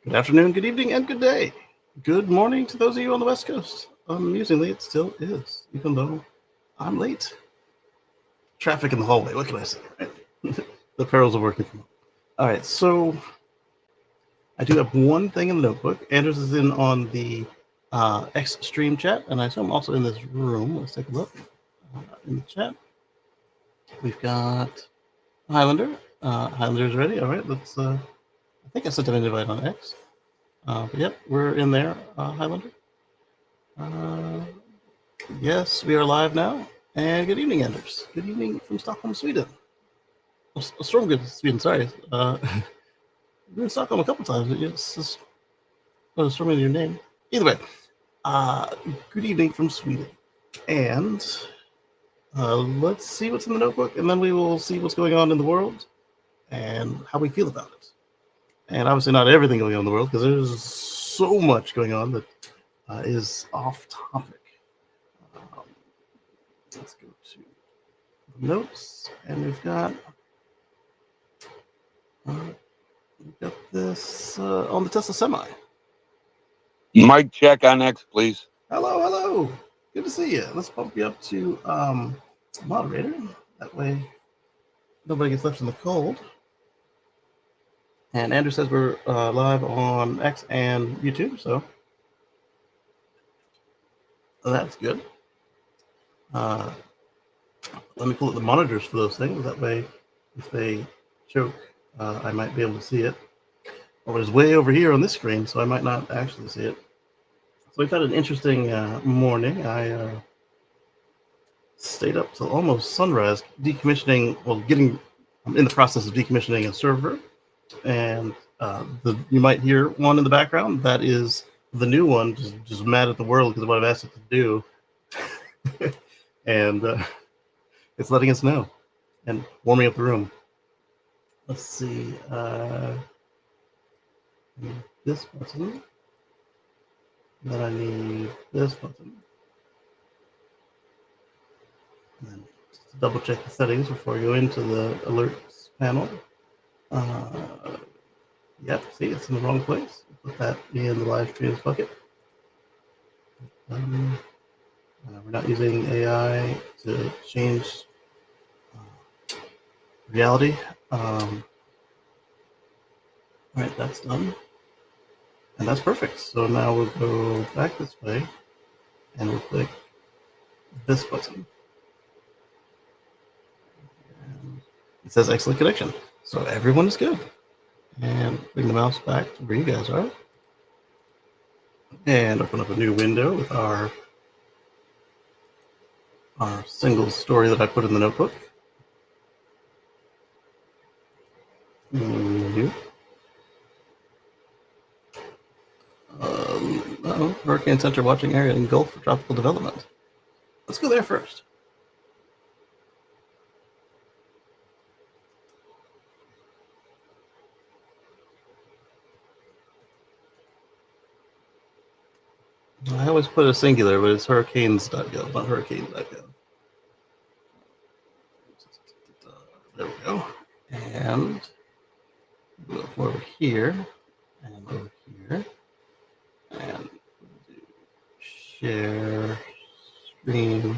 Good afternoon, good evening, and good day. Good morning to those of you on the West Coast. Amusingly, it still is, even though I'm late. Traffic in the hallway, what can I say, right? The perils of working from home. All right, so I do have one thing in the notebook. Anders is in on the X stream chat, and I assume also in this room. Let's take a look in the chat. We've got Highlander. Highlander's ready. All right, let's. I think I sent an invite on X. But yep, we're in there, Highlander. Yes, we are live now. And good evening, Anders. Good evening from Stockholm, Sweden. Stormgood, Sweden, sorry. We're in Stockholm a couple times. It's just storming your name. Either way, good evening from Sweden. And let's see what's in the notebook, and then we will see what's going on in the world and how we feel about it. And obviously not everything going on in the world, because there's so much going on that is off topic. Let's go to the notes, and we've got this on the Tesla Semi. Mic check on X, please. Hello, hello. Good to see you. Let's bump you up to moderator. That way nobody gets left in the cold. And Andrew says we're live on X and YouTube, so that's good. Let me pull up the monitors for those things. That way, if they choke, I might be able to see it. Well, it's way over here on this screen, so I might not actually see it. So we've had an interesting morning. I stayed up till almost sunrise, decommissioning. Well, I'm in the process of decommissioning a server, and you might hear one in the background. That is the new one, just mad at the world because of what I've asked it to do, and it's letting us know and warming up the room. Let's see. This button. Then I need this button. And then just to double check the settings before I go into the alerts panel. Yep, see, it's in the wrong place. Put that in the live streams bucket. We're not using AI to change reality. All right, that's done. And that's perfect. So now we'll go back this way and we'll click this button. And it says excellent connection. So everyone is good. And bring the mouse back to where you guys are. And open up a new window with our single story that I put in the notebook. New. Hurricane Center watching area in Gulf for tropical development. Let's go there first. I always put a singular, but it's hurricanes.gov, not hurricanes.gov. There we go. And go over here and over here. And do share screen.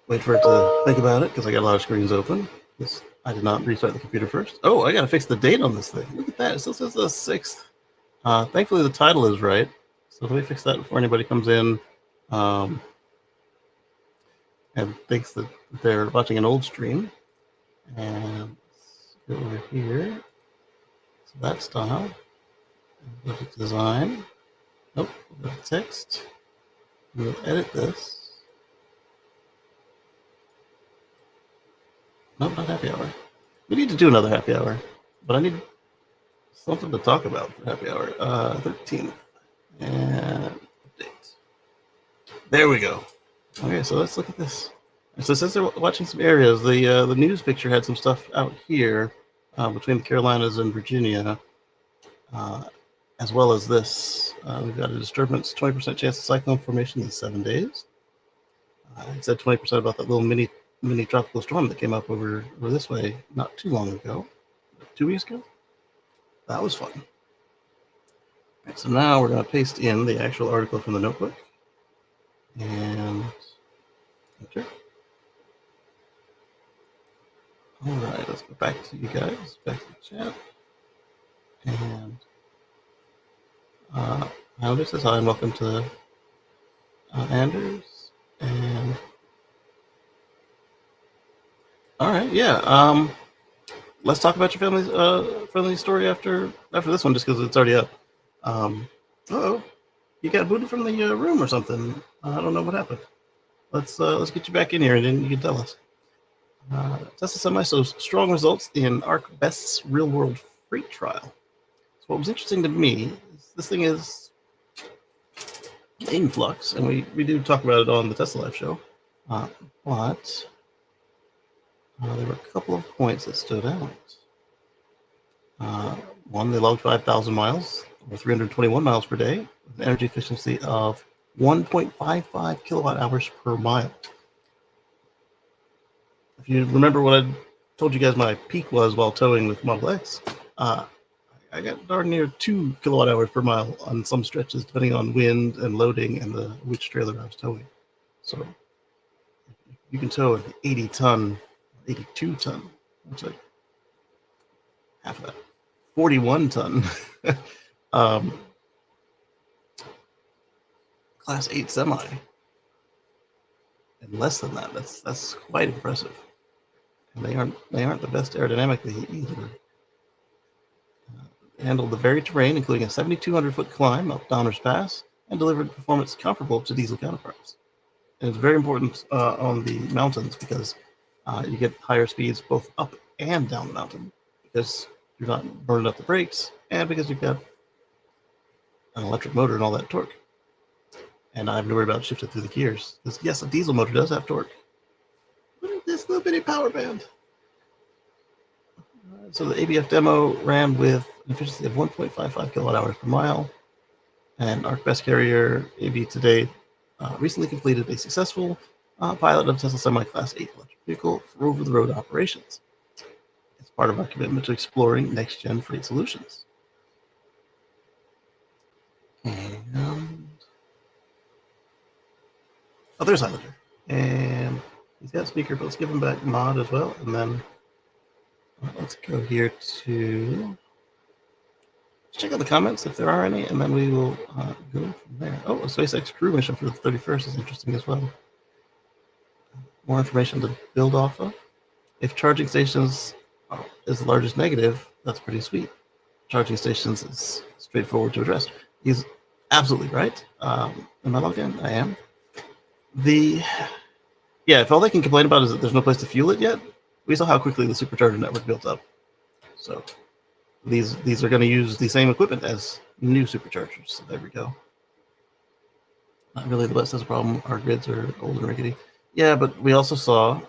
Wait for it to think about it because I got a lot of screens open. I did not restart the computer first. Oh, I got to fix the date on this thing. Look at that. It still says the 6th. Thankfully, the title is right. So let me fix that before anybody comes in and thinks that they're watching an old stream. And let's go over here. So that style. Look at design. Nope. Look at text. We'll edit this. Nope, not happy hour. We need to do another happy hour, but I need something to talk about for happy hour. 13th. And update. There we go. Okay, so let's look at this. So since they're watching some areas, the news picture had some stuff out here between the Carolinas and Virginia, as well as this. We've got a disturbance, 20% chance of cyclone formation in 7 days. It said 20% about that little mini tropical storm that came up over this way not too long ago, 2 weeks ago. That was fun. All right, so now we're going to paste in the actual article from the notebook. And enter. All right, let's go back to you guys, back to the chat. And Howdy says hi and welcome to Anders. And all right, yeah. Let's talk about your family's friendly story after this one, just because it's already up. Oh, you got booted from the room or something. I don't know what happened. Let's get you back in here, and then you can tell us. Tesla Semi shows strong results in ARC Best's real-world freight trial. So what was interesting to me is this thing is in flux, and we do talk about it on the Tesla Live show. But there were a couple of points that stood out. One, they logged 5,000 miles, or 321 miles per day, with an energy efficiency of 1.55 kilowatt hours per mile. If you remember what I told you guys my peak was while towing with Model X, I got darn near 2 kilowatt hours per mile on some stretches, depending on wind and loading and which trailer I was towing. So you can tow an 82 ton, which like half of that, 41 ton Class 8 semi. And less than that. That's quite impressive. And they aren't the best aerodynamically either. Handled the varied terrain, including a 7,200-foot climb up Donner's Pass, and delivered performance comparable to diesel counterparts. And it's very important on the mountains because you get higher speeds both up and down the mountain because you're not burning up the brakes and because you've got an electric motor and all that torque. And I have to worry about shifting through the gears. Because yes, a diesel motor does have torque. But this little bitty power band. So the ABF demo ran with an efficiency of 1.55 kilowatt hours per mile. And ARC Best Carrier AB today recently completed a successful pilot of Tesla Semi Class 8 electric vehicle for over-the-road operations. It's part of our commitment to exploring next-gen freight solutions. And there's Highlander. And he's got speaker, but let's give him back mod as well. And then let's go here to check out the comments if there are any, and then we will go from there. Oh, a SpaceX crew mission for the 31st is interesting as well. More information to build off of. If charging stations is the largest negative, that's pretty sweet. Charging stations is straightforward to address. He's absolutely right. Am I logged in? I am. If all they can complain about is that there's no place to fuel it yet, we saw how quickly the supercharger network built up. So these are going to use the same equipment as new superchargers. So there we go. Not really the West has a problem. Our grids are old and rickety. Yeah, but we also saw,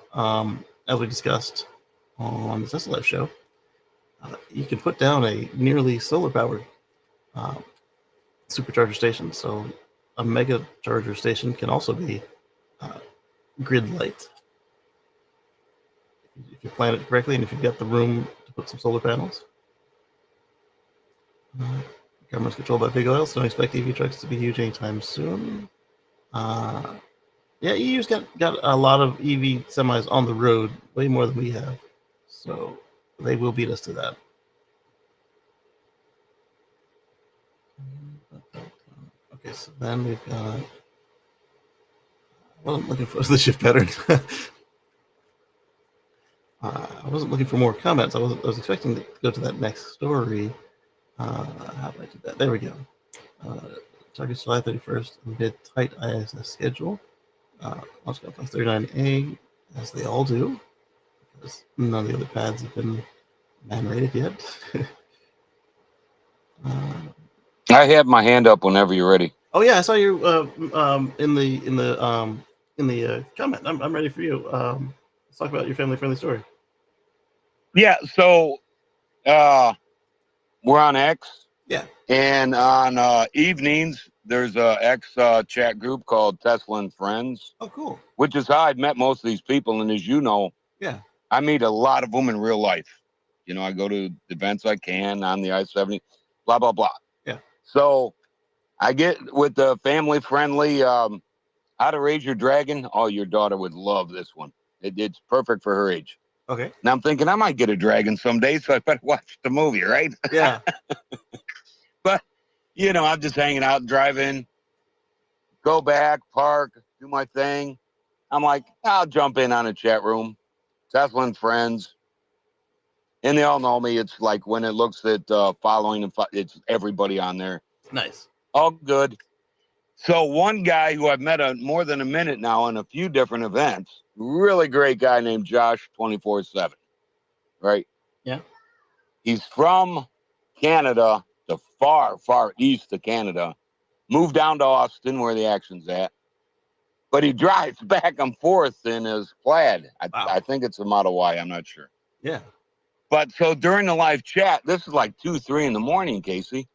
as we discussed on the Tesla Live show, you can put down a nearly solar-powered supercharger station. So a mega charger station can also be grid light if you plan it correctly and if you've got the room to put some solar panels. Government's controlled by big oil, so don't expect EV trucks to be huge anytime soon. EU's got a lot of EV semis on the road, way more than we have. So they will beat us to that. Okay, so then we've got... I wasn't looking for the shift pattern. I wasn't looking for more comments. I was expecting to go to that next story. How do I do that? There we go. Target's July 31st amid tight ISS schedule. Launch got plus 39A, as they all do, because none of the other pads have been man-rated yet. I have my hand up whenever you're ready. Oh yeah, I saw you in the comment. I'm ready for you. Let's talk about your family-friendly story. Yeah, so we're on X. Yeah. And on evenings, there's a X chat group called Kacey and Friends. Oh, cool. Which is how I've met most of these people. And as you know, yeah, I meet a lot of them in real life. You know, I go to the events I can on the I-70, blah, blah, blah. Yeah. So I get with the family-friendly How to Raise Your Dragon. Oh, your daughter would love this one. It's perfect for her age. Okay. Now I'm thinking I might get a dragon someday, so I better watch the movie, right? Yeah. But, you know, I'm just hanging out, driving, go back, park, do my thing. I'm like, I'll jump in on a chat room, Kacey and Friends. And they all know me. It's like when it looks at following, it's everybody on there. Nice. All good. So one guy who I've met more than a minute now in a few different events, really great guy named Josh 24/7, right? Yeah. He's from Canada, the far, far east of Canada, moved down to Austin where the action's at, but he drives back and forth in his Plaid. Wow. I think it's a Model Y, I'm not sure. Yeah. But so during the live chat, this is like 2, 3 in the morning, Casey.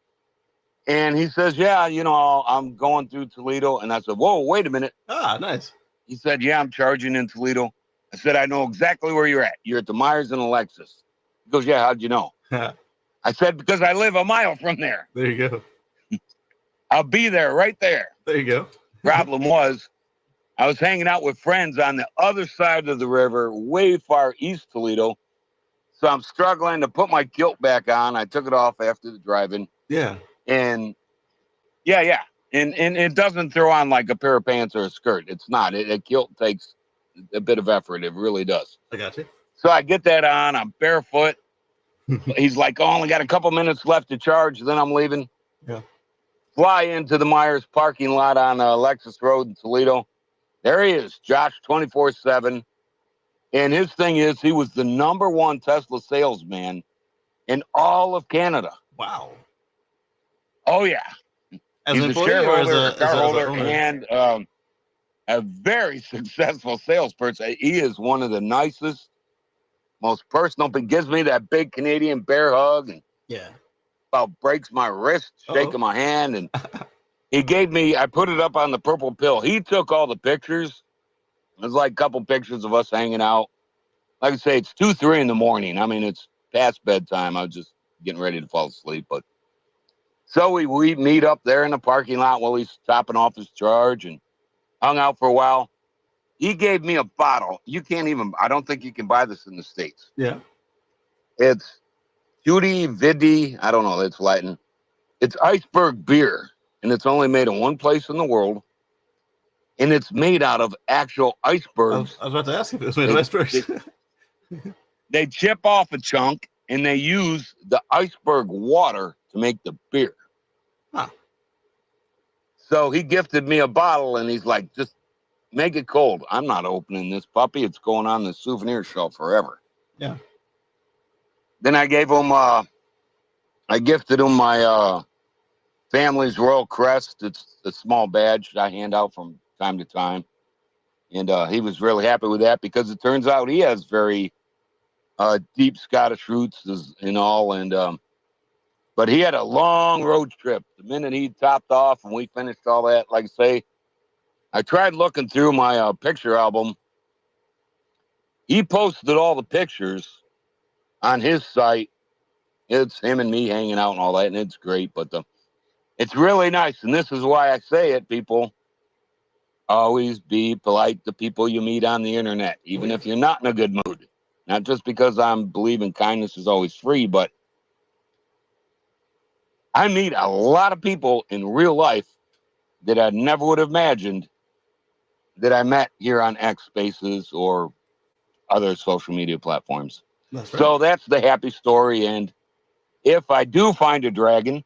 And he says, yeah, you know, I'm going through Toledo. And I said, whoa, wait a minute. Ah, nice. He said, yeah, I'm charging in Toledo. I said, I know exactly where you're at. You're at the Myers and Alexis. He goes, yeah, how'd you know? I said, because I live a mile from there. There you go. I'll be there right there. There you go. Problem was, I was hanging out with friends on the other side of the river, way far east Toledo. So I'm struggling to put my kilt back on. I took it off after the driving. Yeah. And yeah. And it doesn't throw on like a pair of pants or a skirt. It's not. A kilt takes a bit of effort. It really does. I got you. So I get that on. I'm barefoot. He's like, oh, only got a couple minutes left to charge. Then I'm leaving. Yeah. Fly into the Myers parking lot on Alexis Road in Toledo. There he is, Josh 24/7. And his thing is he was the #1 Tesla salesman in all of Canada. Wow. Oh, yeah. As He's an a employee shareholder, or a car holder, and a very successful salesperson. He is one of the nicest, most personal. He gives me that big Canadian bear hug and yeah, about breaks my wrist, shaking my hand. And he gave me, I put it up on the purple pill. He took all the pictures. There's like a couple pictures of us hanging out. Like I say, it's 2, 3 in the morning. I mean, it's past bedtime. I was just getting ready to fall asleep. But so we meet up there in the parking lot while he's topping off his charge and hung out for a while. He gave me a bottle. You can't even, I don't think you can buy this in the States. Yeah. It's Tutti Vidi. I don't know. It's Latin. It's iceberg beer. And it's only made in one place in the world. And it's made out of actual icebergs. I was about to ask if it was made of icebergs. They chip off a chunk and they use the iceberg water to make the beer. Huh. So he gifted me a bottle and he's like, just make it cold. I'm not opening this puppy. It's going on the souvenir shelf forever. Yeah. Then I gave him, I gifted him my family's Royal Crest. It's a small badge I hand out from time to time. And he was really happy with that because it turns out he has very deep Scottish roots and all. And but he had a long road trip. The minute he topped off and we finished all that, like I say, I tried looking through my picture album. He posted all the pictures on his site. It's him and me hanging out and all that, and it's great. But it's really nice, and this is why I say it, people. Always be polite to people you meet on the internet, even if you're not in a good mood. Not just because I'm believing kindness is always free, but I meet a lot of people in real life that I never would have imagined that I met here on X Spaces or other social media platforms. That's right. So that's the happy story. And if I do find a dragon,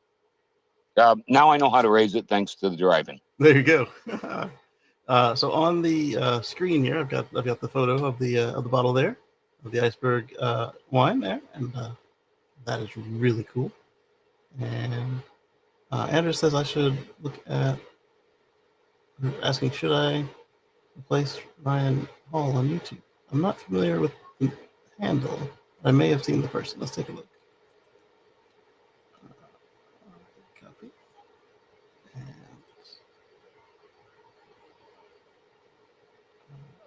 now I know how to raise it thanks to the driving. There you go. So on the screen here, I've got the photo of the bottle there, of the iceberg wine there, and that is really cool. And Andrew says I should look at, asking, should I replace Ryan Hall on YouTube? I'm not familiar with the handle. I may have seen the person. Let's take a look. Copy.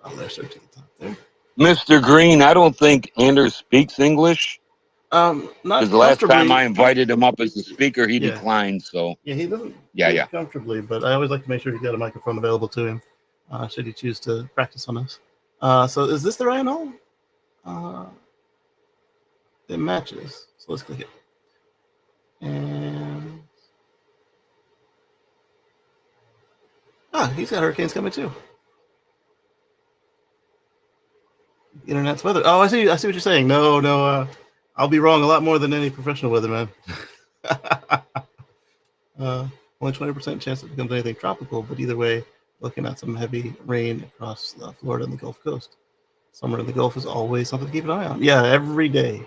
And there's searching at the top there. Mr. Green, I don't think Anders speaks English. Not Because the last comfortably. time I invited him up as a speaker, he Yeah. declined. So Yeah, he doesn't Yeah, speak yeah. comfortably, but I always like to make sure he's got a microphone available to him, should he choose to practice on us. So is this the Ryan Hall? It matches. So let's click it. And he's got hurricanes coming too. Internet's weather. Oh, I see what you're saying. No, I'll be wrong a lot more than any professional weatherman. Only 20% chance it becomes anything tropical, but either way, looking at some heavy rain across Florida and the Gulf Coast. Summer in the Gulf is always something to keep an eye on. Yeah, every day.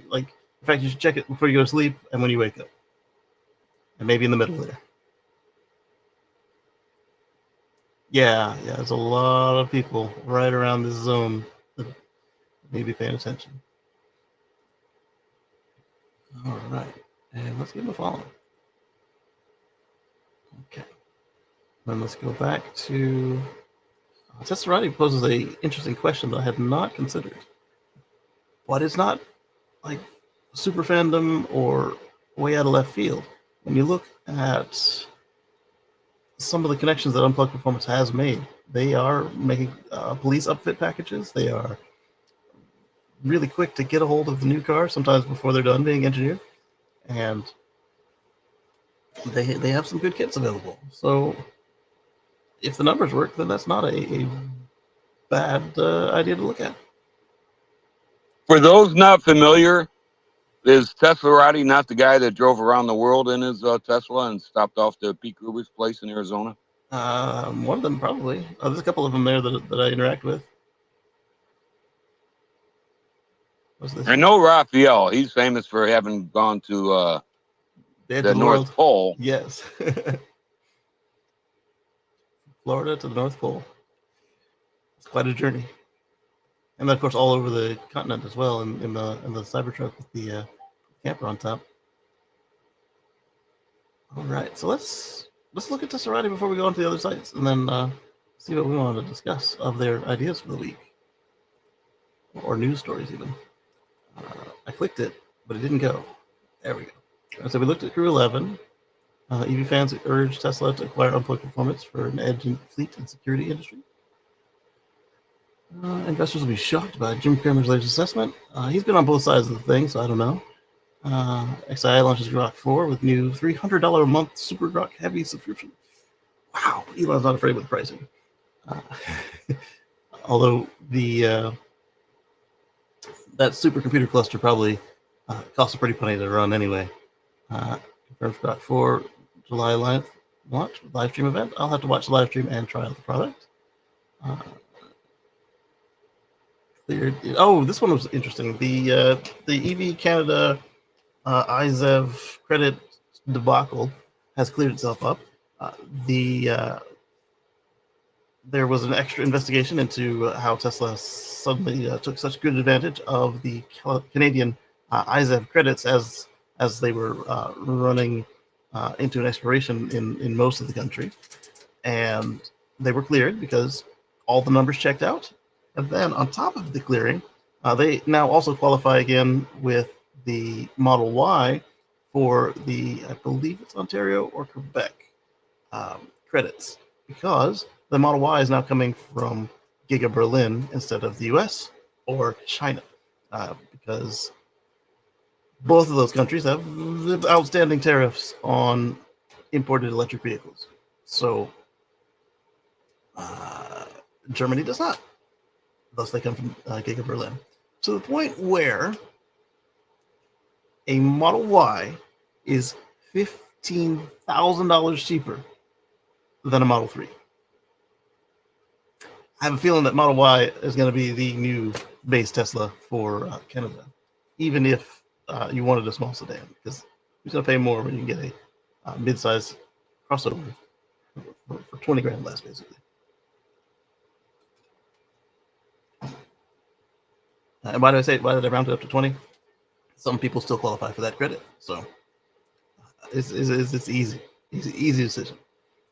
Like, in fact, you should check it before you go to sleep and when you wake up, and maybe in the middle there. Yeah, there's a lot of people right around this zone that may be paying attention. All right, and let's give them a follow. Okay, then let's go back to Tesserati poses a interesting question that I had not considered, but it's not like super fandom or way out of left field. When you look at some of the connections that Unplugged Performance has made, they are making police upfit packages. They are really quick to get a hold of the new car, sometimes before they're done being engineered, and they have some good kits available. So if the numbers work, then that's not a bad idea to look at. For those not familiar, is Tesserati not the guy that drove around the world in his Tesla and stopped off to Pete Gruber's place in Arizona? One of them probably. There's a couple of them there that I interact with. I know Raphael. He's famous for having gone to the North Pole. Yes. Florida to the North Pole. It's quite a journey. And then, of course, all over the continent as well, in the Cybertruck with the camper on top. All right, so let's look at Tesserati before we go on to the other sites, and then see what we want to discuss of their ideas for the week, or news stories even. I clicked it, but it didn't go. There we go. And so we looked at Crew 11. EV fans urge Tesla to acquire Unplugged Performance for an edge in fleet and security industry. Investors will be shocked by Jim Cramer's latest assessment. He's been on both sides of the thing, so I don't know. XI launches Grok 4 with new $300 a month Super Grok Heavy subscription. Wow, Elon's not afraid with the pricing. Although that supercomputer cluster probably costs a pretty penny to run anyway. Confirms Grok 4 July 9th launch live stream event. I'll have to watch the live stream and try out the product. Cleared. Oh, this one was interesting. The EV Canada IZEV credit debacle has cleared itself up. There was an extra investigation into how Tesla suddenly took such good advantage of the Canadian IZEV credits as they were running into an expiration in most of the country. And they were cleared because all the numbers checked out. And then on top of the clearing, they now also qualify again with the Model Y for the, I believe it's Ontario or Quebec credits, because the Model Y is now coming from Giga Berlin instead of the US or China, because both of those countries have outstanding tariffs on imported electric vehicles. So Germany does not. Thus, they come from Giga Berlin. To the point where a Model Y is $15,000 cheaper than a Model 3. I have a feeling that Model Y is going to be the new base Tesla for Canada, even if you wanted a small sedan, because you're going to pay more when you get a mid-size crossover for 20 grand less, basically. And why did I round it up to 20? Some people still qualify for that credit, so it's easy decision.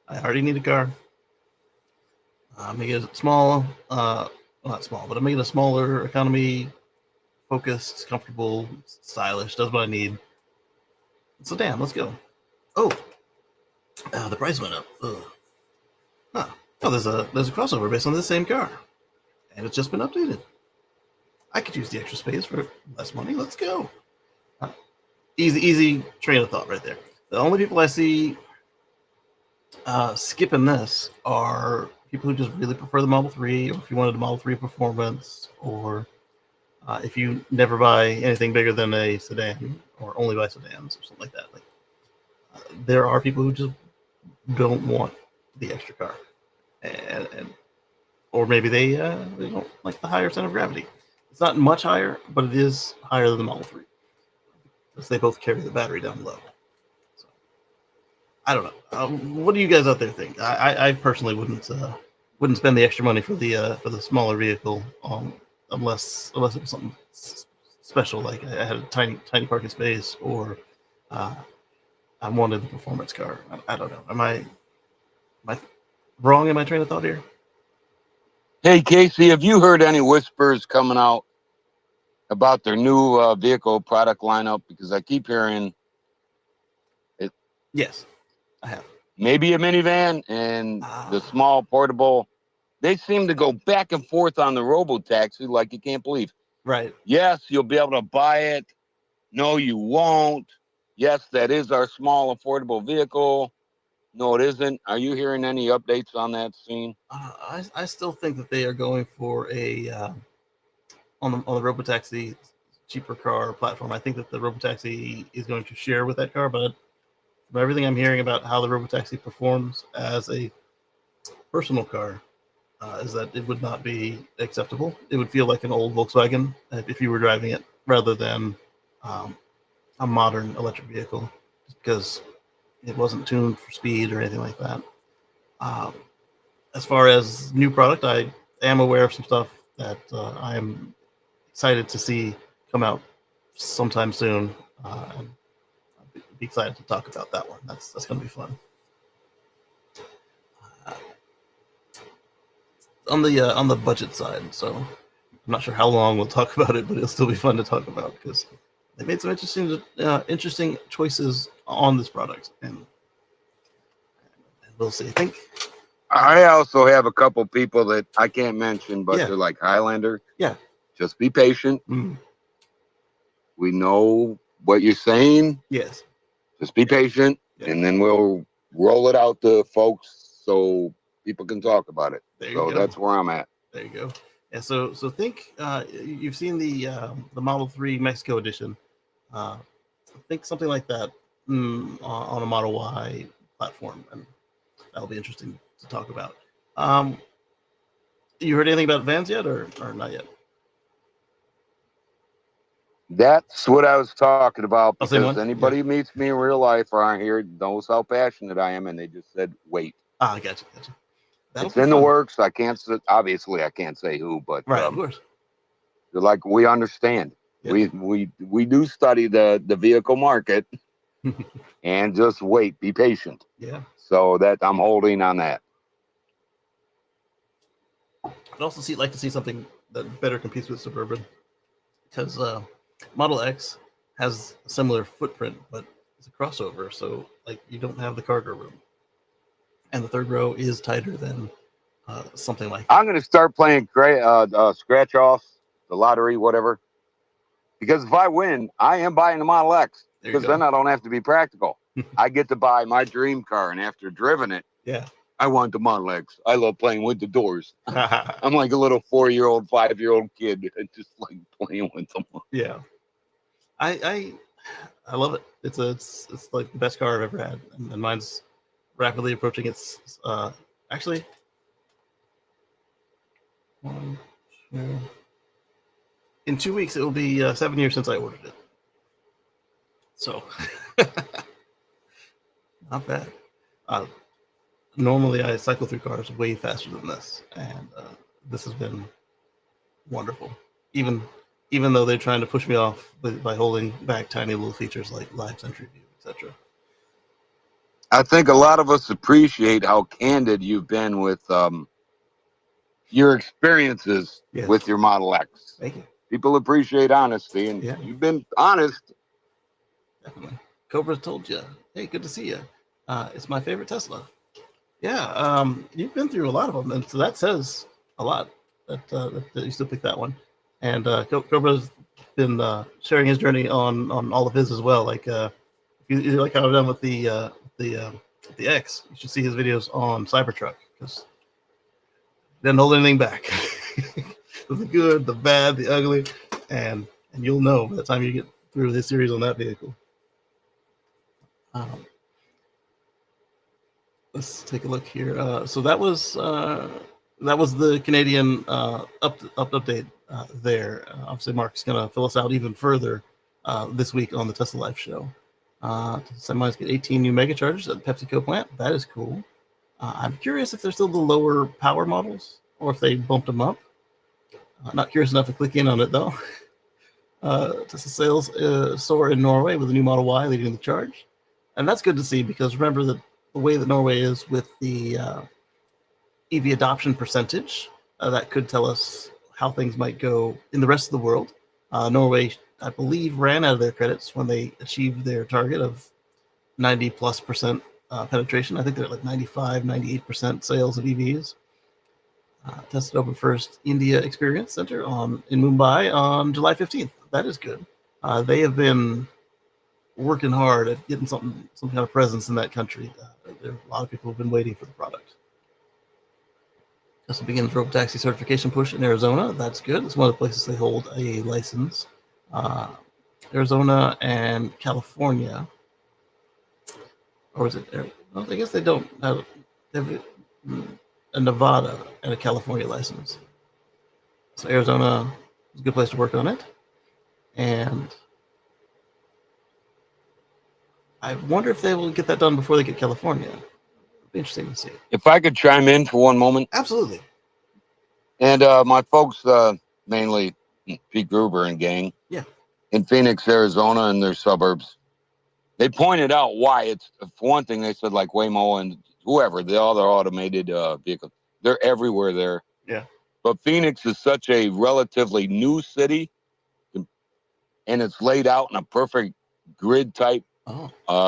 I already need a car. I'm gonna get a small, not small, but I'm gonna get a smaller economy focused, comfortable, stylish, does what I need. Sedan, let's go. Oh, the price went up. Ugh. Huh. Oh, there's a crossover based on the same car, and it's just been updated. I could use the extra space for less money. Let's go. Easy train of thought right there. The only people I see skipping this are people who just really prefer the Model 3, or if you wanted a Model 3 performance, or if you never buy anything bigger than a sedan, or only buy sedans, or something like that. Like, there are people who just don't want the extra car, and or maybe they don't like the higher center of gravity. It's not much higher, but it is higher than the Model 3, because they both carry the battery down low. So, I don't know. What do you guys out there think? I personally wouldn't spend the extra money for the smaller vehicle, unless it was something special, like I had a tiny parking space, or I wanted the performance car. I don't know. Am I wrong in my train of thought here? Hey, Casey, have you heard any whispers coming out about their new vehicle product lineup? Because I keep hearing it. Yes, I have. Maybe a minivan and the small portable. They seem to go back and forth on the robo-taxi like you can't believe. Right. Yes, you'll be able to buy it. No, you won't. Yes, that is our small affordable vehicle. No, it isn't. Are you hearing any updates on that scene? I still think that they are going for a on the robotaxi cheaper car platform. I think that the robotaxi is going to share with that car, but from everything I'm hearing about how the robotaxi performs as a personal car, is that it would not be acceptable. It would feel like an old Volkswagen if you were driving it, rather than a modern electric vehicle, just because it wasn't tuned for speed or anything like that. As far as new product, I am aware of some stuff that I am excited to see come out sometime soon, and I'll be excited to talk about that one. That's going to be fun. On the budget side, so I'm not sure how long we'll talk about it, but it'll still be fun to talk about, because they made some interesting choices on this product, and we'll see. I also have a couple people that I can't mention, but they're like Highlander. Yeah. Just be patient. Mm. We know what you're saying. Yes. Just be patient, and then we'll roll it out to folks so people can talk about it. So that's where I'm at. There you go. Yeah. So think you've seen the Model 3 Mexico edition. Think something like that on a Model Y platform, and that'll be interesting to talk about. You heard anything about vans yet, or not yet? That's what I was talking about, because anybody who Yeah. meets me in real life around here knows how passionate I am, and they just said, wait. Gotcha. It's in the works. I can't say who, but right, of course. They're like, we understand. Yeah. We do study the vehicle market, and just wait, be patient. Yeah. So that I'm holding on that. I'd also like to see something that better competes with Suburban, because Model X has a similar footprint, but it's a crossover, so like you don't have the cargo room, and the third row is tighter than something like that. I'm going to start playing scratch off, the lottery, whatever, because if I win, I am buying the Model X, because then I don't have to be practical. I get to buy my dream car, and after driven it, I want the Model X. I love playing with the doors. I'm like a little 4-year-old, 5-year-old kid, and just like playing with them. Yeah, I love it. It's like the best car I've ever had, and mine's rapidly approaching its actually 1, 2. In 2 weeks, it will be 7 years since I ordered it. So not bad. Normally, I cycle through cars way faster than this, and this has been wonderful. Even though they're trying to push me off by holding back tiny little features like live entry view, etc. I think a lot of us appreciate how candid you've been with your experiences with your Model X. Thank you. People appreciate honesty, and Yeah. you've been honest. Definitely. Cobra told you, hey, good to see you. It's my favorite Tesla. Yeah, you've been through a lot of them, and so that says a lot that you still pick that one. And Cobra's been sharing his journey on all of his as well. Like you like how I've done with the X. You should see his videos on Cybertruck because he didn't hold anything back. The good, the bad, the ugly, and you'll know by the time you get through this series on that vehicle. Let's take a look here. So that was the Canadian update there. Obviously, Mark's going to fill us out even further this week on the Tesla Life Show. Semis get 18 new megachargers at the PepsiCo plant. That is cool. I'm curious if they're still the lower power models or if they bumped them up. Not curious enough to click in on it though. Tesla sales soar in Norway with the new Model Y leading the charge, and that's good to see because remember that the way that Norway is with the EV adoption percentage, that could tell us how things might go in the rest of the world. Norway, I believe, ran out of their credits when they achieved their target of 90+% penetration. I think they're at like 95, 98% sales of EVs. Tested open first India Experience Center in Mumbai on July 15th. That is good. They have been working hard at getting some kind of presence in that country. There are a lot of people who've been waiting for the product. Tesla begins robotaxi certification push in Arizona. That's good. It's one of the places they hold a license. Arizona and California, or is it? Well, I guess they don't have. They have a Nevada and a California license. So Arizona is a good place to work on it. And I wonder if they will get that done before they get California. It'll be interesting to see. If I could chime in for one moment. Absolutely. And my folks, mainly Pete Gruber and gang, in Phoenix, Arizona, and their suburbs, they pointed out why it's, for one thing, they said like Waymo and whoever, the other automated vehicles, they're everywhere there. Yeah. But Phoenix is such a relatively new city, and it's laid out in a perfect grid type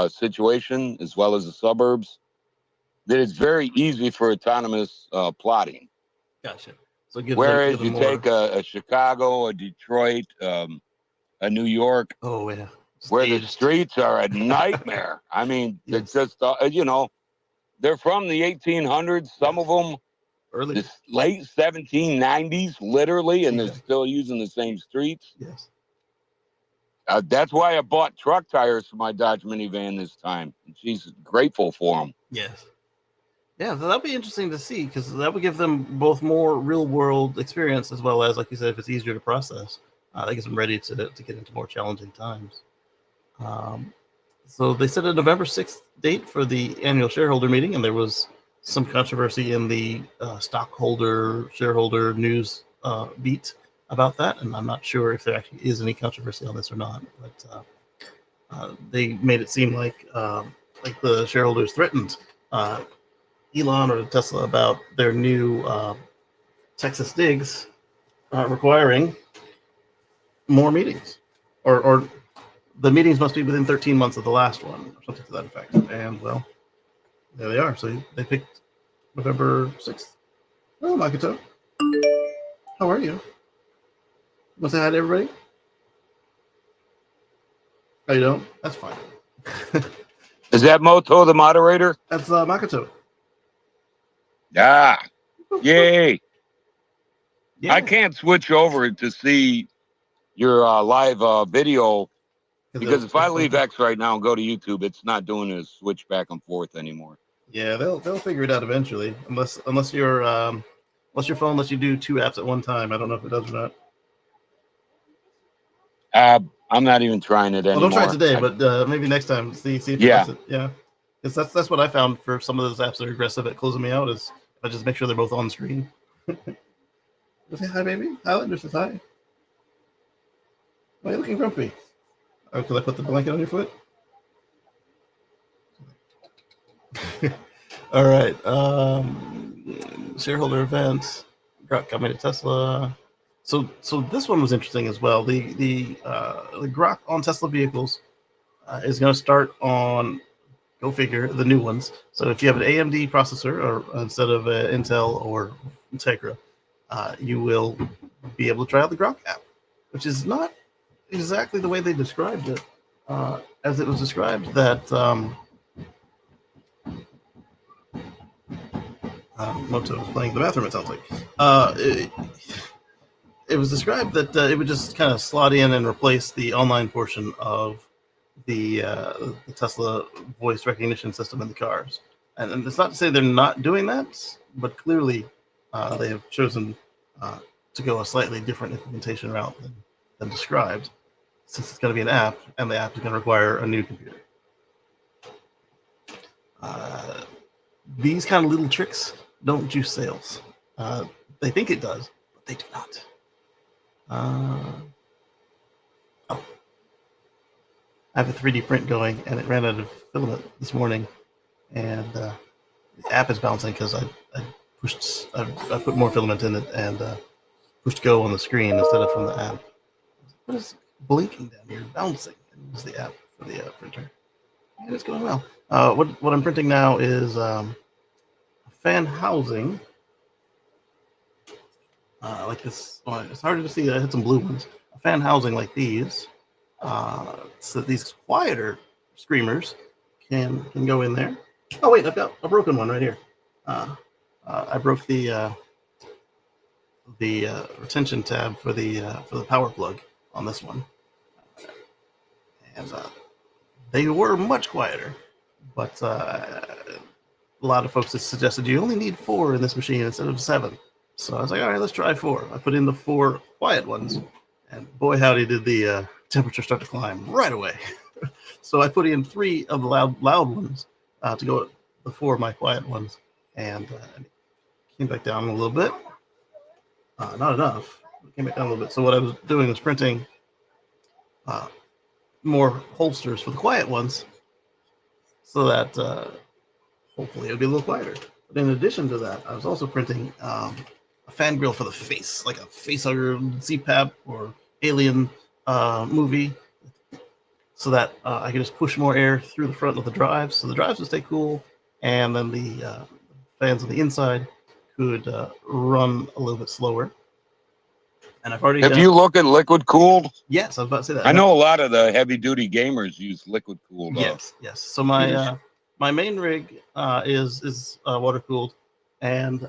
situation, as well as the suburbs, that it's very easy for autonomous plotting. Gotcha. So whereas you take a Chicago, a Detroit, a New York, where the streets are a nightmare. I mean, it's just, they're from the 1800s, some of them early, the late 1790s, literally, and they're still using the same streets. Yes. That's why I bought truck tires for my Dodge minivan this time. And she's grateful for them. Yes. Yeah, so that'd be interesting to see because that would give them both more real world experience as well as, like you said, if it's easier to process, that gets them ready to get into more challenging times. So they set a November 6th date for the annual shareholder meeting, and there was some controversy in the shareholder news beat about that, and I'm not sure if there actually is any controversy on this or not, but they made it seem like the shareholders threatened Elon or Tesla about their new Texas digs requiring more meetings, or the meetings must be within 13 months of the last one, or something to that effect. And well, there they are. So they picked November 6th. Oh, Makoto. How are you? Want to say hi to everybody? Oh, you don't? That's fine. Is that Moto the moderator? That's Makoto. Ah, yay. Yeah. I can't switch over to see your live video because if I leave X right now and go to YouTube, it's not doing a switch back and forth anymore. Yeah, they'll figure it out eventually, unless your phone lets you do two apps at one time. I don't know if it does or not. I'm not even trying it anymore. Well, don't try it today, but maybe next time. See if it does it. Yeah, because that's what I found for some of those apps that are aggressive at closing me out is I just make sure they're both on screen. Say hi, baby. Highlander says hi. Why are you looking grumpy? Oh, because I put the blanket on your foot? All right. Shareholder events. Coming to Tesla. So this one was interesting as well. The Grok on Tesla vehicles is going to start on, go figure, the new ones. So if you have an AMD processor or instead of Intel or Tegra, you will be able to try out the Grok app, which is not exactly the way they described it. As it was described that Moto was playing the bathroom, it sounds like. It was described that it would just kind of slot in and replace the online portion of the Tesla voice recognition system in the cars. And it's not to say they're not doing that, but clearly they have chosen to go a slightly different implementation route than described, since it's going to be an app, and the app is going to require a new computer. These kind of little tricks don't juice sales. They think it does, but they do not. I have a 3D print going, and it ran out of filament this morning, and the app is bouncing because I put more filament in it and pushed go on the screen instead of from the app. What is blinking down here? Bouncing. And it's the app for the printer, and it's going well. What I'm printing now is fan housing. Like this, it's harder to see. I had some blue ones. A fan housing like these, so that these quieter screamers can go in there. Oh wait, I've got a broken one right here. I broke the retention tab for the power plug on this one, and they were much quieter, but a lot of folks have suggested you only need 4 in this machine instead of 7. So I was like, all right, let's try 4. I put in the 4 quiet ones, and boy, howdy, did the temperature start to climb right away. So I put in 3 of the loud ones to go with the 4 of my quiet ones, and came back down a little bit. Not enough. It came back down a little bit. So what I was doing was printing more holsters for the quiet ones, so that hopefully it would be a little quieter. But in addition to that, I was also printing a fan grill for the face, like a facehugger CPAP or Alien movie, so that I could just push more air through the front of the drives, so the drives would stay cool, and then the fans on the inside could run a little bit slower. And I've already Have you looked at liquid cooled? Yes, I was about to say that. I know a lot of the heavy duty gamers use liquid cooled. Yes. So my my main rig is water cooled, and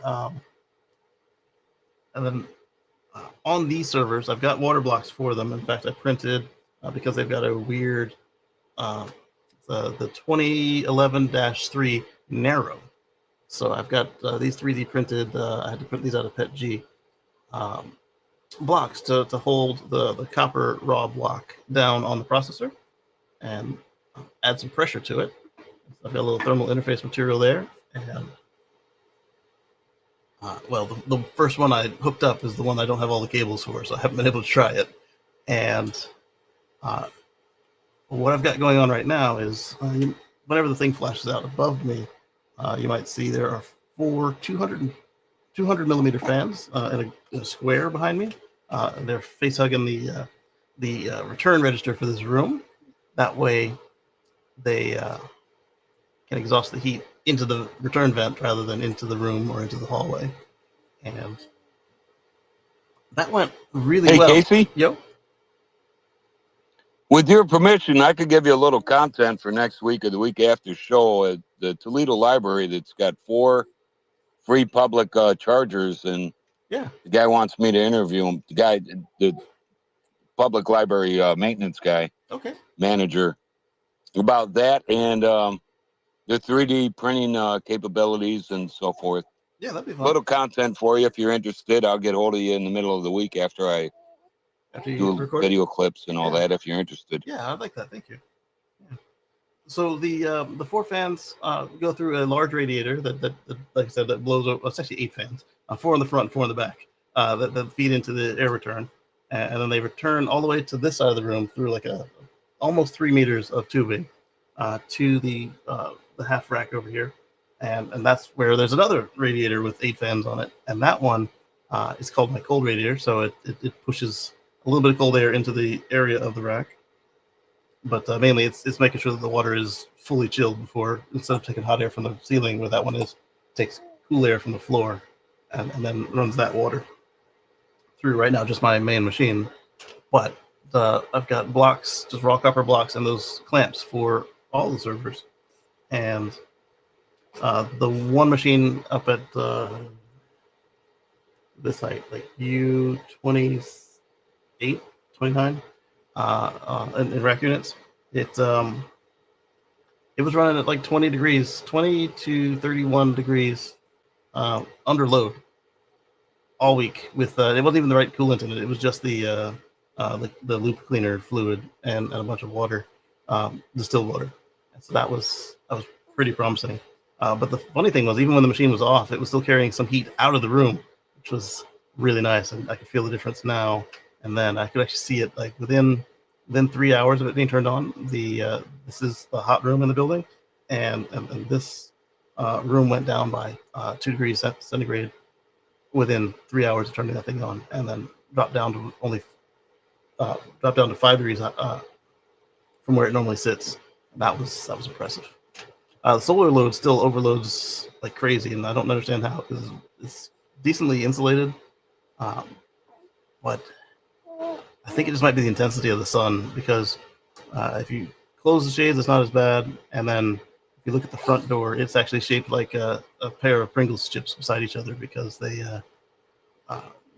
then on these servers, I've got water blocks for them. In fact, I printed because they've got a weird the 2011-3 narrow. So I've got these 3D printed. I had to print these out of PETG blocks to hold the copper raw block down on the processor and add some pressure to it. I've got a little thermal interface material there, and the first one I hooked up is the one I don't have all the cables for, so I haven't been able to try it. And what I've got going on right now is whenever the thing flashes out above me, you might see there are 4 200 millimeter fans in a square behind me. They're face hugging the return register for this room. That way, they can exhaust the heat into the return vent rather than into the room or into the hallway. And that went really well. Hey, Kacey? Yo? With your permission, I could give you a little content for next week or the week after show at the Toledo Library that's got 4 free public chargers, and yeah, the guy wants me to interview him. The public library maintenance guy, manager, about that and the 3D printing capabilities and so forth. Yeah, that'd be fun. Little content for you if you're interested. I'll get hold of you in the middle of the week after I do video clips and all that. If you're interested. Yeah, I'd like that. Thank you. Yeah. So the 4 fans go through a large radiator that like I said, that blows over. It's actually 8 fans, 4 in the front, 4 in the back, that feed into the air return, and then they return all the way to this side of the room through like almost 3 meters of tubing to the half rack over here, and that's where there's another radiator with 8 fans on it, and that one It's called my cold radiator, so it pushes a little bit of cold air into the area of the rack. But mainly it's making sure that the water is fully chilled before, instead of taking hot air from the ceiling where that one is, takes cool air from the floor and then runs that water through. Right now, just my main machine, but I've got blocks, just raw copper blocks, and those clamps for all the servers. And the one machine up at this height, like U28, 29, in rack units, it was running at like 20 degrees, 20 to 31 degrees under load all week. With it wasn't even the right coolant in it. It was just the loop cleaner fluid and a bunch of water, distilled water. And so that was pretty promising. But the funny thing was, even when the machine was off, it was still carrying some heat out of the room, which was really nice. And I could feel the difference now. And then I could actually see it like within 3 hours of it being turned on. This is the hot room in the building, and this room went down by 2 degrees centigrade within 3 hours of turning that thing on, and then dropped down to 5 degrees from where it normally sits. And that was impressive. The solar load still overloads like crazy, and I don't understand how, because it's decently insulated, but I think it just might be the intensity of the sun, because if you close the shades, it's not as bad. And then if you look at the front door, it's actually shaped like a pair of Pringles chips beside each other, because the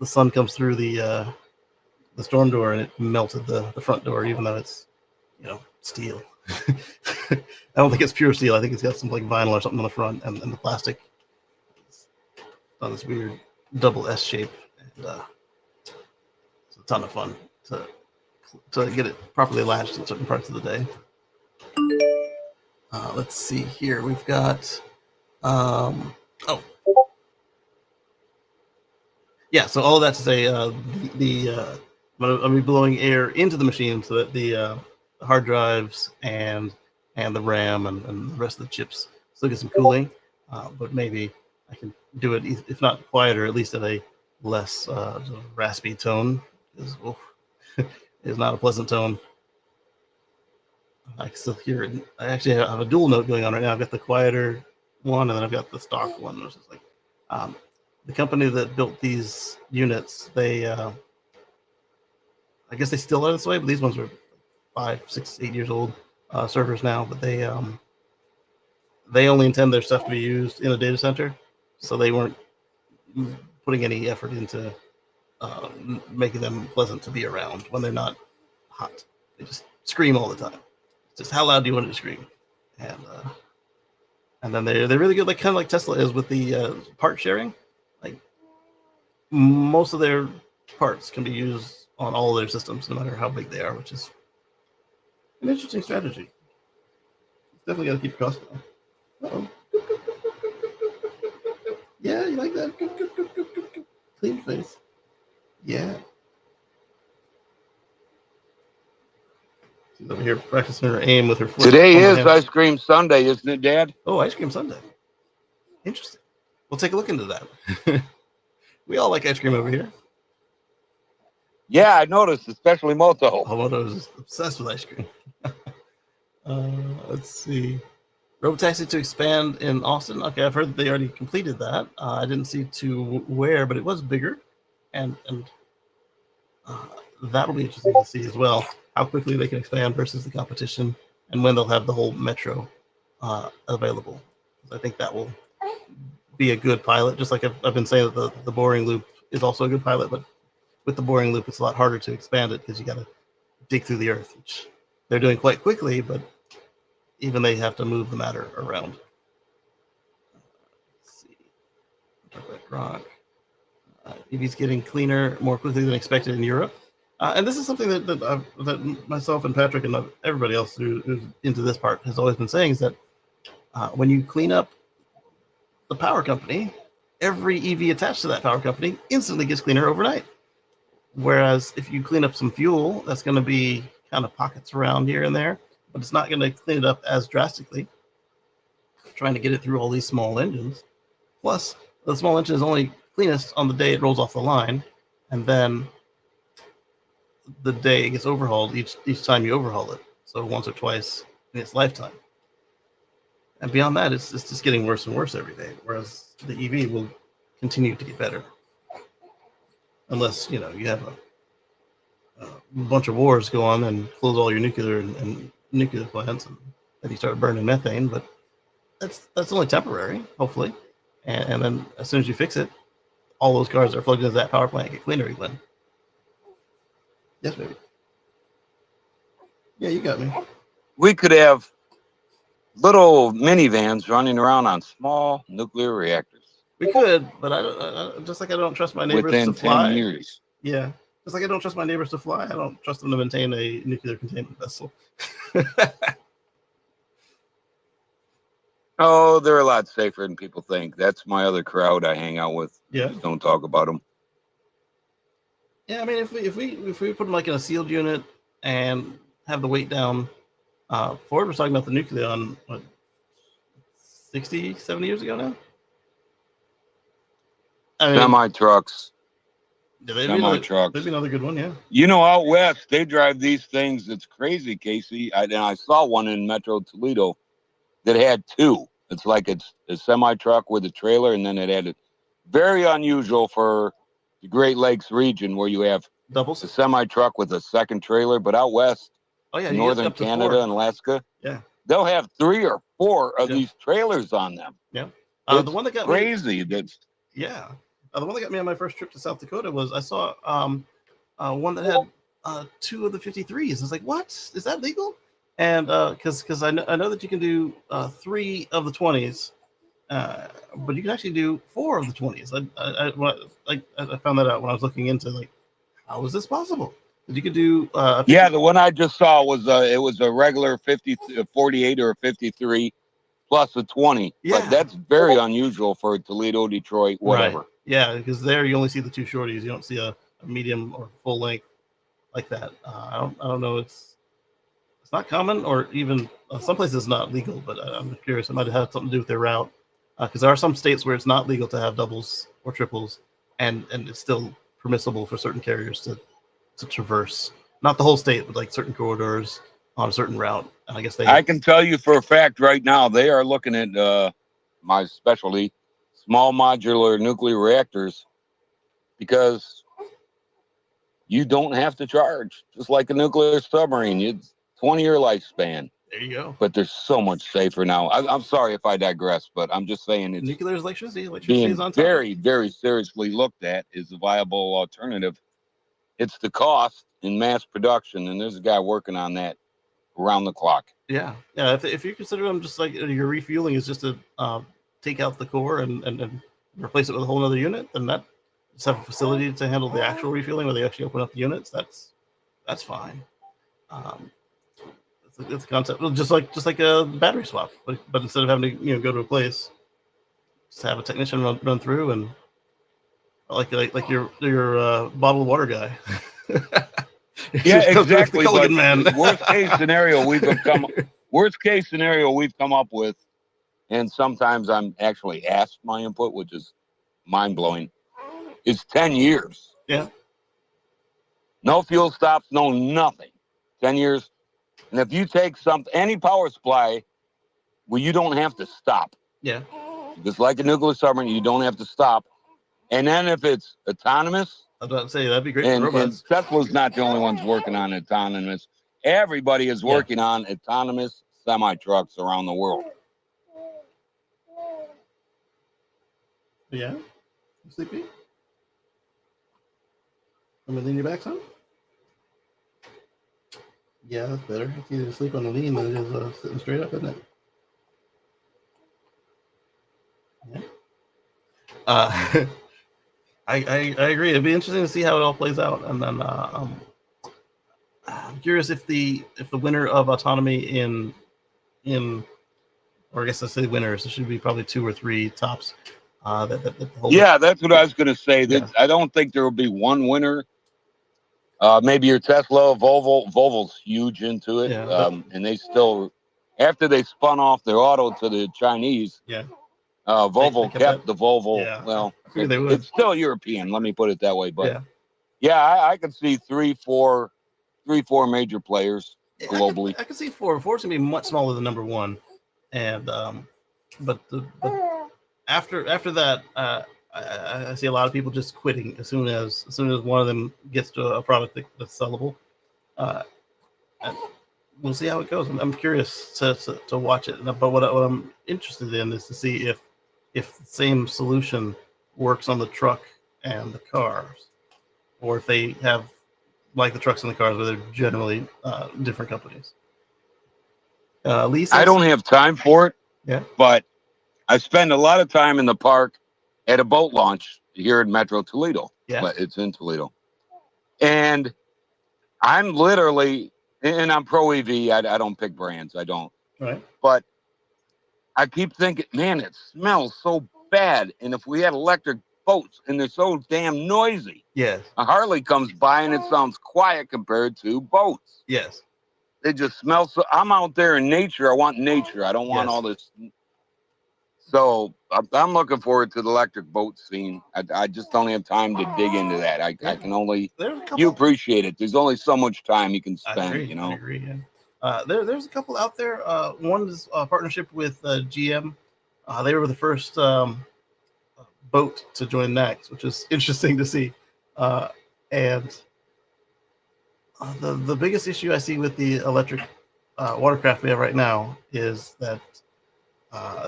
sun comes through the storm door and it melted the front door, even though it's steel. I don't think it's pure steel. I think it's got some like vinyl or something on the front, and the plastic is on this weird double S shape. And it's a ton of fun to get it properly latched in certain parts of the day. Let's see here. We've got yeah. So all of that to say, I'm gonna be blowing air into the machine so that the hard drives and the RAM and the rest of the chips still get some cooling. But maybe I can do it, if not quieter, at least at a less sort of raspy tone. It's not a pleasant tone. I can still hear it. I actually have a dual note going on right now. I've got the quieter one, and then I've got the stock one, which is like the company that built these units. They, I guess they still are this way, but these ones are 5, 6, 8 years old servers now. But they only intend their stuff to be used in a data center, so they weren't putting any effort into making them pleasant to be around when they're not hot. They just scream all the time. It's just, how loud do you want it to scream? And then they're really good, like kind of like Tesla is with the part sharing. Like most of their parts can be used on all of their systems, no matter how big they are, which is an interesting strategy. Definitely got to keep costs down. Uh-oh. Yeah, you like that? Clean face. Yeah. She's over here practicing her aim with her foot. Today is Ice Cream Sunday, isn't it, Dad? Oh, Ice Cream Sunday. Interesting. We'll take a look into that. We all like ice cream over here. Yeah, I noticed, especially Moto. Moto is obsessed with ice cream. Let's see. Robotaxi to expand in Austin. Okay, I've heard that they already completed that. I didn't see to where, but it was bigger, and that'll be interesting to see as well. How quickly they can expand versus the competition, and when they'll have the whole metro available. I think that will be a good pilot. Just like I've been saying that the boring loop is also a good pilot, but with the boring loop, it's a lot harder to expand it because you got to dig through the earth, which they're doing quite quickly, but even they have to move the matter around. Let's see. Talk about Gronk. EV's getting cleaner more quickly than expected in Europe. And this is something that myself and Patrick and everybody else who's into this part has always been saying, is that when you clean up the power company, every EV attached to that power company instantly gets cleaner overnight. Whereas if you clean up some fuel, that's going to be kind of pockets around here and there, but it's not going to clean it up as drastically, trying to get it through all these small engines. Plus, the small engine is only cleanest on the day it rolls off the line, and then the day it gets overhauled each time you overhaul it. So once or twice in its lifetime. And beyond that, it's just getting worse and worse every day. Whereas the EV will continue to get better, unless you have a bunch of wars go on and close all your nuclear and nuclear plants, and then you start burning methane. But that's only temporary, hopefully. And then as soon as you fix it, all those cars that are plugged into that power plant get cleaner again. Yes, baby. Yeah, you got me. We could have little minivans running around on small nuclear reactors. We could, but I just like I don't trust my neighbors within to fly. 10 years. Yeah, just like I don't trust my neighbors to fly, I don't trust them to maintain a nuclear containment vessel. Oh, they're a lot safer than people think. That's my other crowd I hang out with. Yeah. Just don't talk about them. Yeah, I mean, if we put them like in a sealed unit and have the weight down, Ford was talking about the nuclear on what 60, 70 years ago now. I mean, Semi-trucks. yeah, they'd Semi-trucks. be another good one, yeah. You know, out west, they drive these things. It's crazy, Casey. I saw one in Metro Toledo that had two. It's like it's a semi-truck with a trailer, and then it had it. Very unusual for the Great Lakes region where you have Doubles. a semi-truck with a second trailer. But out west, Oh yeah, northern Canada and Alaska, yeah, they'll have 3 or 4 of these trailers on them. Yeah. The one that got crazy. Me, yeah. The one that got me on my first trip to South Dakota was I saw one that had 2 of the 53s. I was like, what? Is that legal? And because I know that you can do 3 of the 20s, but you can actually do 4 of the 20s. I found that out when I was looking into like, how is this possible? You could do yeah, the one I just saw was it was a regular 48 or a 53 plus a 20. Yeah. But that's very unusual for Toledo, Detroit, whatever. Right. Yeah, because there you only see the 2 shorties. You don't see a medium or full length like that. I don't know. It's not common, or even some places it's not legal. But I'm curious. It might have had something to do with their route, because there are some states where it's not legal to have doubles or triples, and it's still permissible for certain carriers to traverse. Not the whole state, but like certain corridors on a certain route. And I guess I can tell you for a fact right now they are looking at my specialty, small modular nuclear reactors, because you don't have to charge, just like a nuclear submarine. It's 20-year lifespan. There you go. But they're so much safer now. I'm sorry if I digress, but I'm just saying it's nuclear is electricity. Being is on top. very, very seriously looked at as a viable alternative. It's the cost in mass production, and there's a guy working on that around the clock. Yeah. If you consider them just like your refueling is just to take out the core and replace it with a whole other unit, then that just have a facility to handle the actual refueling where they actually open up the units. That's fine. It's a concept, just like a battery swap, but instead of having to go to a place, just have a technician run through, and like your bottled water guy. Yeah, exactly. But man. worst case scenario we've come up with, and sometimes I'm actually asked my input, which is mind blowing, is 10 years. Yeah. No fuel stops, no nothing. 10 years. And if you take any power supply, well, you don't have to stop. Yeah. Just like a nuclear submarine, you don't have to stop. And then if it's autonomous, I was about to say that'd be great and, for robots. And Tesla's not the only ones working on autonomous. Everybody is working on autonomous semi-trucks around the world. Yeah? You sleepy? I'm gonna lean your back some? Yeah, that's better. It's easier to sleep on the lean than it is sitting straight up, isn't it? Yeah. I agree. It'd be interesting to see how it all plays out, and then I'm curious if the winner of autonomy in or I guess I say winners, there should be probably 2 or 3 tops. That's what I was going to say. Yeah. I don't think there will be one winner. Maybe your Tesla, Volvo's huge into it, and they still, after they spun off their auto to the Chinese, Volvo kept kept that? the Volvo. Yeah, Well, I figured they would. it's still European. Let me put it that way. But Yeah. yeah, I could see three, four major players globally. I could see four. Four's gonna be much smaller than number one, and but after that, I see a lot of people just quitting as soon as one of them gets to a product that's sellable. Uh, and we'll see how it goes. I'm curious to watch it. But what I'm interested in is to see if the same solution works on the truck and the cars, or if they have like the trucks and the cars, where they're generally different companies. Lee says, I don't have time for it, yeah, but I spend a lot of time in the park at a boat launch here in Metro Toledo. yeah, But it's in Toledo. And I'm literally, and I'm pro EV. I don't pick brands. I don't. right, But I keep thinking, man, it smells so bad. And if we had electric boats, and they're so damn noisy. yes, A Harley comes by and it sounds quiet compared to boats. yes, They just smell so. I'm out there in nature. I want nature. I don't want yes. all this. So I'm looking forward to the electric boat scene. I just don't have time to dig into that. I can only, There's a couple. you appreciate it. There's only so much time you can I spend, agree. you know. I agree. Yeah. There's a couple out there. One is a partnership with GM. They were the first boat to join NACS, which is interesting to see. And the biggest issue I see with the electric watercraft we have right now is that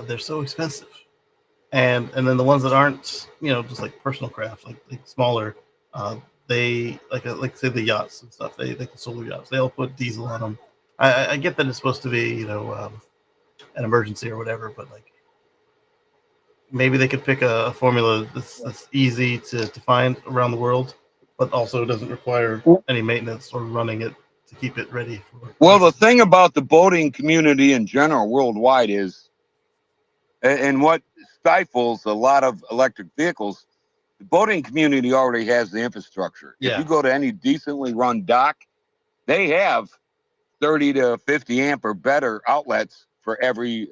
they're so expensive, and then the ones that aren't, just like personal craft, like smaller, they like say the yachts and stuff. They like the solar yachts. They all put diesel on them. I get that it's supposed to be an emergency or whatever, but like maybe they could pick a formula that's easy to find around the world, but also doesn't require any maintenance or running it to keep it ready for. Well, the thing about the boating community in general worldwide is, and what stifles a lot of electric vehicles, the boating community already has the infrastructure. Yeah. If you go to any decently run dock, they have 30 to 50 amp or better outlets for every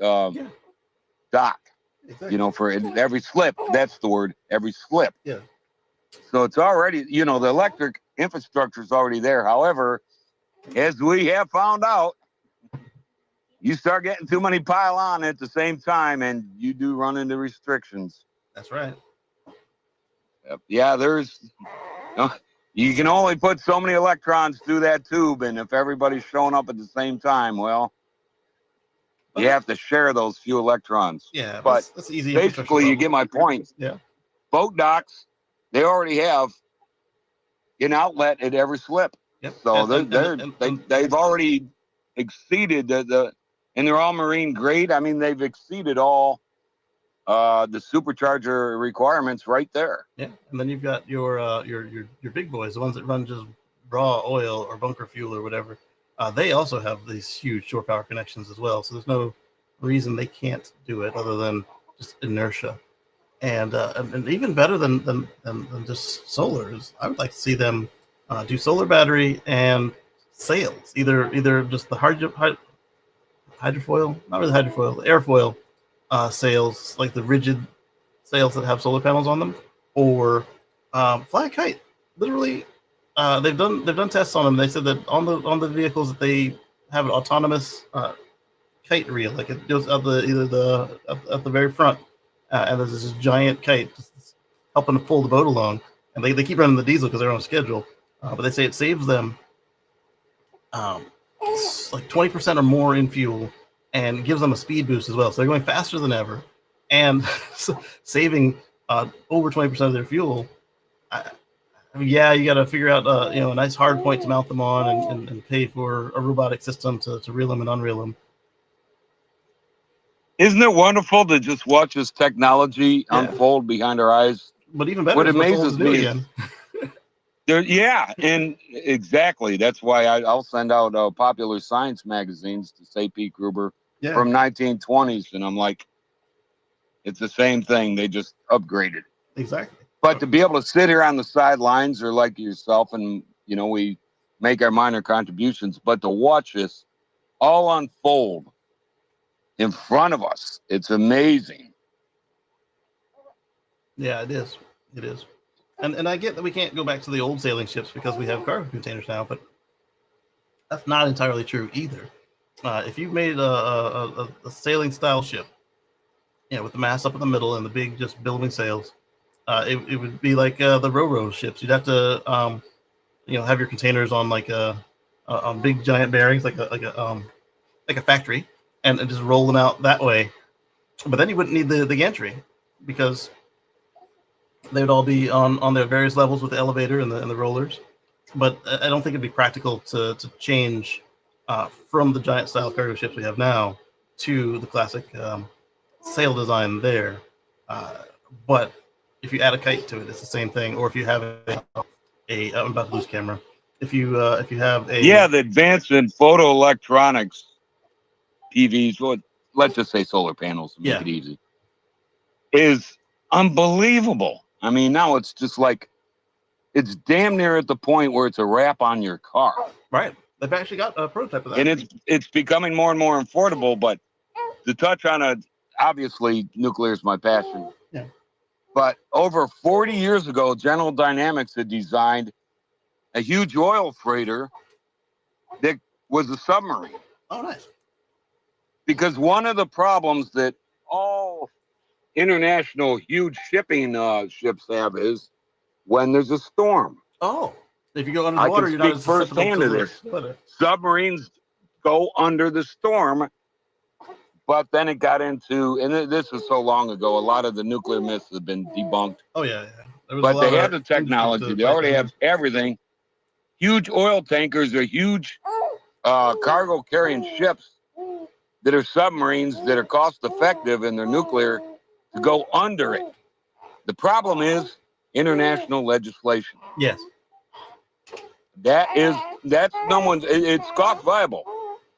dock. Exactly. For every slip. That's the word, every slip. Yeah. So it's already, the electric infrastructure is already there. However, as we have found out, you start getting too many pile on at the same time, and you do run into restrictions. That's right. Yeah, you can only put so many electrons through that tube, and if everybody's showing up at the same time, well, you have to share those few electrons. Yeah, but that's easy. Basically, you get my point. Yeah. Boat docks, they already have an outlet at every slip. Yep. So they've already exceeded and they're all marine grade. I mean, they've exceeded all the supercharger requirements right there. Yeah, and then you've got your big boys, the ones that run just raw oil or bunker fuel or whatever. They also have these huge shore power connections as well. So there's no reason they can't do it other than just inertia. And even better than just solar is, I would like to see them do solar battery and sails, either just the hydrofoil, not really hydrofoil, the airfoil sails, like the rigid sails that have solar panels on them, or fly a kite. Literally, they've done tests on them. They said that on the vehicles that they have an autonomous kite reel, like it goes at the very front, and there's this giant kite just helping to pull the boat along. And they keep running the diesel because they're on schedule, but they say it saves them like 20% or more in fuel, and gives them a speed boost as well. So they're going faster than ever, and saving over 20% of their fuel. Yeah, you got to figure out a nice hard point to mount them on, and pay for a robotic system to reel them and unreel them. Isn't it wonderful to just watch this technology unfold behind our eyes? But even better, what amazes me again. And exactly. That's why I'll send out popular science magazines to say Pete Gruber from 1920s, and I'm like, it's the same thing. They just upgraded. Exactly. But to be able to sit here on the sidelines, or like yourself, and we make our minor contributions, but to watch this all unfold in front of us, it's amazing. Yeah, it is. It is. And I get that we can't go back to the old sailing ships because we have cargo containers now, but that's not entirely true either. If you made a sailing style ship, with the mast up in the middle and the big just billowing sails, it would be like the Ro-Ro ships. You'd have to have your containers on like on big giant bearings, like a factory, and just roll them out that way. But then you wouldn't need the gantry because they would all be on their various levels with the elevator and the rollers. But I don't think it'd be practical to change from the giant style cargo ships we have now to the classic sail design there. But if you add a kite to it, it's the same thing. Or if you have I'm about to lose camera. If you have the advance in photo electronics, PVs, well, let's just say solar panels to make it easy, is unbelievable. I mean, now it's just like, it's damn near at the point where it's a wrap on your car. Right. They've actually got a prototype of that. And it's becoming more and more affordable, but to touch on obviously nuclear is my passion. Yeah. But over 40 years ago, General Dynamics had designed a huge oil freighter that was a submarine. Oh, nice. Because one of the problems that all international huge shipping ships have is when there's a storm. Oh, if you go under the water, you're not as firsthand to this. Submarines go under the storm, but then it got into, and this is so long ago, a lot of the nuclear myths have been debunked. Oh yeah. But they have the technology. They already have everything. Huge oil tankers are huge cargo carrying ships that are submarines that are cost effective and they're nuclear to go under it. The problem is international legislation. Yes. That's no one's, it's cost viable.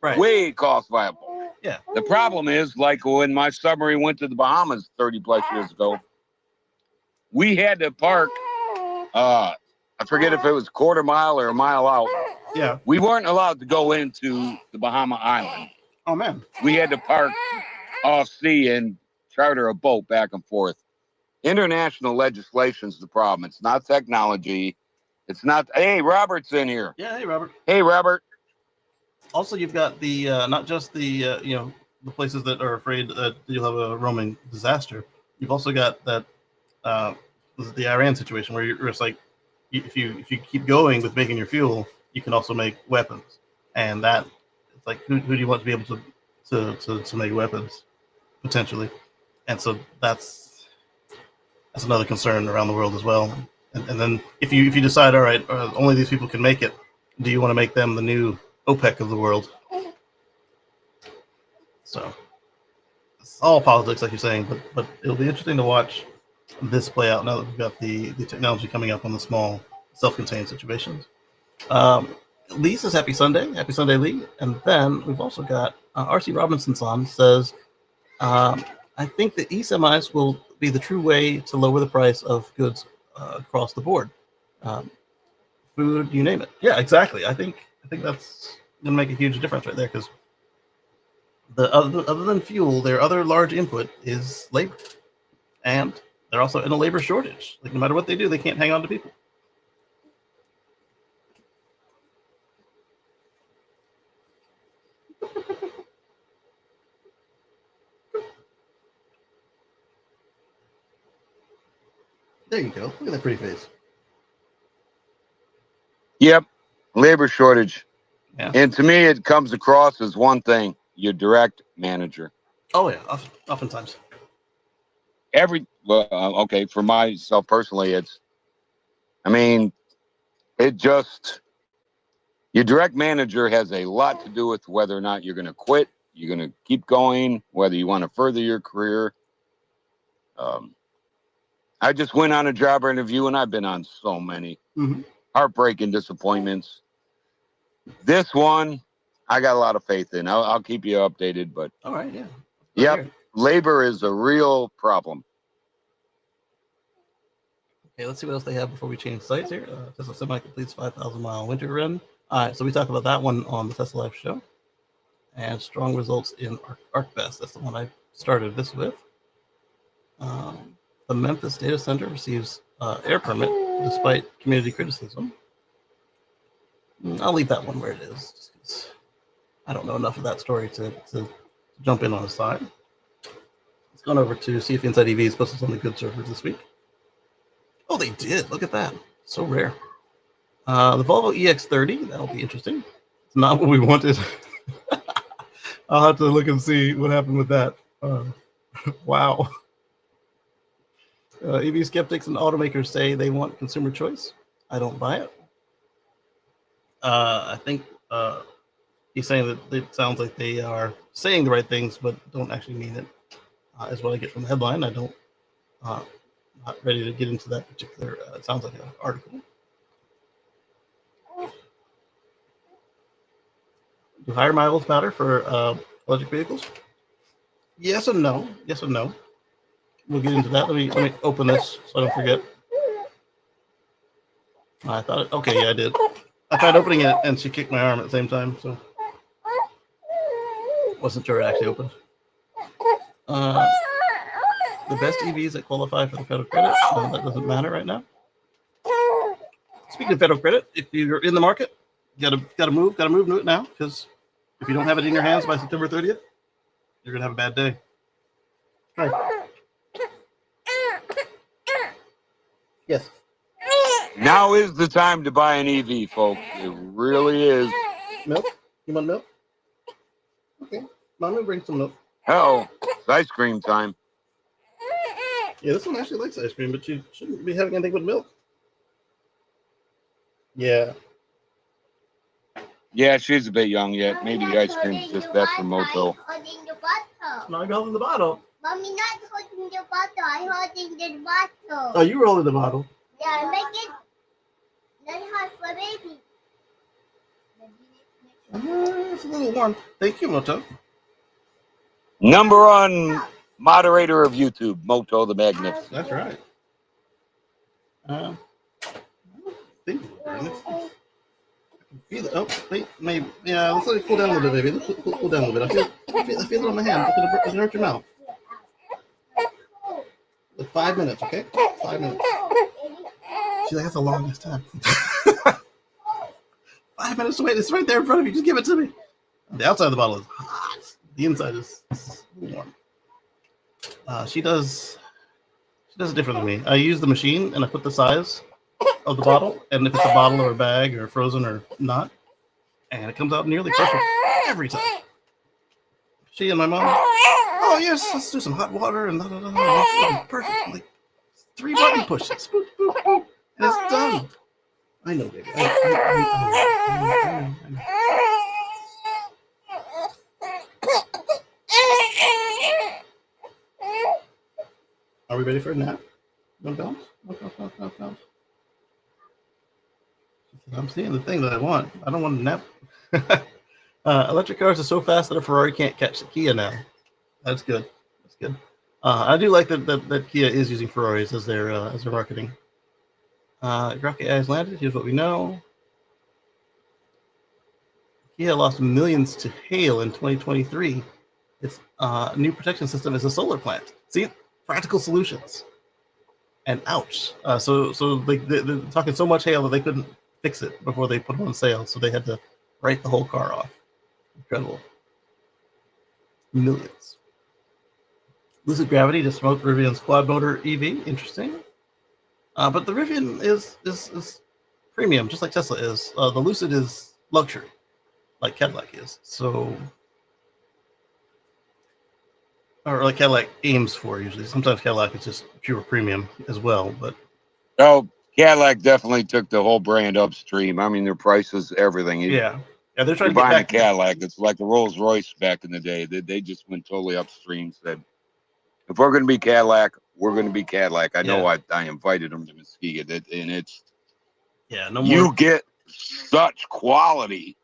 Right. Way cost viable. Yeah. The problem is, like when my submarine went to the Bahamas 30 plus years ago, we had to park, I forget if it was quarter mile or a mile out. Yeah. We weren't allowed to go into the Bahama Island. Oh, man. We had to park off sea and charter a boat back and forth. International legislation's the problem. It's not technology. It's not. Hey, Robert's in here. Yeah. Hey, Robert. Hey, Robert. Also, you've got the not just the the places that are afraid that you'll have a roaming disaster. You've also got that the Iran situation where it's like if you keep going with making your fuel, you can also make weapons, and that it's like who do you want to be able to make weapons potentially, and so that's another concern around the world as well. And then if you decide, all right, only these people can make it, do you want to make them the new OPEC of the world? So it's all politics, like you're saying, but it'll be interesting to watch this play out now that we've got the technology coming up on the small self-contained situations. Lee says happy Sunday, Lee. And then we've also got R.C. Robinson's on, says, I think the e-semis will be the true way to lower the price of goods across the board. Food, you name it. Yeah, exactly. I think that's going to make a huge difference right there, because other than fuel, their other large input is labor. And they're also in a labor shortage. Like, no matter what they do, they can't hang on to people. There you go. Look at that pretty face. Yep. Labor shortage. Yeah. And to me, it comes across as one thing: your direct manager. Oh, yeah. Oftentimes. Okay, for myself personally, your direct manager has a lot to do with whether or not you're going to quit, you're going to keep going, whether you want to further your career. I just went on a job interview, and I've been on so many heartbreaking disappointments. This one, I got a lot of faith in. I'll keep you updated, but all right, yeah. Yep, labor is a real problem. Okay, let's see what else they have before we change sites here. Tesla Semi completes 5,000-mile winter run. All right, so we talked about that one on the Tesla Live show. And strong results in ArcBest. That's the one I started this with. The Memphis data center receives air permit despite community criticism. I'll leave that one where it is, just 'cause I don't know enough of that story to jump in on the side. Let's go on over to see if Inside EVs posted something good servers this week. Oh, they did. Look at that. So rare. The Volvo EX30, that'll be interesting. It's not what we wanted. I'll have to look and see what happened with that. Wow. EV skeptics and automakers say they want consumer choice. I don't buy it. I think he's saying that it sounds like they are saying the right things, but don't actually mean it, is what I get from the headline. I don't, not ready to get into that particular, it sounds like an article. Do higher miles matter for electric vehicles? Yes and no. Yes and no. We'll get into that. Let me open this so I don't forget. I thought it, okay, yeah, I did. I tried opening it and she kicked my arm at the same time, so wasn't sure it actually opened. The best EVs that qualify for the federal credit. No, that doesn't matter right now. Speaking of federal credit, if you're in the market, gotta move to it now, because if you don't have it in your hands by September 30th, you're gonna have a bad day. All right. Yes. Now is the time to buy an EV, folks. It really is. Milk? You want milk? Okay. Mom will bring some milk. Hell, it's ice cream time. Yeah, this one actually likes ice cream, but you shouldn't be having anything with milk. Yeah. Yeah, she's a bit young yet. Maybe the ice cream's just best for Moto. No, I'm holding the bottle. Mommy, not holding the bottle. I'm holding the bottle. Oh, you were holding the bottle. Yeah, make it not hot for baby. It's a little warm. Thank you, Moto. Number one moderator of YouTube, Moto the Magnificent. That's right. I think I can feel it. Oh, wait, maybe. Yeah, let's let it cool down a little bit, baby. Let's cool down a little bit. I feel it on my hand. It's gonna hurt your mouth. Like 5 minutes, okay? 5 minutes. She's like, that's the longest time. 5 minutes to wait. It's right there in front of you. Just give it to me. The outside of the bottle is hot. The inside is warm. She does it different than me. I use the machine and I put the size of the bottle, and if it's a bottle or a bag or frozen or not, and it comes out nearly perfect every time. She and my mom, oh yes, let's do some hot water and perfect. Like 3 button pushes, boop, boop, boop, and it's done. I know, baby. I know. Are we ready for a nap? No bounce? No. I'm seeing the thing that I want. I don't want to nap. Electric cars are so fast that a Ferrari can't catch the Kia now. That's good. That's good. I do like that Kia is using Ferraris as their marketing. Rocket AI has landed. Here's what we know. Kia lost millions to hail in 2023. Its new protection system is a solar plant. See, practical solutions. And ouch. So like they're talking so much hail that they couldn't fix it before they put it on sale. So they had to write the whole car off. Incredible. Millions. Lucid Gravity to smoke Rivian's quad motor EV. Interesting. But the Rivian is premium, just like Tesla is. The Lucid is luxury, like Cadillac is. So, or like Cadillac aims for usually. Sometimes Cadillac is just pure premium as well. But Cadillac definitely took the whole brand upstream. I mean, their prices, everything. Yeah, they're trying to get buying back a Cadillac. It's like the Rolls Royce back in the day. They just went totally upstream. Said, if we're going to be Cadillac, we're going to be Cadillac. I know I invited them to Muskegon, and it's no more. You get such quality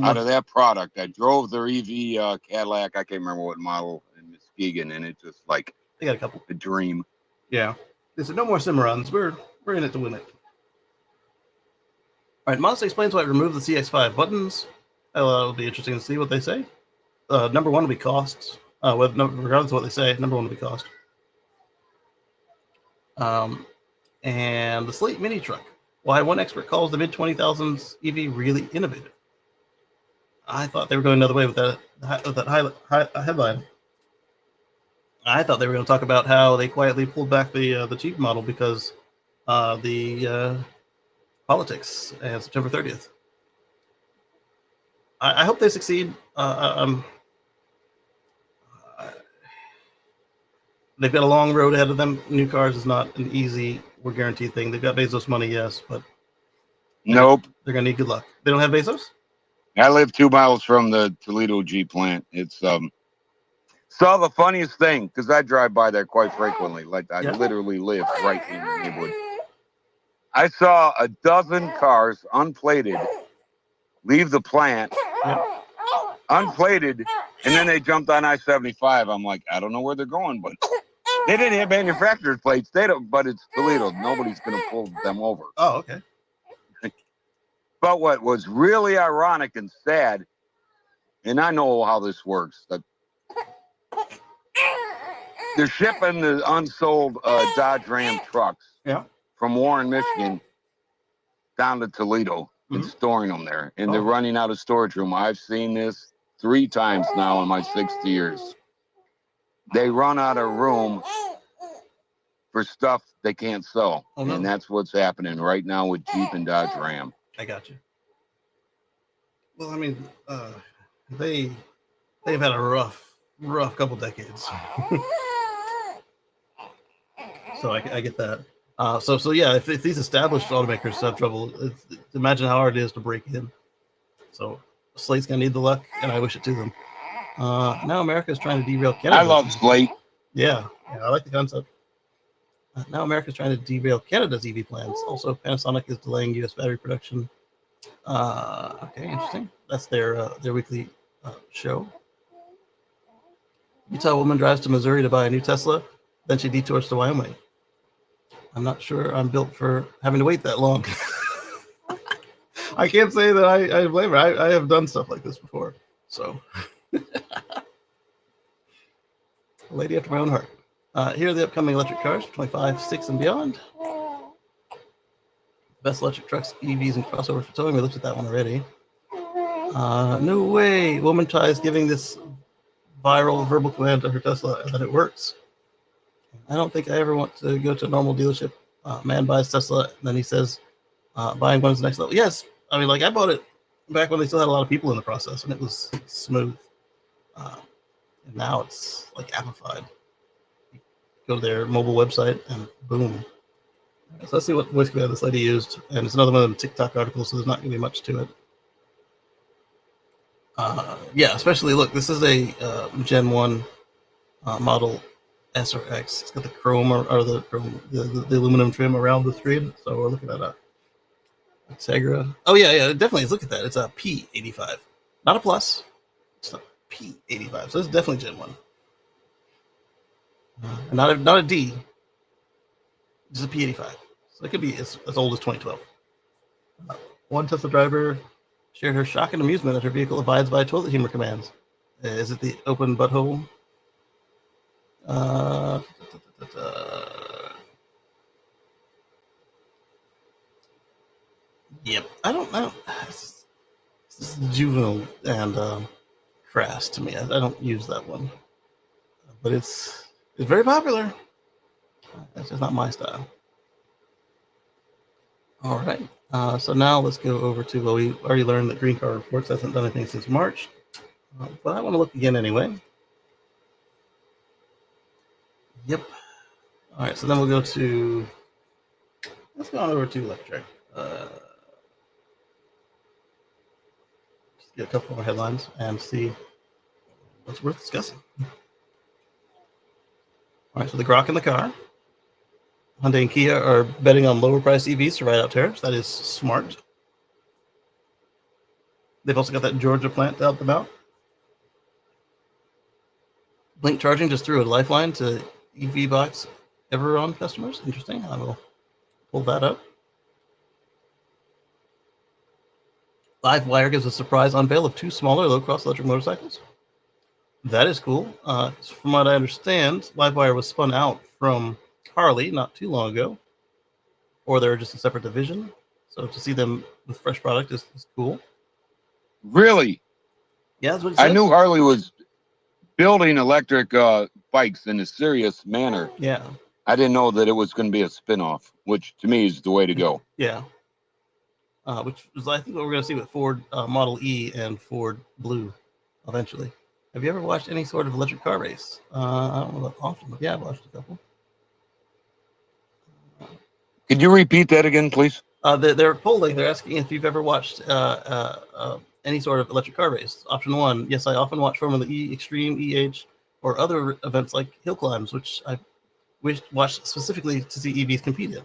out of that product. I drove their EV Cadillac. I can't remember what model in Muskegon, and it's just like they got a couple. A dream. Yeah. They said no more Cimarrons. We're in it to win it. All right, Mazda explains why it removed the CX-5 buttons. It'll be interesting to see what they say. Number one will be costs. Regardless of what they say, number one will be cost. And the Slate Mini truck. Why one expert calls the mid-20,000s EV really innovative. I thought they were going another way with that headline. I thought they were going to talk about how they quietly pulled back the Jeep model because the politics and September 30th. I hope they succeed. They've got a long road ahead of them. New cars is not an easy or guaranteed thing. They've got Bezos money, yes, but Nope. They're going to need good luck. They don't have Bezos? I live 2 miles from the Toledo Jeep plant. It's saw the funniest thing because I drive by there quite frequently. Like I literally live right in the neighborhood. I saw a dozen cars unplated leave the plant, unplated, and then they jumped on I-75. I'm like, I don't know where they're going, but they didn't have manufacturer's plates. They don't, but it's Toledo. Nobody's gonna pull them over. Oh, okay. But what was really ironic and sad, and I know how this works, that they're shipping the unsold Dodge Ram trucks from Warren, Michigan, down to Toledo and storing them there. And they're running out of storage room. I've seen this 3 times now in my 60 years. They run out of room for stuff they can't sell. Oh, no. And that's what's happening right now with Jeep and Dodge Ram. I got you. Well, I mean, they've had a rough couple decades. So I get that. So yeah, if these established automakers have trouble, imagine how hard it is to break in. So Slate's gonna need the luck, and I wish it to them. Now America is trying to derail Canada. I love Slate. Yeah, I like the concept. Now America is trying to derail Canada's EV plans. Also, Panasonic is delaying U.S. battery production. Okay, interesting. That's their weekly show. Utah woman drives to Missouri to buy a new Tesla, then she detours to Wyoming. I'm not sure I'm built for having to wait that long. I can't say that I blame her. I have done stuff like this before. So, lady after my own heart. Here are the upcoming electric cars, 25, 6, and beyond. Best electric trucks, EVs, and crossovers for towing. We looked at that one already. No way. Woman tries giving this viral verbal command to her Tesla, and then it works. I don't think I ever want to go to a normal dealership. Man buys Tesla, and then he says, buying one is the next level. Yes. I mean, like, I bought it back when they still had a lot of people in the process, and it was smooth. And now it's, like, amplified. You go to their mobile website, and boom. So let's see what voice command this lady used. And it's another one of the TikTok articles, so there's not going to be much to it. Yeah, especially, look, this is a Gen 1 Model S or X. It's got the chrome or the chrome, the aluminum trim around the screen. So we're looking at a Tegra. Oh yeah, definitely. Look at that. It's a P85, not a Plus. It's a P85. So it's definitely Gen 1. And not a D. Just a P85. So it could be as old as 2012. One Tesla driver shared her shock and amusement that her vehicle abides by toilet humor commands. Is it the open butthole? Yep. I don't know. This is juvenile and crass to me. I don't use that one, but it's very popular. That's just not my style. All right. So now let's go over to, well, we already learned that Green Car Reports hasn't done anything since March, but I want to look again anyway. Yep. All right, so then we'll go to, let's go on over to electric. Just get a couple more headlines and see what's worth discussing. All right, so the Grok in the car. Hyundai and Kia are betting on lower priced EVs to ride out tariffs. That is smart. They've also got that Georgia plant to help them out. Blink Charging just threw a lifeline to EV Box Everon customers. Interesting. I will pull that up. LiveWire gives a surprise unveil of 2 smaller low-cost electric motorcycles. That is cool. From what I understand, LiveWire was spun out from Harley not too long ago, or they're just a separate division. So to see them with fresh product is cool. Really? Yeah, that's what it I says. knew Harley was building electric bikes in a serious manner. Yeah. I didn't know that it was going to be a spinoff, which to me is the way to go. Yeah. Which is, I think, what we're going to see with Ford Model E and Ford Blue eventually. Have you ever watched any sort of electric car race? I don't know that often, but yeah, I've watched a couple. Could you repeat that again, please? They're polling. They're asking if you've ever watched any sort of electric car race. Option 1, yes, I often watch Formula E, Extreme, EH, or other events like hill climbs, which I watched specifically to see EVs compete in.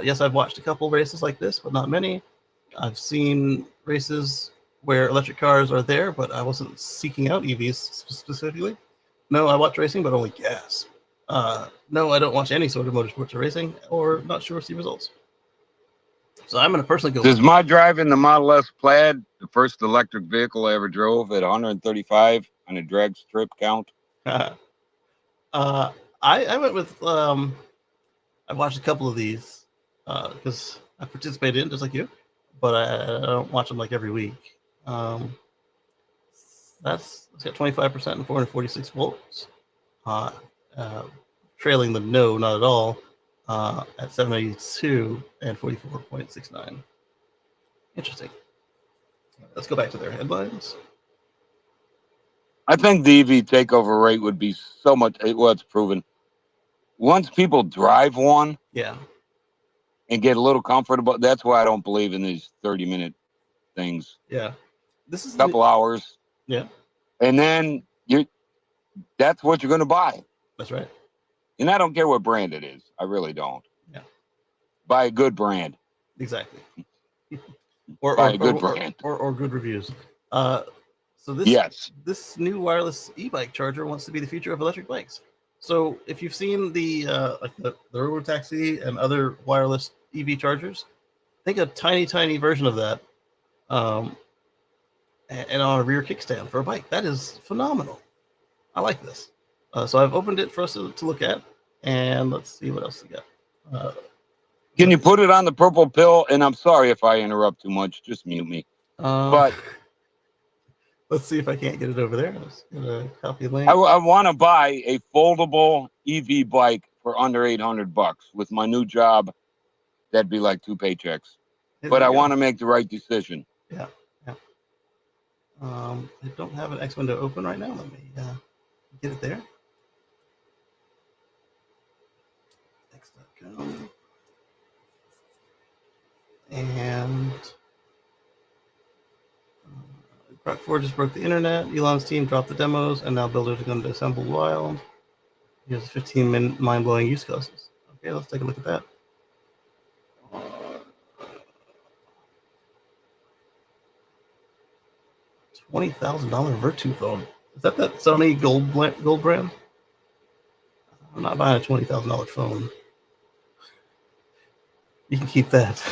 Yes, I've watched a couple races like this, but not many. I've seen races where electric cars are there, but I wasn't seeking out EVs specifically. No, I watch racing, but only gas. No, I don't watch any sort of motorsports or racing, or not sure see results. So I'm going to personally go. Does my driving the Model S Plaid, the first electric vehicle I ever drove at 135 on a drag strip count? I went with, I've watched a couple of these because I participated in just like you, but I don't watch them like every week. It's got 25% and 446 volts, trailing the no, not at all, at 782 and 44.69. Interesting. Let's go back to their headlines. I think the EV takeover rate would be so much. Well, it's proven. Once people drive one, Yeah, and get a little comfortable, that's why I don't believe in these 30-minute things. yeah. This is A couple hours. Yeah, And then that's what you're going to buy. that's right. And I don't care what brand it is. I really don't. Yeah. Buy a good brand. Exactly. Buy a good brand. Or good reviews. So this new wireless e-bike charger wants to be the future of electric bikes. So if you've seen the Robotaxi and other wireless EV chargers, think a tiny version of that, and on a rear kickstand for a bike. That is phenomenal. I like this. So I've opened it for us to look at, and let's see what else we got. Can you put it on the purple pill? And I'm sorry if I interrupt too much. Just mute me. But let's see if I can't get it over there. Let's get a copy link. I want to buy a foldable EV bike for under $800 with my new job. That'd be like 2 paychecks. But I want to make the right decision. Yeah. I don't have an X window open right now. Let me get it there. X.com. And Ford just broke the internet. Elon's team dropped the demos, and now builders are going to assemble wild. Here's 15-minute mind-blowing use cases. Okay, let's take a look at that. $20,000 Virtu phone. Is that Sony gold brand? I'm not buying a $20,000 phone. You can keep that.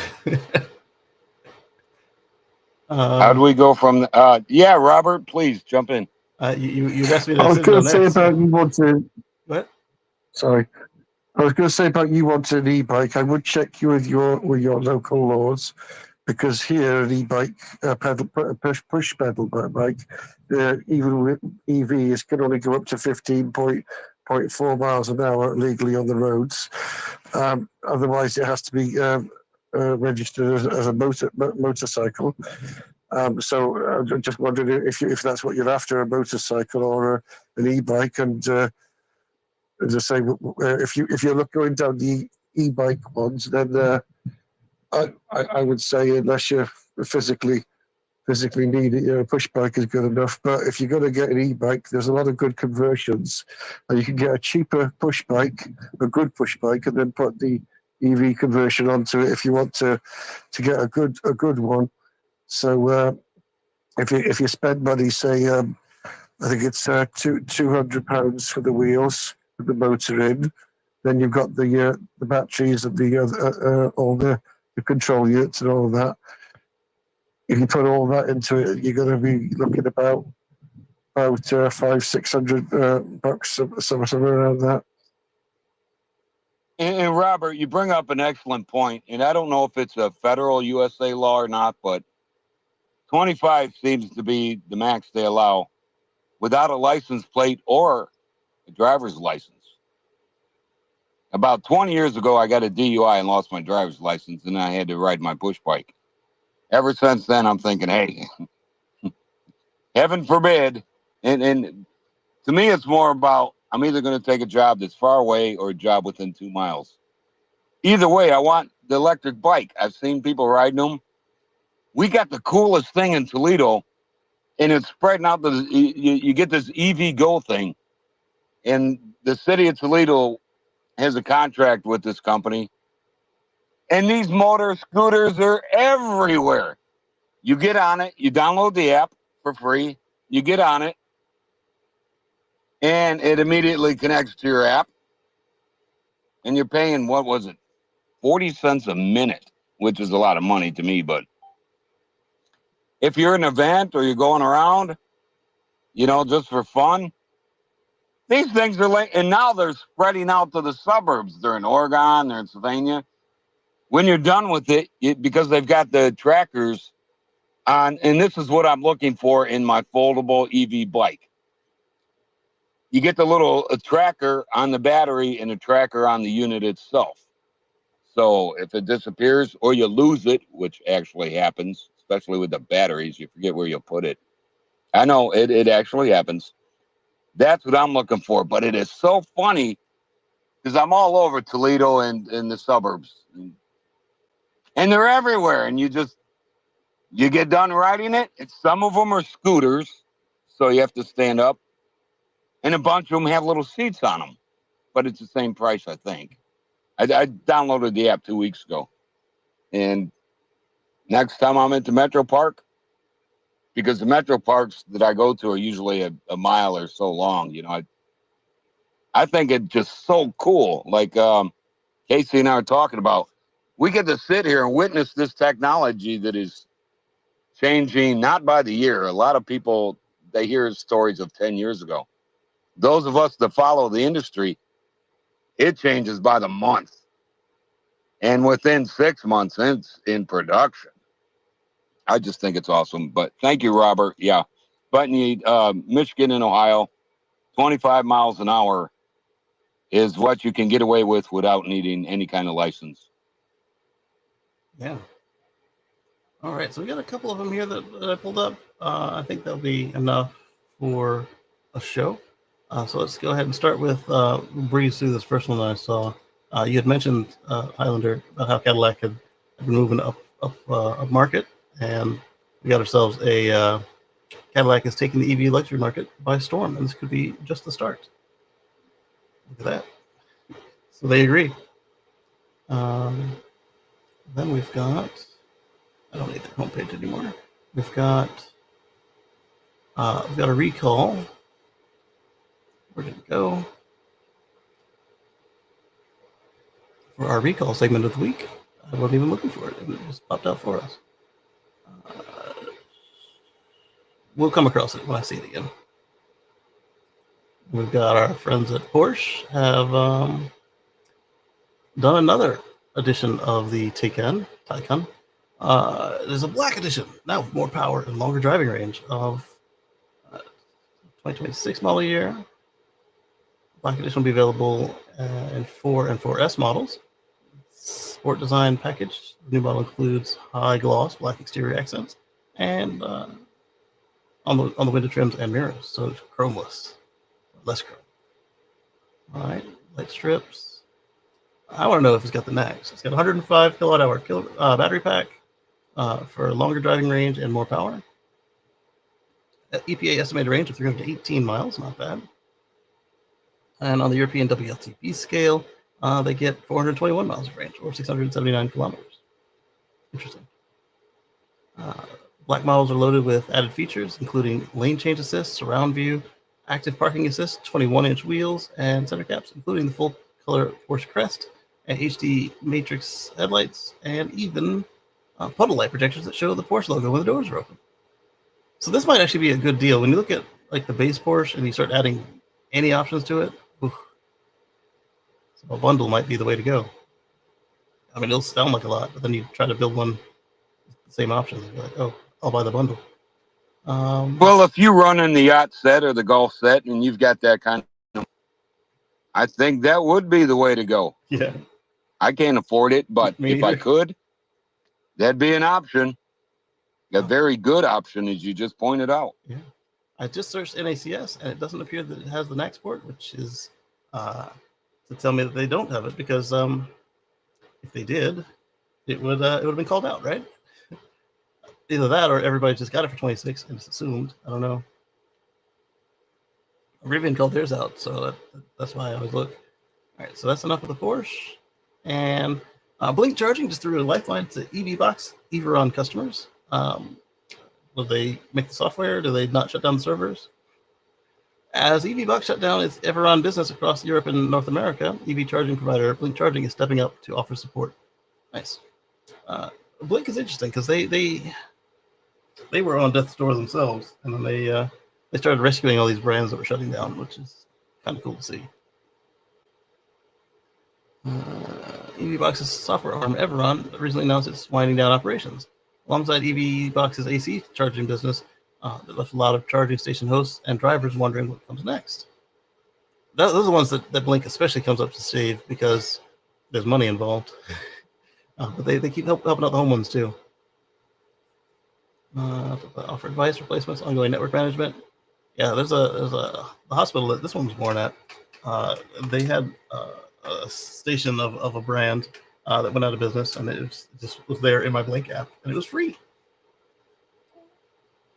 How do we go from? Yeah, Robert, please jump in. You asked me to. I was going to say next. about you wanted. What? Sorry, I was going to say about you wanted an e-bike. I would check you with your local laws, because here an e-bike push pedal bike, even with EV, it can only go up to 15.4 miles an hour legally on the roads. Otherwise, it has to be registered as a motorcycle. So I just wondered if that's what you're after, a motorcycle or an e-bike. And as I say, if you're going down the e-bike ones, then I would say, unless you physically need it, a push bike is good enough. But if you're going to get an e-bike, there's a lot of good conversions, and you can get a cheaper push bike, a good push bike, and then put the EV conversion onto it if you want to get a good one. So if you spend money, say I think it's £200 for the wheels with the motor in, then you've got the batteries and the all the control units and all of that. If you put all that into it, you're going to be looking about $500-600 bucks, somewhere around that. And Robert, you bring up an excellent point, and I don't know if it's a federal USA law or not, but 25 seems to be the max they allow without a license plate or a driver's license. About 20 years ago, I got a DUI and lost my driver's license, and I had to ride my push bike. Ever since then, I'm thinking, hey, heaven forbid. And to me, it's more about I'm either going to take a job that's far away or a job within 2 miles. Either way, I want the electric bike. I've seen people riding them. We got the coolest thing in Toledo, and it's spreading out. You get this EV Go thing, and the city of Toledo has a contract with this company, and these motor scooters are everywhere. You get on it, you download the app for free, you get on it, and it immediately connects to your app, and you're paying, what was it, 40 cents a minute, which is a lot of money to me, but if you're in an event or you're going around, just for fun, these things are like, and now they're spreading out to the suburbs. They're in Oregon, they're in Sylvania. When you're done with it, because they've got the trackers on, and this is what I'm looking for in my foldable EV bike. You get the little tracker on the battery and a tracker on the unit itself. So if it disappears or you lose it, which actually happens, especially with the batteries, you forget where you put it. I know it actually happens. That's what I'm looking for. But it is so funny because I'm all over Toledo and the suburbs. And they're everywhere. And you get done riding it. And some of them are scooters, so you have to stand up. And a bunch of them have little seats on them. But it's the same price, I think. I downloaded the app 2 weeks ago. And next time I'm at the Metro Park, because the Metro Parks that I go to are usually a mile or so long, I think it's just so cool. Like Kacey and I are talking about, we get to sit here and witness this technology that is changing, not by the year. A lot of people, they hear stories of 10 years ago. Those of us that follow the industry, it changes by the month. And within 6 months, it's in production. I just think it's awesome. But thank you, Robert. Yeah. But Michigan and Ohio, 25 miles an hour is what you can get away with without needing any kind of license. Yeah. All right. So we got a couple of them here that I pulled up. I think that'll be enough for a show. So let's go ahead and start with breeze through this first one that I saw. You had mentioned, Highlander, about how Cadillac had been moving up market, and we got ourselves a Cadillac is taking the EV luxury market by storm, and this could be just the start. Look at that. So they agree. Then we've got, I don't need the homepage anymore. We've got a recall. Where did it go? For our recall segment of the week. I wasn't even looking for it. It just popped out for us. We'll come across it when I see it again. We've got our friends at Porsche have done another edition of the Taycan. There's a black edition now with more power and longer driving range of 2026 model year. Black edition will be available in 4 and 4S models. Sport design package. The new model includes high gloss black exterior accents and on the window trims and mirrors, so it's chromeless, less chrome. All right, light strips. I want to know if it's got the max. It's got 105 kilowatt hour battery pack for longer driving range and more power. EPA estimated range of 318 miles, not bad. And on the European WLTP scale, they get 421 miles of range, or 679 kilometers. Interesting. Black models are loaded with added features, including lane change assist, surround view, active parking assist, 21-inch wheels, and center caps, including the full-color Porsche crest, and HD matrix headlights, and even puddle light projectors that show the Porsche logo when the doors are open. So this might actually be a good deal. When you look at like the base Porsche and you start adding any options to it, oof. So a bundle might be the way to go. I mean, it'll sound like a lot, but then you try to build one, the same options. You're like, oh, I'll buy the bundle. Well, if you run in the yacht set or the golf set and you've got that kind of, I think that would be the way to go. Yeah. I can't afford it, but Me if I neither. could, that'd be an option. A very good option, as you just pointed out. Yeah. I just searched NACS, and it doesn't appear that it has the NACS port, which is to tell me that they don't have it, because if they did, it would have been called out, right? Either that, or everybody just got it for 26 and it's assumed. I don't know. Rivian called theirs out, so that's why I always look. All right, so that's enough of the Porsche. And Blink Charging just threw a lifeline to EV Box Everon customers. Will they make the software? Do they not shut down the servers? As EV Box shut down its Everon business across Europe and North America, EV charging provider Blink Charging is stepping up to offer support. Nice. Blink is interesting because they were on death's door themselves, and then they started rescuing all these brands that were shutting down, which is kind of cool to see. EV Box's software arm Everon recently announced it's winding down operations. Alongside EV Box's AC charging business, that left a lot of charging station hosts and drivers wondering what comes next. Those are the ones that Blink especially comes up to save because there's money involved. But they keep helping out the home ones too. Offer advice, replacements, ongoing network management. Yeah, there's a hospital that this one was born at. They had a station of a brand that went out of business, and it just was there in my Blink app, and it was free.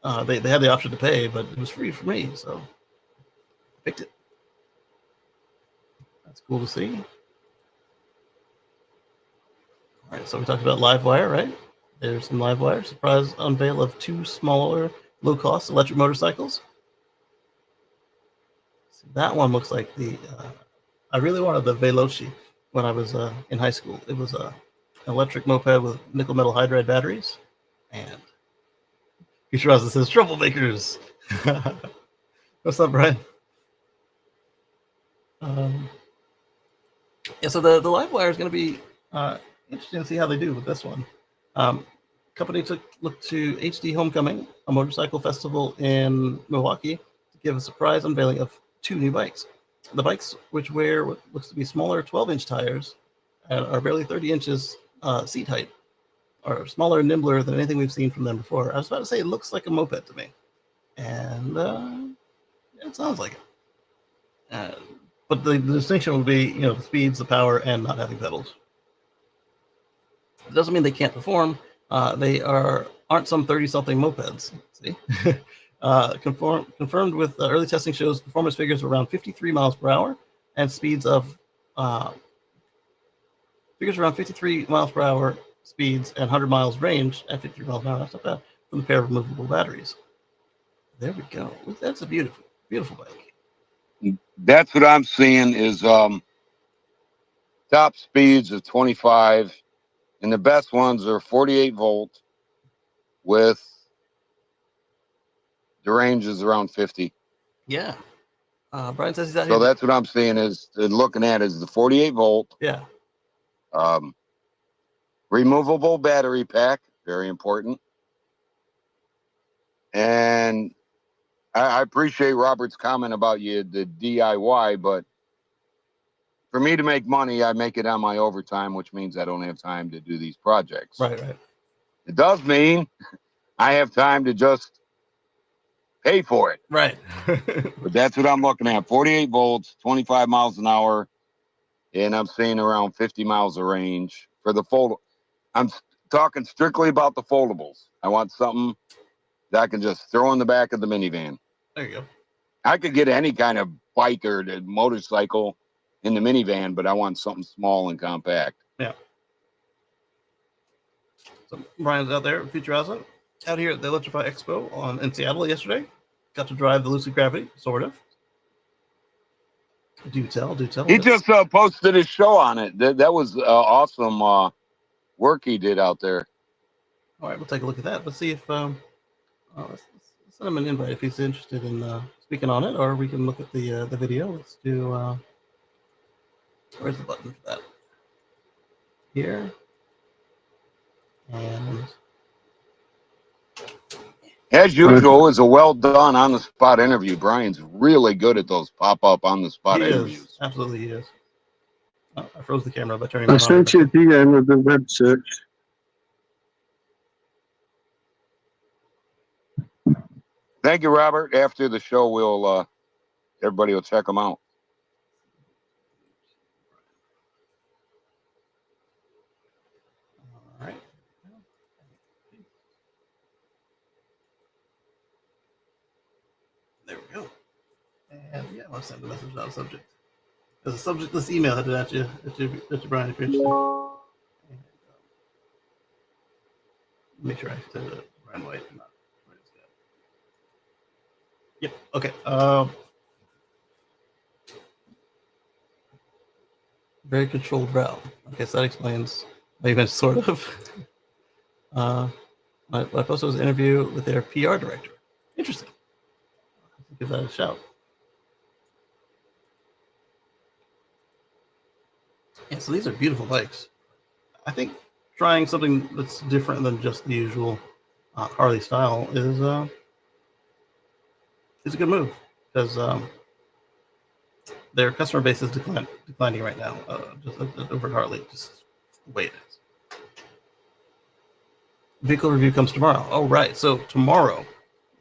They had the option to pay, but it was free for me, so I picked it. That's cool to see. All right, so we talked about Livewire, right? There's some Livewire. Surprise unveil of 2 smaller, low-cost electric motorcycles. So that one looks like the... I really wanted the Veloci when I was in high school. It was an electric moped with nickel metal hydride batteries. And Futurazza says, troublemakers! What's up, Brian? Yeah, so the Livewire is going to be interesting to see how they do with this one. Company looked to HD Homecoming, a motorcycle festival in Milwaukee, to give a surprise unveiling of 2 new bikes. The bikes, which wear what looks to be smaller 12-inch tires and are barely 30 inches seat height, are smaller and nimbler than anything we've seen from them before. I was about to say it looks like a moped to me, and it sounds like it. But the distinction would be, the speeds, the power, and not having pedals. It doesn't mean they can't perform. They aren't some 30-something mopeds. See, confirmed with early testing shows performance figures of around 53 miles per hour and speeds of figures around 53 miles per hour speeds and 100 miles range at 53 miles per hour. That's not bad from the pair of removable batteries. There we go. That's a beautiful, beautiful bike. That's what I'm seeing is top speeds of 25, and the best ones are 48 volt with the range is around 50. Yeah. Brian says he's out So here. that's what I'm seeing is looking at is the 48 volt. Yeah. Removable battery pack, very important. And I appreciate Robert's comment about the DIY, but for me to make money, I make it on my overtime, which means I don't have time to do these projects. Right. It does mean I have time to just pay for it. Right. But that's what I'm looking at. 48 volts, 25 miles an hour, and I'm seeing around 50 miles of range for the fold. I'm talking strictly about the foldables. I want something that I can just throw in the back of the minivan. There you go. I could get any kind of bike or motorcycle in the minivan, but I want something small and compact. Yeah. So Brian's out there at Futurazza, out here at the Electrify Expo in Seattle yesterday. Got to drive the Lucid Gravity, sort of. Do tell. He just posted his show on it. That was awesome work he did out there. All right, we'll take a look at that. Let's see if let's send him an invite if he's interested in speaking on it, or we can look at the video. Let's do Where's the button for that? Here. And As usual, it was a well done on the spot interview. Brian's really good at those pop up on the spot he interviews. is. Absolutely, he is. Oh, I froze the camera by turning I that on. sent you a DM with the web search. Thank you, Robert. After the show, we'll everybody will check them out. All right. There we go. And yeah, I'll send the message out subject. There's a subjectless email headed at you, Brian, if you're interested. And, make sure I send it to Brian White, not Brian Scott. Yep. Okay. Very controlled route. Okay, so that explains. Even sort of. I posted was an interview with their PR director. Interesting. Give that a shout. Yeah, so these are beautiful bikes. I think trying something that's different than just the usual Harley style is a good move because their customer base is declining right now. Just over at Harley, just the way it is. Vehicle review comes tomorrow. Oh, right. So tomorrow,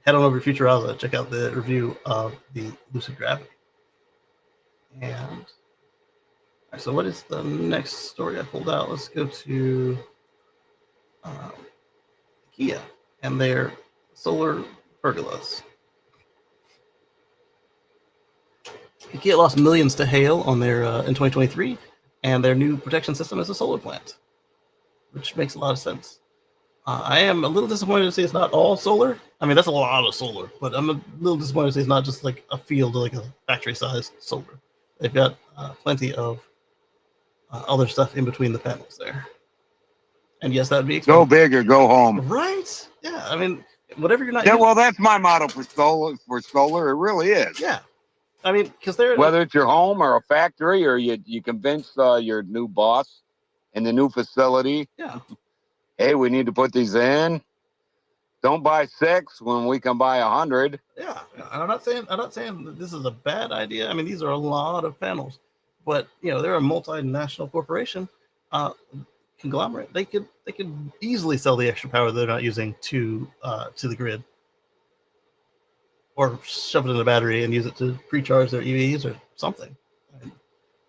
head on over to Futurazza, check out the review of the Lucid Gravity. And so what is the next story I pulled out? Let's go to Kia and their solar pergolas. Kia lost millions to hail on their in 2023, and their new protection system is a solar plant, which makes a lot of sense. I am a little disappointed to see it's not all solar. I mean, that's a lot of solar, but I'm a little disappointed to see it's not just like a field, like a factory-sized solar. They've got plenty of other stuff in between the panels there. And yes, that would be expensive. Go big or go home. Right? Yeah. I mean, whatever you're not. Yeah, well, that's my motto for solar. It really is. Yeah. I mean, because they're whether it's your home or a factory, or you convince your new boss in the new facility. Yeah. Hey, we need to put these in. Don't buy 6 when we can buy 100. Yeah. I'm not saying that this is a bad idea. I mean, these are a lot of panels, but they're a multinational corporation, conglomerate. They could easily sell the extra power they're not using to the grid, or shove it in a battery and use it to pre-charge their EVs or something. I mean,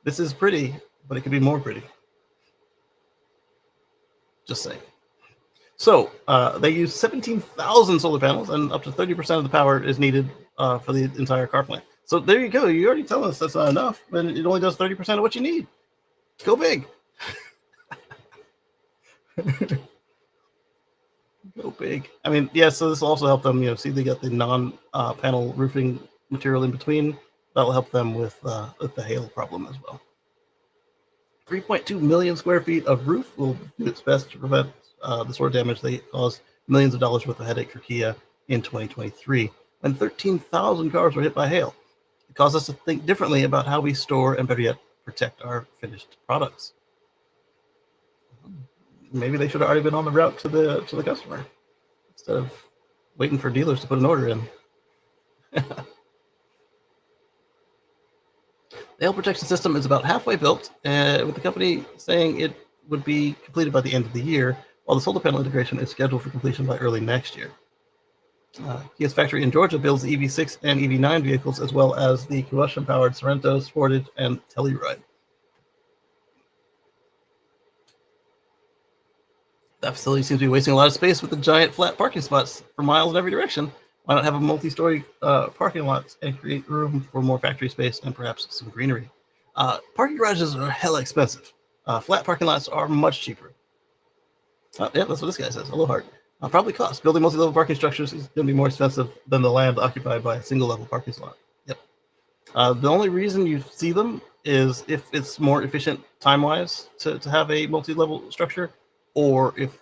this is pretty, but it could be more pretty. Just saying. So they use 17,000 solar panels, and up to 30% of the power is needed for the entire car plant. So there you go. You already tell us that's not enough, but it only does 30% of what you need. Go big. Go big. I mean, yeah, so this will also help them, see they got the non-panel roofing material in between. That'll help them with the hail problem as well. 3.2 million square feet of roof will do its best to prevent the sort of damage they caused millions of dollars worth of headache for Kia in 2023, when 13,000 cars were hit by hail. It caused us to think differently about how we store and, better yet, protect our finished products. Maybe they should have already been on the route to the customer instead of waiting for dealers to put an order in. The hail protection system is about halfway built, with the company saying it would be completed by the end of the year, while the solar panel integration is scheduled for completion by early next year. Kia's factory in Georgia builds the EV6 and EV9 vehicles, as well as the combustion-powered Sorento, Sportage, and Telluride. That facility seems to be wasting a lot of space with the giant flat parking spots for miles in every direction. Why not have a multi-story parking lot and create room for more factory space and perhaps some greenery? Parking garages are hella expensive. Flat parking lots are much cheaper. Yeah, that's what this guy says. Hello, Hart. Probably cost. Building multi-level parking structures is going to be more expensive than the land occupied by a single-level parking slot. Yep. The only reason you see them is if it's more efficient time-wise to have a multi-level structure, or if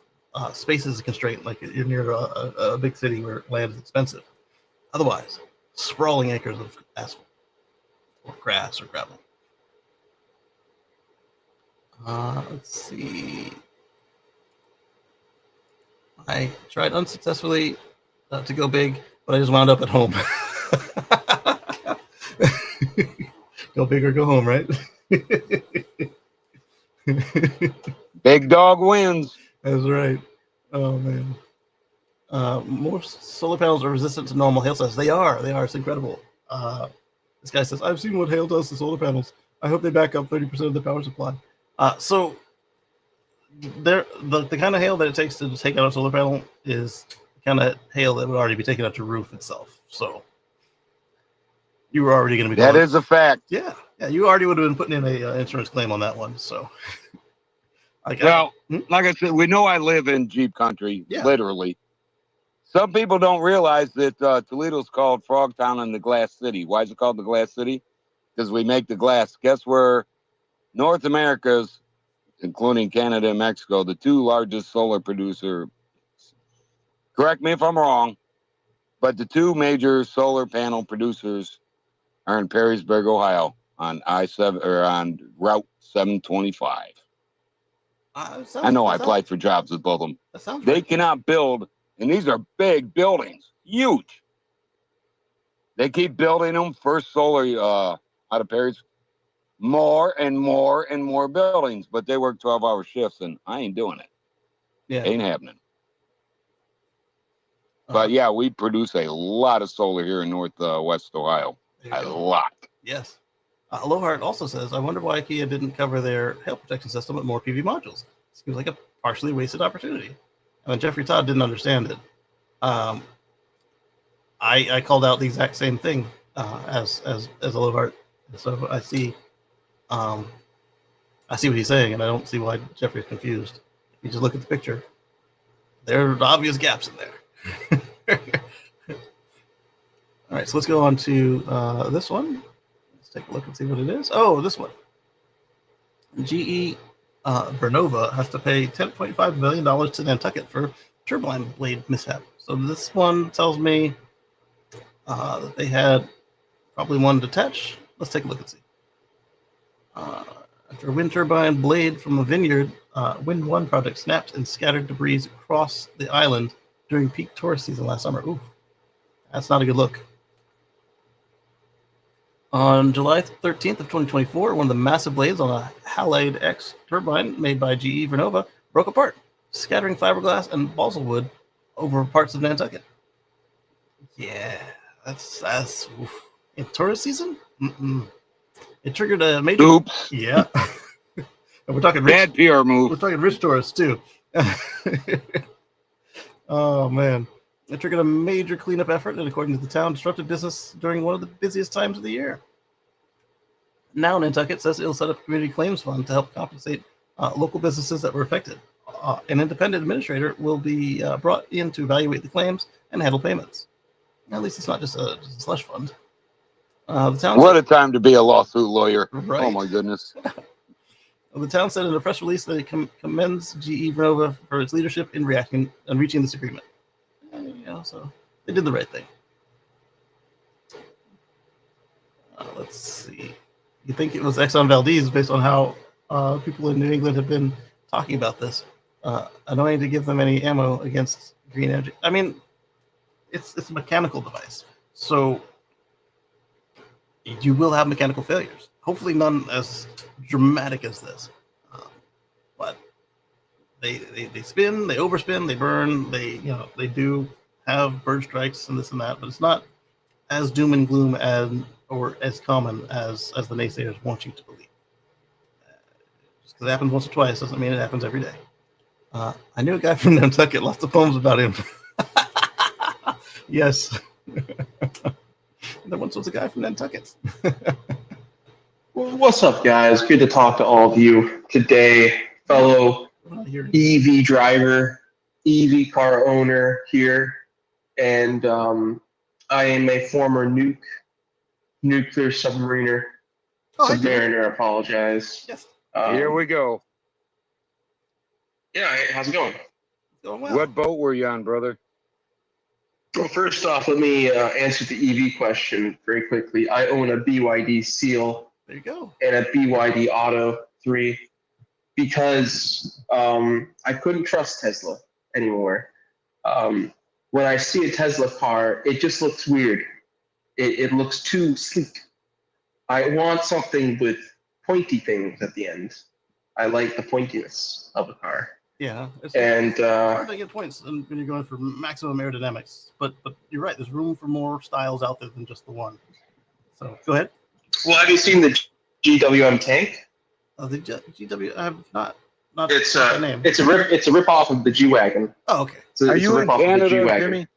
space is a constraint, like you're near a big city where land is expensive. Otherwise, sprawling acres of asphalt or grass or gravel. Let's see. I tried unsuccessfully to go big, but I just wound up at home. Go big or go home, right? Big dog wins. That's right. Oh man. More solar panels are resistant to normal hail size. They are. It's incredible. This guy says, "I've seen what hail does to solar panels. I hope they back up 30% of the power supply." So the kind of hail that it takes to take out a solar panel is the kind of hail that would already be taken out your roof itself. So you were already going to be. That is a fact. Yeah. You already would have been putting in a insurance claim on that one. So. Like I said, we know I live in Jeep country, literally. Some people don't realize that Toledo's called Frogtown and the Glass City. Why is it called the Glass City? Because we make the glass. Guess where North America's, including Canada and Mexico, the two largest solar producer. Correct me if I'm wrong, but the two major solar panel producers are in Perrysburg, Ohio, on I-7 or on Route 725. I know I applied for jobs with both of them. They cannot build, and these are big buildings, huge. They keep building them. First solar out of Perry's, more and more and more buildings, but they work 12-hour shifts, and I ain't doing it. Yeah, ain't happening. But yeah, we produce a lot of solar here in Northwest Ohio. A lot. Yes. Lohart also says, "I wonder why IKEA didn't cover their hail protection system with more PV modules. Seems like a partially wasted opportunity." And Jeffrey Todd didn't understand it. I called out the exact same thing as Lohart. So I see what he's saying, and I don't see why Jeffrey's confused. If you just look at the picture, there are obvious gaps in there. All right, so let's go on to this one. Let's take a look and see what it is. Oh, this one. GE Vernova has to pay $10.5 million to Nantucket for turbine blade mishap. So this one tells me that they had probably one detach. Let's take a look and see. After a wind turbine blade from a vineyard, Wind 1 project snapped and scattered debris across the island during peak tourist season last summer. Ooh, that's not a good look. On July 13th of 2024, one of the massive blades on a Halide X turbine made by GE Vernova broke apart, scattering fiberglass and balsa wood over parts of Nantucket. Yeah, that's oof. In tourist season? It triggered a major. Oops. Yeah. And we're talking rich, bad PR move. We're talking rich tourists too. Oh man. It triggered a major cleanup effort and, according to the town, disrupted business during one of the busiest times of the year. Now Nantucket says it'll set up a community claims fund to help compensate local businesses that were affected. An independent administrator will be brought in to evaluate the claims and handle payments. At least it's not just a slush fund. The town what a time to be a lawsuit lawyer. Right. Oh my goodness. The town said in a press release that it commends GE Vernova for its leadership in reaching this agreement. So they did the right thing. Let's see. You think it was Exxon Valdez based on how people in New England have been talking about this? Annoying to give them any ammo against green energy. I mean, it's a mechanical device, so you will have mechanical failures. Hopefully, none as dramatic as this. But they spin, they overspin, they burn. They do have bird strikes and this and that, but it's not as doom and gloom or as common as the naysayers want you to believe. Just because it happens once or twice doesn't mean it happens every day. I knew a guy from Nantucket, lots of poems about him. Yes. There once was a guy from Nantucket. Well, what's up, guys? Good to talk to all of you today, fellow EV driver, EV car owner here. And I am a former nuclear submariner. Submariner, apologize. Yes. Here we go. Yeah, how's it going? Going well. What boat were you on, brother? Well, first off, let me answer the EV question very quickly. I own a BYD Seal There you go. and a BYD Auto 3. because I couldn't trust Tesla anymore. When I see a Tesla car, it just looks weird. It looks too sleek. I want something with pointy things at the end. I like the pointiness of a car. Yeah, it's And hard to get points when you're going for maximum aerodynamics. But you're right. There's room for more styles out there than just the one. So go ahead. well, have you seen the GWM tank? The GW. I have not. It's the name. it's a rip off of the G wagon. Oh, okay. Are you in Canada, Jimmy?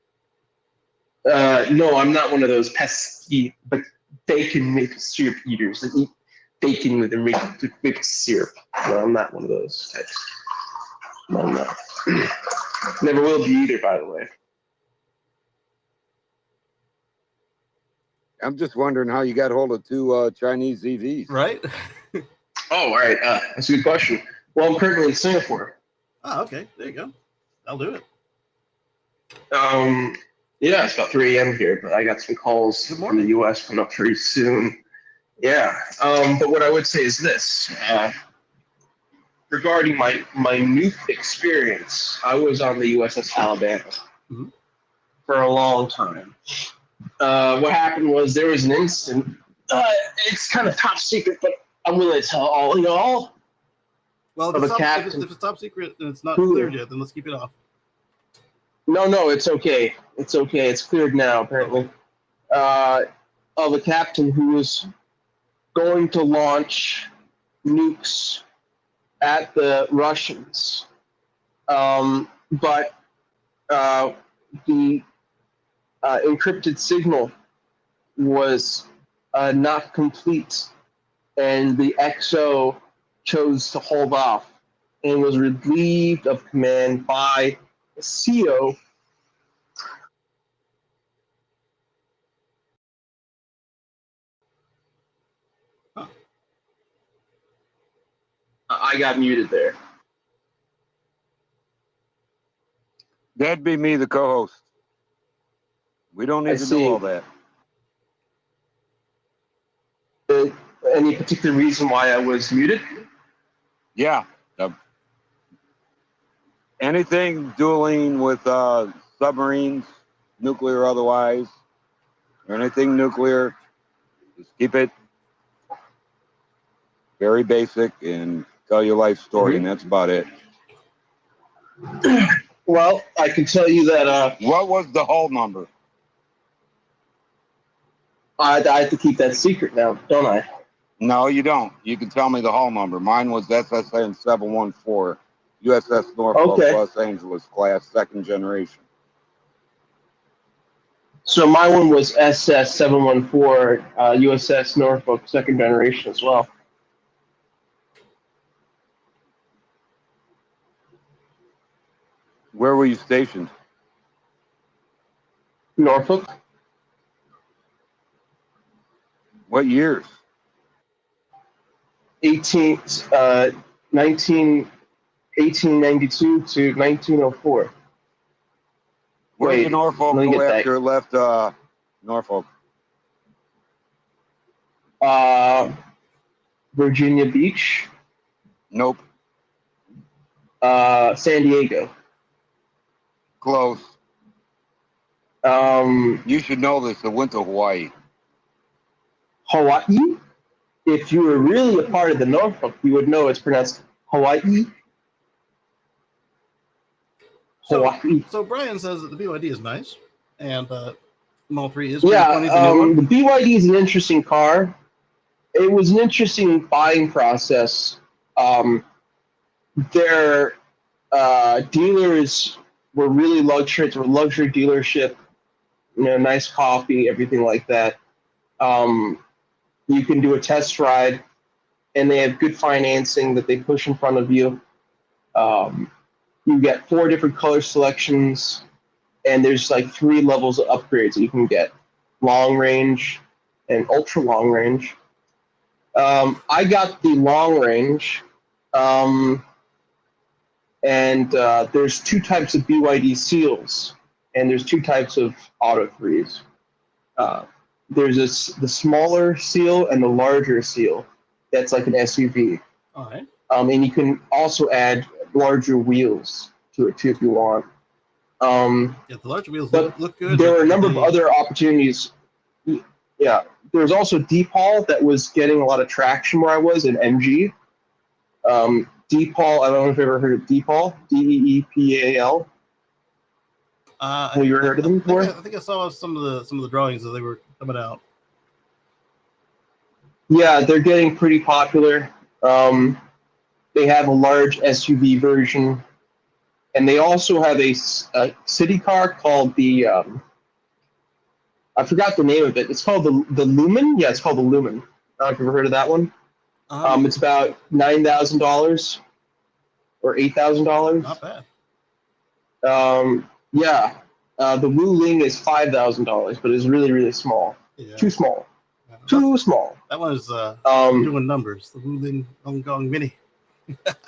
No, I'm not one of those pesky, but they can make syrup eaters that eat bacon with maple syrup. No, I'm not one of those types. No, I'm not. Never will be either, by the way. I'm just wondering how you got hold of two Chinese EVs. Right. Oh, all right. That's a good question. Well, I'm currently in Singapore. Oh, okay. There you go. I'll do it. Yeah, it's about 3 a.m. here, but I got some calls from the U.S. coming up pretty soon. Yeah. But what I would say is this. Regarding my nuke experience, I was on the USS Alabama for a long time. What happened was there was an incident. It's kind of top secret, but I'm willing to tell all y'all. Well, if it's top secret and it's not cleared yet, then let's keep it off. No, it's okay. It's okay. It's cleared now, apparently. Of a captain who was going to launch nukes at the Russians. But the encrypted signal was not complete, and the XO chose to hold off and was relieved of command by the CO. I got muted there. That'd be me, the co-host. We don't need to do all that. Any particular reason why I was muted? Yeah. Anything dealing with submarines, nuclear or otherwise, or anything nuclear, just keep it very basic and tell your life story, and that's about it. Well, I can tell you that. What was the hull number? I have to keep that secret now, don't I? No, you don't. You can tell me the hull number. Mine was SSN 714, USS Norfolk, Los Angeles class, 2nd generation. So my one was SS 714, USS Norfolk, 2nd generation as well. Where were you stationed? Norfolk. What years? 1892 to 1904. Where did Norfolk go after it left Norfolk? Virginia Beach. Nope. San Diego. Close. You should know this. It went to Hawaii. Hawaii? If you were really a part of the Norfolk, you would know it's pronounced Hawaii. Hawaii. So Brian says that the BYD is nice, and Model 3 is pretty funny. The BYD is an interesting car. It was an interesting buying process. Their dealers were really luxury. It's a luxury dealership. You know, nice coffee, everything like that. You can do a test ride, and they have good financing that they push in front of you. You get 4 different color selections, and there's like 3 levels of upgrades that you can get: long range and ultra long range. I got the long range, and there's 2 types of BYD seals, and there's 2 types of auto freeze. There's the smaller seal and the larger seal. That's like an SUV. All right. And you can also add larger wheels to it too if you want. Yeah, the larger wheels but look good. There but were a number of they- other opportunities. Yeah, there was also Deepal that was getting a lot of traction where I was in MG. Deepal, I don't know if you've ever heard of Deepal, Deepal. Have you ever heard of them before? I think I saw some of the drawings as they were coming out. Yeah, they're getting pretty popular. They have a large SUV version, and they also have a city car called the I forgot the name of it. It's called the Lumen. Yeah, it's called the Lumen. I don't know if you've ever heard of that one. It's about $9,000 or $8,000. Not bad. Yeah, the Wu Ling is $5,000, but it's really, really small. Yeah. Too small. Yeah, Too small. That one is doing numbers. The Wuling Hong Kong Mini.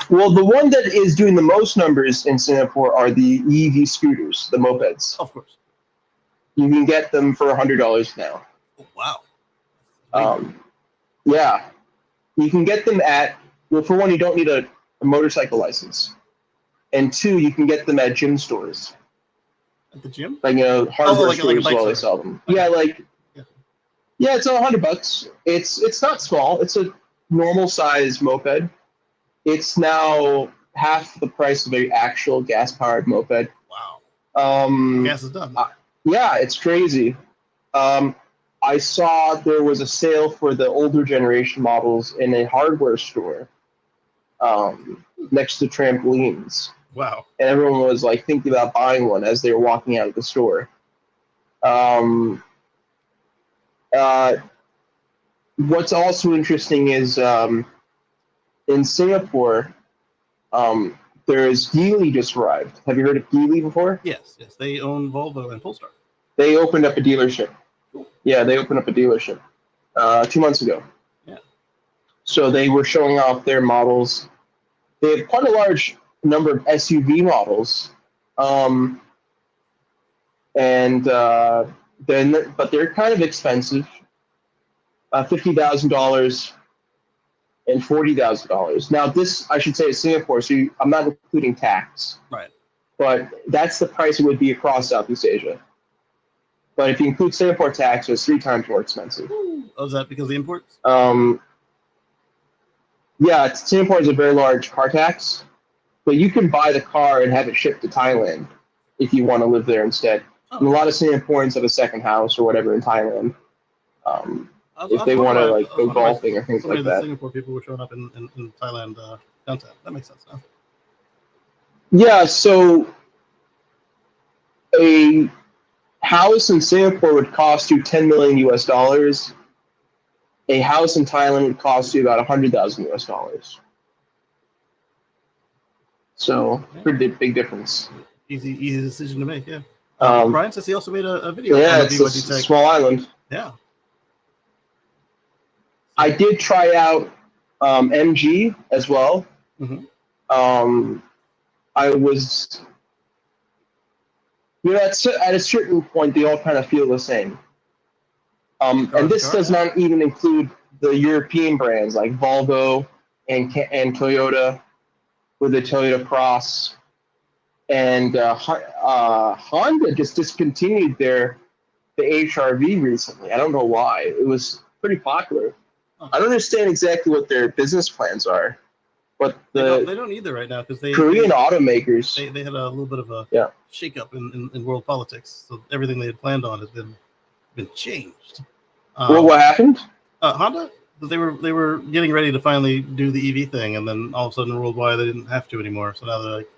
Well, the one that is doing the most numbers in Singapore are the EV scooters, the mopeds. Of course. You can get them for $100 now. Oh, wow. Yeah, you can get them at, well, for one, you don't need a motorcycle license, and two, you can get them at gym stores. At the gym? Like, hardware like a stores bike while they store. sell them. Yeah, yeah, it's $100. It's not small. It's a normal size moped. It's now half the price of an actual gas powered moped. Wow. Gas is done. Yeah, it's crazy. I saw there was a sale for the older generation models in a hardware store next to trampolines. Wow. And everyone was like thinking about buying one as they were walking out of the store. What's also interesting is in Singapore, there's Geely just arrived. Have you heard of Geely before? Yes. They own Volvo and Polestar. They opened up a dealership. Cool. Yeah, they opened up a dealership 2 months ago. Yeah. So they were showing off their models. They have quite a large number of SUV models, but they're kind of expensive. $50,000 and $40,000. Now, this I should say is Singapore, so I'm not including tax. Right. But that's the price it would be across Southeast Asia. But if you include Singapore tax, it's 3 times more expensive. Oh, is that because of the imports? Yeah, Singapore has a very large car tax, but you can buy the car and have it shipped to Thailand if you want to live there instead. Oh. And a lot of Singaporeans have a second house or whatever in Thailand. If they want to go golfing or things like that. Singapore people were showing up in Thailand downtown. That makes sense now. Yeah, so a house in Singapore would cost you $10 million US. A house in Thailand would cost you about $100,000 US. So pretty big difference. Easy decision to make. Yeah. Um, Brian says he also made a video. Yeah, on it's the a BYD Tech. small island. Yeah. I did try out MG as well. Mhm. I was, at a certain point, they all kind of feel the same. And this does not even include the European brands like Volvo and Toyota with the Toyota Cross. And Honda just discontinued the HR-V recently. I don't know why. It was pretty popular. I don't understand exactly what their business plans are, but they don't either right now because Korean automakers. They had a little bit of a shakeup in world politics, so everything they had planned on has been changed. Well, what happened? Honda, they were getting ready to finally do the EV thing, and then all of a sudden worldwide they didn't have to anymore. So now they're like,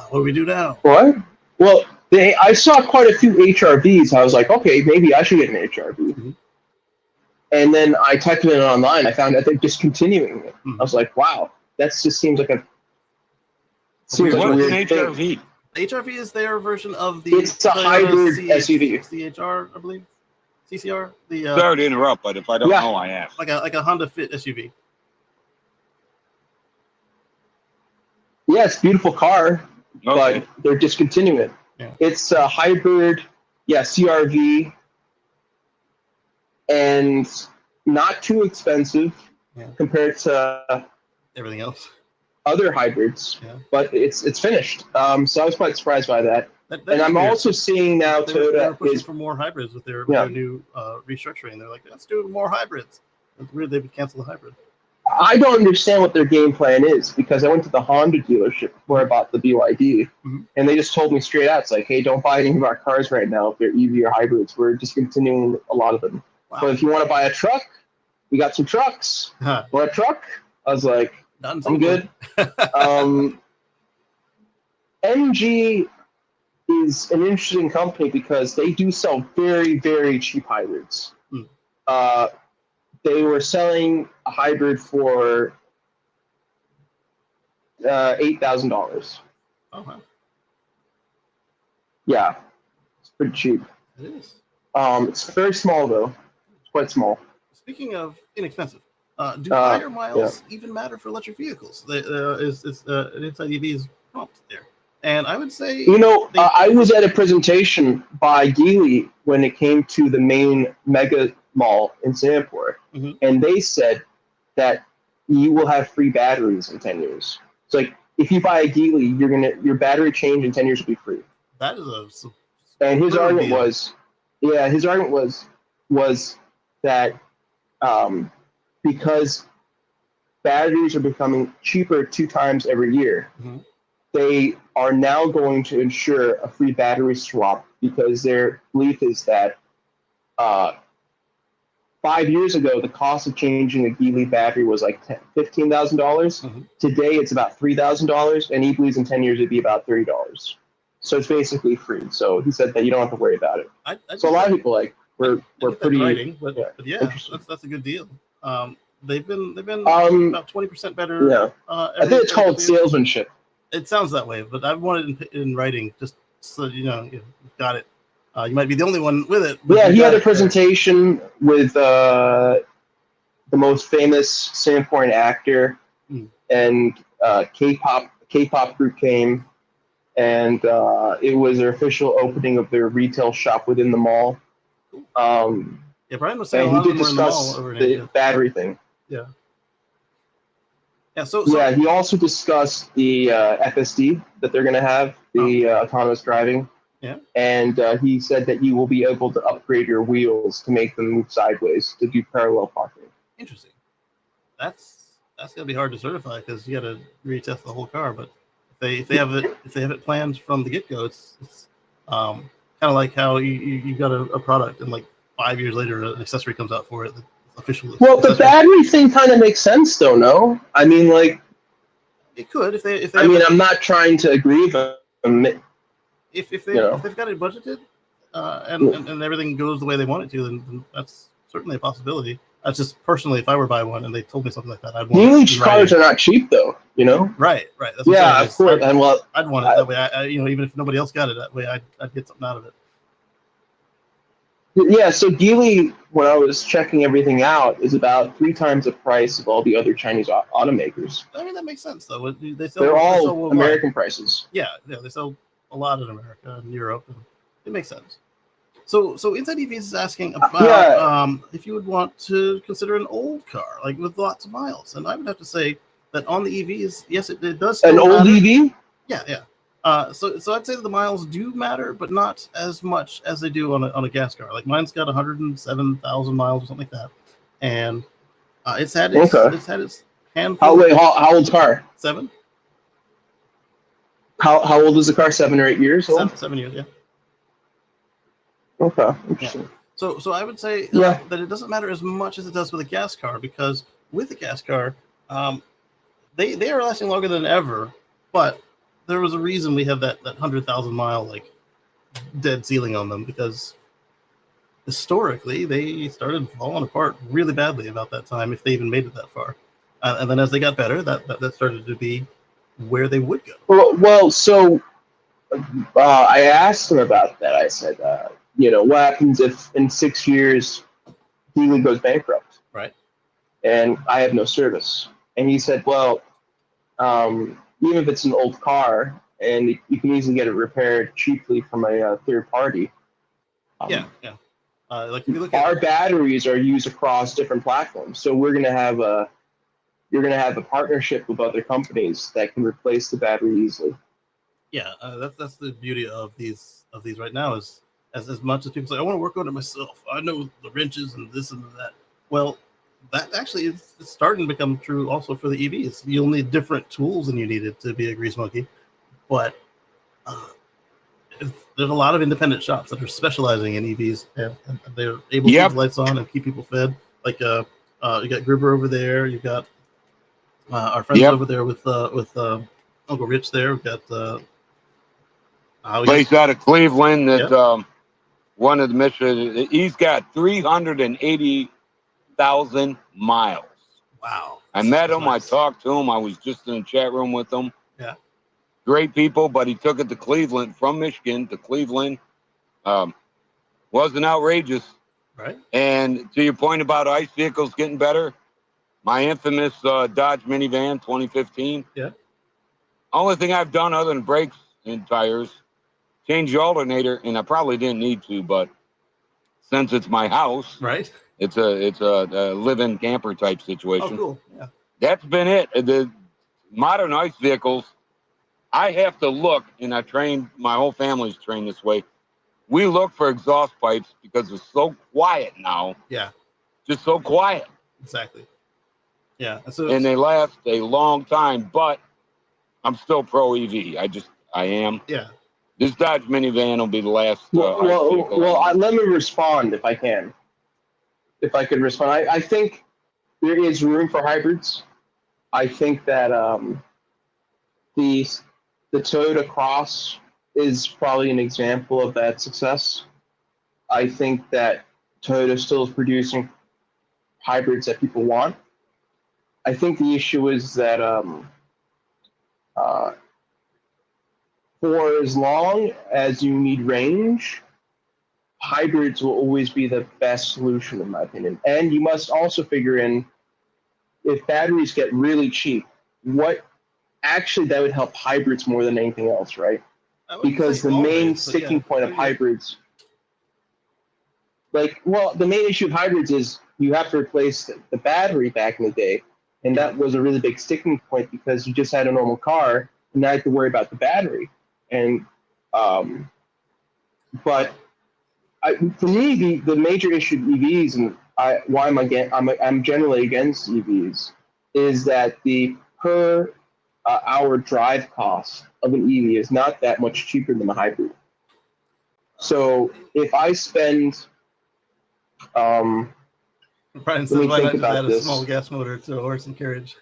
what do we do now? What? Well, I saw quite a few HRVs. I was like, okay, maybe I should get an HRV. Mm-hmm. And then I typed it in online. I found that they're discontinuing it. Mm-hmm. I was like, wow, that just seems like a weird thing. HRV? HRV is their version of the. It's a hybrid SUV. CHR, I believe. CCR. Sorry to interrupt, but if I don't know, I ask. Like a Honda Fit SUV. Yeah, it's a beautiful car, but they're discontinuing it. Yeah. It's a hybrid, CRV, and not too expensive compared to everything else. other hybrids, Yeah. but it's finished. So I was quite surprised by that. That And is I'm weird. also seeing now They were Toyota pushing is for more hybrids with their Yeah. new restructuring. They're like, let's do more hybrids. It's weird they would cancel the hybrid. I don't understand what their game plan is, because I went to the Honda dealership where I bought the BYD, Mhm. and they just told me straight out, it's like, hey, don't buy any of our cars right now if they're EV or hybrids. We're discontinuing a lot of them. Wow. But if you want to buy a truck, we got some trucks. Huh. Want a truck? I was like, Not in I'm good. MG is an interesting company because they do sell very, very cheap hybrids. Hmm. They were selling a hybrid for $8,000. Okay. Yeah, it's pretty cheap. It is. It's very small though. It's quite small. Speaking of inexpensive, do higher miles even matter for electric vehicles? An inside EV is pumped there, and I would say I was at a presentation by Geely when it came to the main mega mall in Singapore, Mhm. and they said that you will have free batteries in 10 years. It's like if you buy a Geely, your battery change in 10 years will be free. that is And his Really argument deal. was that because batteries are becoming cheaper 2 times every year, Mhm. they are now going to ensure a free battery swap, because their belief is that 5 years ago, the cost of changing a Geely battery was like $15,000. Mhm. Today, it's about $3,000, and he believes in 10 years it'd be about $30. So it's basically free. So he said that you don't have to worry about it. So a lot of people we're pretty writing, but yeah, interesting. that's a good deal. They've been about 20% better. Yeah, I think it's called salesmanship. It sounds that way, but I wanted it in writing just so you've got it. You might be the only one with it. Yeah, he had a presentation with the most famous Singaporean actor, and K-pop group came, and it was their official opening of their retail shop within the mall. Yeah, Brian was saying a lot of them were in the mall over in the Asia. battery thing. Yeah. Yeah. So yeah, he also discussed the FSD that they're going to have, the autonomous driving. Yeah. And he said that you will be able to upgrade your wheels to make them move sideways to do parallel parking. Interesting. That's gonna be hard to certify because you got to retest the whole car. But if they have it planned from the get go, it's kind of like how you got a product and like 5 years later an accessory comes out for it. Officially. Well, the battery thing kind of makes sense, though. No, I mean, like it could if they. I mean, I'm not trying to agree with them. If they've got it budgeted and everything goes the way they want it to, then that's certainly a possibility. That's just personally, if I were to buy one and they told me something like that, I'd want. Geely cars are not cheap, though. Right. That's yeah, of course. And well, I'd want it that way. I even if nobody else got it that way, I'd get something out of it. Yeah, so Geely, when I was checking everything out, is about 3 times the price of all the other Chinese automakers. I mean, that makes sense, though. They're all American prices. Yeah, they sell a lot in America and Europe, and it makes sense. So Inside EVs is asking about if you would want to consider an old car, like with lots of miles. And I would have to say that on the EVs, yes, it does. Still an old matter. EV? Yeah. So I'd say that the miles do matter, but not as much as they do on a gas car. Like mine's got 107,000 miles or something like that, and it's had its handful. How old's the car? 7. How old is the car? 7 or 8 years old? 7 years, yeah. Okay, interesting. Yeah. So I would say that it doesn't matter as much as it does with a gas car, because with a gas car, they are lasting longer than ever, but there was a reason we have that 100,000 mile like dead ceiling on them, because historically they started falling apart really badly about that time, if they even made it that far. And then as they got better, that started to be where they would go. Well, so I asked him about that. I said, what happens if in 6 years Geely goes bankrupt? Right. And I have no service. And he said, well, even if it's an old car and you can easily get it repaired cheaply from a third party. Yeah. Like if you look our batteries are used across different platforms. So we're going to have you're going to have a partnership with other companies that can replace the battery easily. Yeah, that's the beauty of these right now is as much as people say I want to work on it myself. I know the wrenches and this and that. Well, that actually is starting to become true also for the EVs. You'll need different tools than you needed to be a grease monkey, but there's a lot of independent shops that are specializing in EVs, and they're able to keep the lights on and keep people fed. Like you got Gruber over there, you got our friends over there with Uncle Rich there. We've got place out of Cleveland that one of the missions. He's got 380,000 miles. Wow! I met him. Nice. I talked to him. I was just in the chat room with him. Yeah. Great people, but he took it to Cleveland, from Michigan to Cleveland. Wasn't outrageous. Right. And to your point about ICE vehicles getting better, my infamous Dodge minivan 2015. Yeah. Only thing I've done other than brakes and tires, change the alternator, and I probably didn't need to, but since it's my house, right? It's a live-in camper type situation. Oh, cool. Yeah. That's been it. The modern ICE vehicles, I have to look, and I trained, my whole family's trained this way. We look for exhaust pipes because it's so quiet now. Yeah. Just so quiet. Exactly. Yeah. And they last a long time, but I'm still pro EV. I am. Yeah. This Dodge minivan will be the last. Let me respond if I can. If I could respond, I think there is room for hybrids. I think that the Toyota Cross is probably an example of that success. I think that Toyota still is producing hybrids that people want. I think the issue is that for as long as you need range, hybrids will always be the best solution, in my opinion. And you must also figure in, if batteries get really cheap, what actually that would help hybrids more than anything else, right? Because the main sticking point of hybrids, the main issue of hybrids is you have to replace the battery back in the day. And that was a really big sticking point because you just had a normal car and now you have to worry about the battery. And, but for me, the major issue of EVs and why I'm generally against EVs is that the per hour drive cost of an EV is not that much cheaper than a hybrid. So if I spend, Brian says, let me why think not just about add a this. small gas motor to a horse and carriage?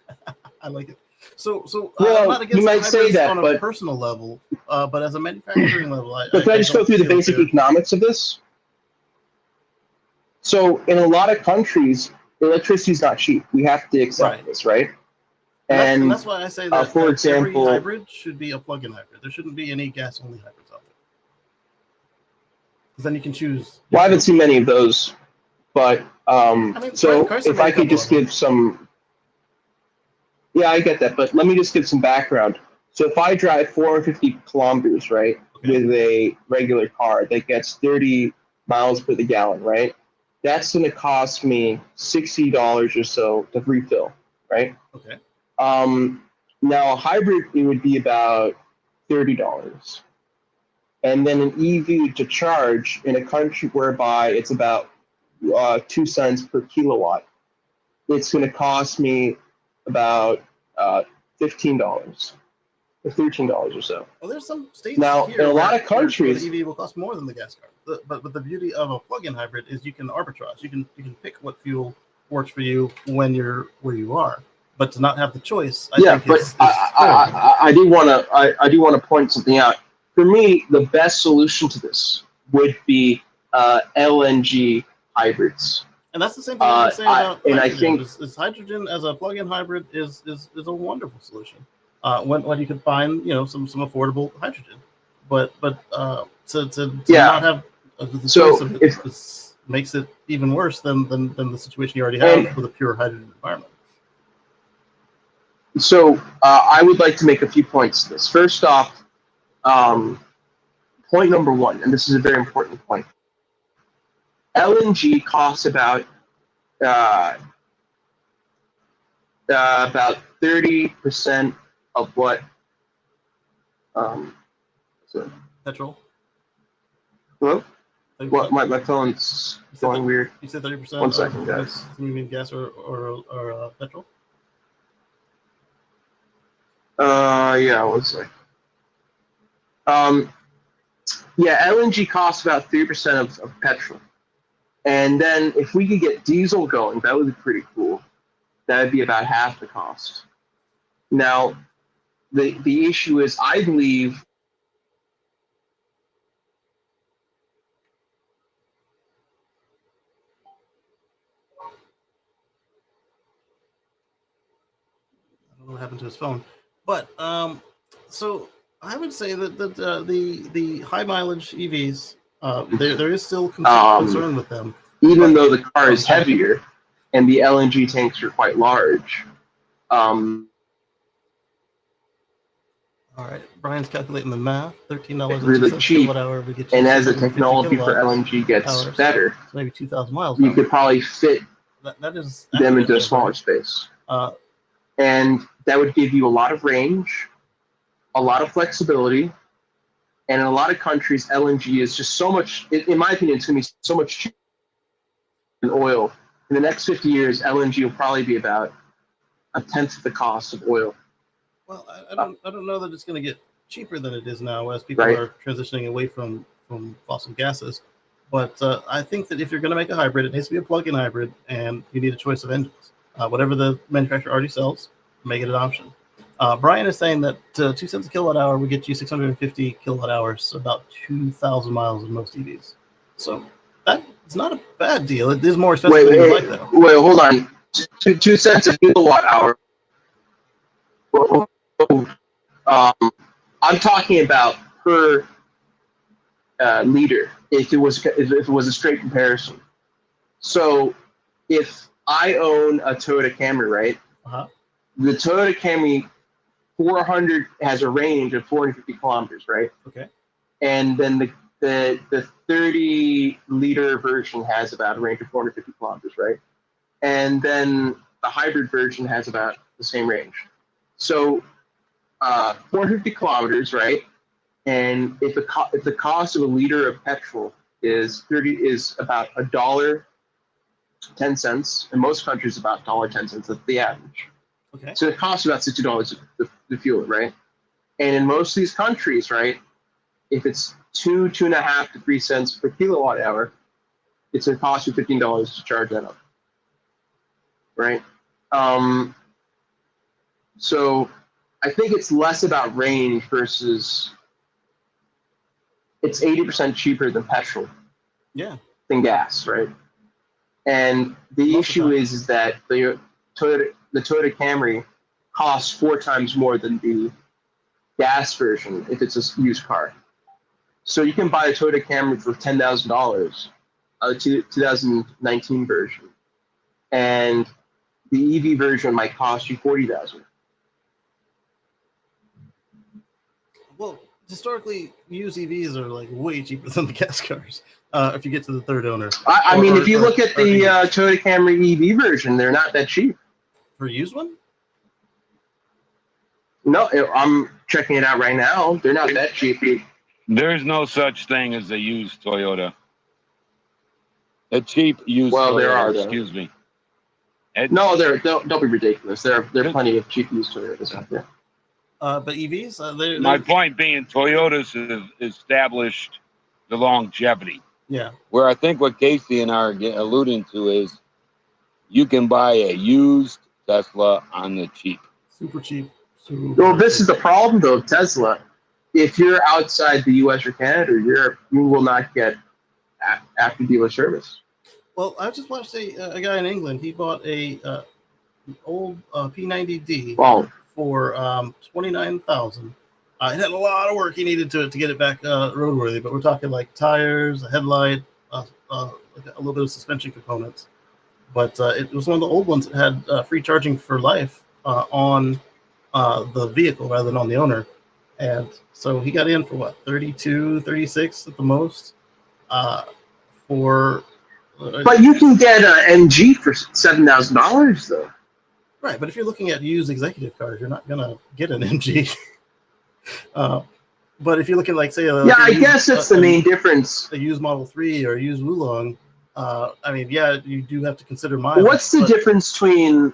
I like it. So well, I'm not against you might say that, on a but personal level, but as a manufacturing level, but can I just go through the basic economics of this? So in a lot of countries, electricity is not cheap. We have to accept this, right? And that's why I say that, for example, every hybrid should be a plug-in hybrid. There shouldn't be any gas-only hybrids out there. Because then you can choose. Well, I haven't seen many of those, but so if I could just give some. Yeah, I get that, but let me just give some background. So if I drive 450 kilometers, right, with a regular car that gets 30 miles per the gallon, right, that's going to cost me $60 or so to refill, right? Okay. Now a hybrid, it would be about $30. And then an EV to charge in a country whereby it's about 2 cents per kilowatt, it's going to cost me about $15 or $13 or so. Well, there's some states now here in a lot of countries, the EV will cost more than the gas car. But the beauty of a plug-in hybrid is you can arbitrage. You can pick what fuel works for you when you're where you are. But to not have the choice, I think is I do want to point something out. For me, the best solution to this would be LNG hybrids. And that's the same thing I'm saying about hydrogen. I think is hydrogen as a plug-in hybrid is a wonderful solution. When you can find some affordable hydrogen, but to not have the choice of it makes it even worse than the situation you already have with a pure hydrogen environment. So I would like to make a few points to this. First off, point number one, and this is a very important point. LNG costs about about 30% of what. So, Petrol. hello? 30%? What? My phone's going weird. You said 30%. 1 second, guys. You mean gas or petrol? Yeah, 1 second. Yeah, LNG costs about 3% of petrol. And then if we could get diesel going, that would be pretty cool. That would be about half the cost. Now, the issue is, I believe, I don't know what happened to his phone, but so I would say that the high mileage EVs, there is still concern with them, even though the car is heavier and the LNG tanks are quite large. All right, Brian's calculating the math. $13 really cheap, kilowatt hour would get you, and as the technology for LNG gets better, so maybe 2,000 miles. You could probably fit that is them into a smaller space. And that would give you a lot of range, a lot of flexibility, and in a lot of countries, LNG is just so much, in my opinion, it's going to be so much cheaper than oil. In the next 50 years, LNG will probably be about a tenth of the cost of oil. Well, I don't know that it's going to get cheaper than it is now as people are transitioning away from fossil gases. But I think that if you're going to make a hybrid, it needs to be a plug-in hybrid, and you need a choice of engines. Whatever the manufacturer already sells, make it an option. Brian is saying that 2 cents a kilowatt hour would get you 650 kilowatt hours, about 2,000 miles in most EVs. So that's not a bad deal. It is more expensive than you like, though. Wait, hold on. 2 cents a kilowatt hour. I'm talking about per liter. If it was a straight comparison. So if I own a Toyota Camry, right? The Toyota Camry 400 has a range of 450 kilometers, right? Okay. And then the 30-liter version has about a range of 450 kilometers, right? And then the hybrid version has about the same range. So 450 kilometers, right? And if the cost of a liter of petrol is about $1.10, in most countries about $1.10, that's the average. Okay. So it costs about $60 to fuel it, right? And in most of these countries, right, if it's 2.5 to 3 cents per kilowatt hour, it's going to cost you $15 to charge that up, right? So I think it's less about range versus it's 80% cheaper than petrol. Yeah. Than gas, right? And the issue is that the Toyota Camry costs 4 times more than the gas version if it's a used car. So you can buy a Toyota Camry for $10,000, a 2019 version, and the EV version might cost you $40,000. Well, historically, used EVs are like way cheaper than the gas cars. If you get to the third owner. I mean, if you look at the Toyota Camry EV version, they're not that cheap. For a used one? No, I'm checking it out right now. They're not that cheap. There's no such thing as a used Toyota. A cheap used Well, Toyota, there are, though. excuse me. No, don't be ridiculous. There are plenty of cheap used Toyotas out there. But EVs? My point being, Toyota's have established the longevity. Yeah. Where I think what Kacey and I are alluding to is you can buy a used Tesla on the cheap. Super cheap. Well, this is the problem, though, of Tesla. If you're outside the U.S. or Canada or Europe, you will not get after dealer service. Well, I just watched a guy in England. He bought an old P90D for $29,000. It had a lot of work he needed to get it back roadworthy, but we're talking like tires, a headlight, like a little bit of suspension components. But it was one of the old ones that had free charging for life on the vehicle rather than on the owner. And so he got in for what, 32, 36 at the most for... But you can get an MG for $7,000 though. Right, but if you're looking at used executive cars, you're not gonna get an MG. But if you're looking like, say, I guess that's the main difference. A used Model 3 or a used Wulong, I mean, yeah, you do have to consider mileage. What's the difference between?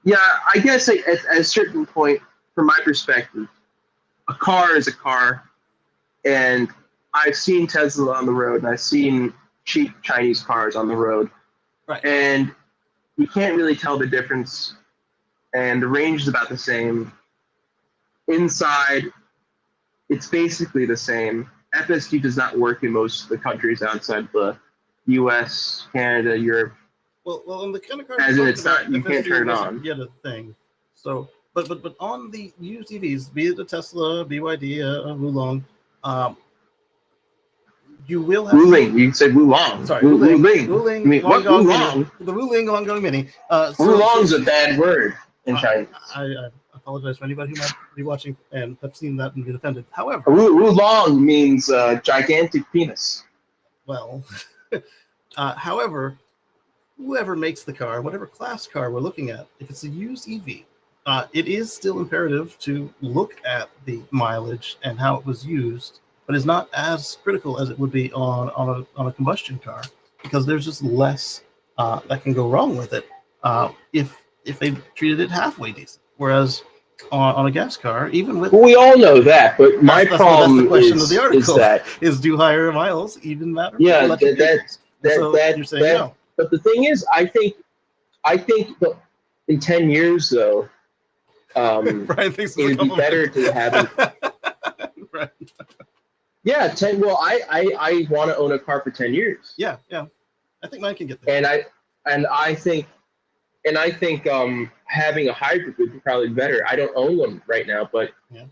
Yeah, I guess at a certain point, from my perspective, a car is a car, and I've seen Tesla on the road, and I've seen cheap Chinese cars on the road, right? And you can't really tell the difference, and the range is about the same. Inside, it's basically the same. FSD does not work in most of the countries outside the U.S., Canada, Europe. Well, in the kind of cars as in it's about, not, you can't turn it on. Yet a thing. So, but on the used EVs, be it a Tesla, BYD, a Wulong, you will have Wuling. You said Wulong. Sorry, Wuling. Wuling. I mean, what Wulong? The Wuling Guangdong Mini. Wulong's a bad word in Chinese. I apologize for anybody who might be watching and have seen that and been offended. However, Wulong means gigantic penis. Well, however, whoever makes the car, whatever class car we're looking at, if it's a used EV, it is still imperative to look at the mileage and how it was used, but it's not as critical as it would be on a combustion car, because there's just less that can go wrong with it if they treated it halfway decent. Whereas on a gas car, even with we all know that, but my problem that's the question of the article, is do higher miles even matter? Yeah, you're saying no. But the thing is, I think in 10 years though, Brian thinks it'd be better to have it. Right. Yeah, 10. Well, I want to own a car for 10 years. Yeah. I think mine can get there. And I think having a hybrid would be probably better. I don't own one right now, but yeah.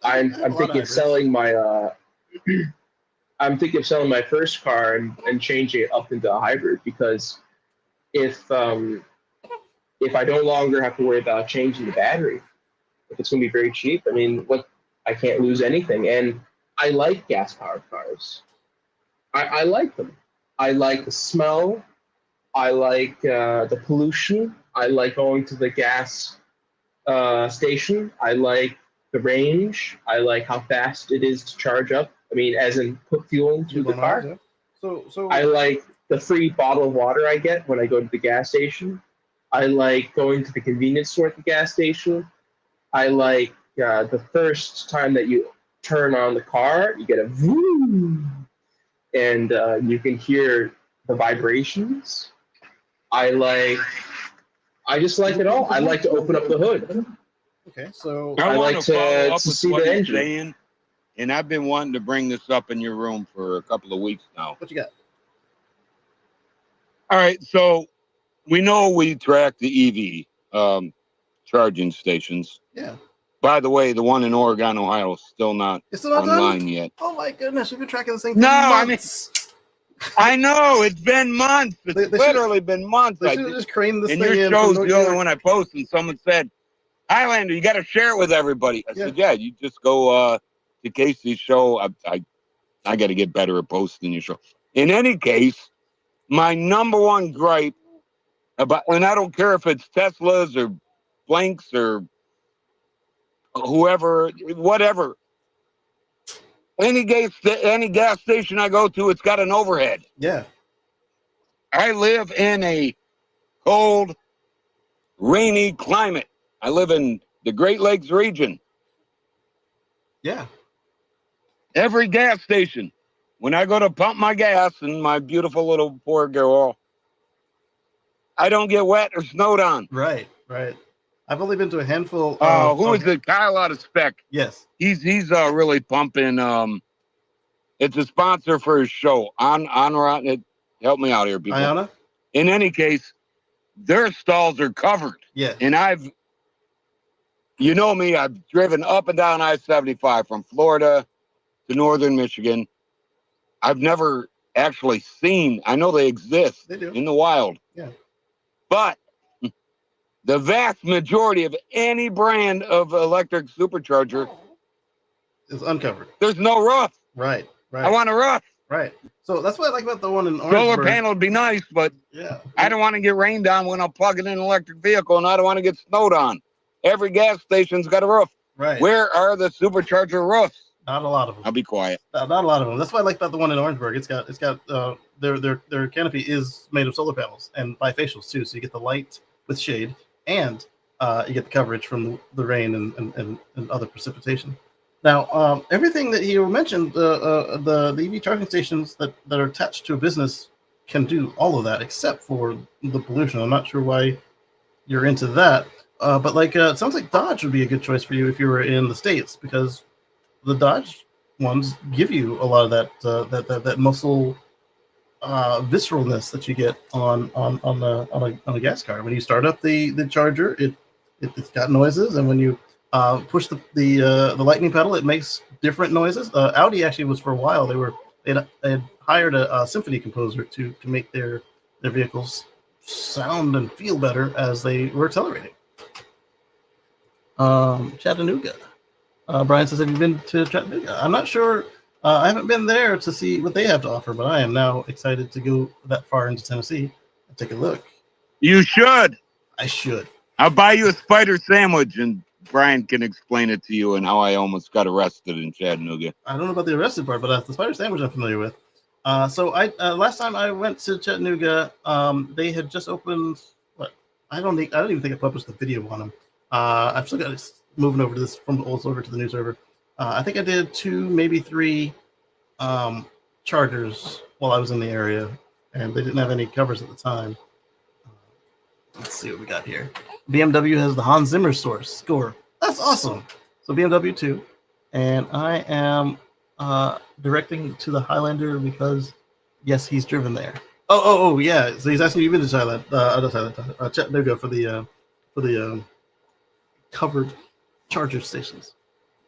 I'm thinking of selling my I'm thinking of selling my first car and changing it up into a hybrid, because if I no longer have to worry about changing the battery, if it's going to be very cheap, I mean, I can't lose anything. And I like gas-powered cars. I like them. I like the smell. I like the pollution. I like going to the gas station. I like the range. I like how fast it is to charge up. I mean, as in put fuel into the car. So I like the free bottle of water I get when I go to the gas station. I like going to the convenience store at the gas station. I like the first time that you turn on the car, you get a vroom, and you can hear the vibrations. I just like it all. I like to open up the hood. Okay, so I like to see see the engine. Saying, and I've been wanting to bring this up in your room for a couple of weeks now. What you got? All right, so we know we track the EV charging stations. Yeah. By the way, the one in Oregon, Ohio, is still not online yet. Oh my goodness, we've been tracking this thing for months. I know, it's been months. It's literally been months. They should have just craned this and thing in. your show's the only one I posted, and someone said, Highlander, you got to share it with everybody. I said, yeah, you just go to Kacey's show. I got to get better at posting your show. In any case, my number one gripe about, and I don't care if it's Teslas or Blanks or whoever, whatever. Any gas station I go to, it's got an overhead. Yeah. I live in a cold, rainy climate. I live in the Great Lakes region. Yeah. Every gas station, when I go to pump my gas in my beautiful little poor girl, I don't get wet or snowed on. Right. I've only been to a handful. Who is it? Kyle out of Spec. Yes. He's really pumping. It's a sponsor for his show. Help me out here, people. Iona? In any case, their stalls are covered. Yes. And you know me, I've driven up and down I-75 from Florida to northern Michigan. I've never actually seen, I know they exist in the wild. Yeah. But the vast majority of any brand of electric supercharger is uncovered. There's no roof. Right. I want a roof. Right. So that's what I like about the one in Solar Orangeburg. panel would be nice, but Yeah. I don't want to get rained on when I'm plugging in an electric vehicle, and I don't want to get snowed on. Every gas station's got a roof. Right. Where are the supercharger roofs? Not a lot of them. I'll be quiet. Not a lot of them. That's what I like about the one in Orangeburg. It's got their canopy is made of solar panels and bifacials too, so you get the light with shade and you get the coverage from the rain and other precipitation. Now, everything that you mentioned, the EV charging stations that are attached to a business can do all of that except for the pollution. I'm not sure why you're into that, but like it sounds like Dodge would be a good choice for you if you were in the States, because the Dodge ones give you a lot of that muscle visceralness that you get on a gas car. When you start up the charger, it's got noises, and when you push the lightning pedal, it makes different noises. Audi actually was, for a while, they had hired a symphony composer to make their vehicles sound and feel better as they were accelerating. Chattanooga. Brian says, have you been to Chattanooga? I'm not sure. I haven't been there to see what they have to offer, but I am now excited to go that far into Tennessee and take a look. You should. I should. I'll buy you a spider sandwich, and Brian can explain it to you and how I almost got arrested in Chattanooga. I don't know about the arrested part, but the spider sandwich I'm familiar with. So I last time I went to Chattanooga, they had just opened. What? I don't even think I published the video on them. I've still got it moving over to this from the old server to the new server. I think I did 2, maybe 3 chargers while I was in the area, and they didn't have any covers at the time. Let's see what we got here. BMW has the Hans Zimmer score. That's awesome. So BMW 2, and I am directing to the Highlander because, yes, he's driven there. Oh, yeah. So he's asking you been to Thailand, Chattanooga for the covered charger stations.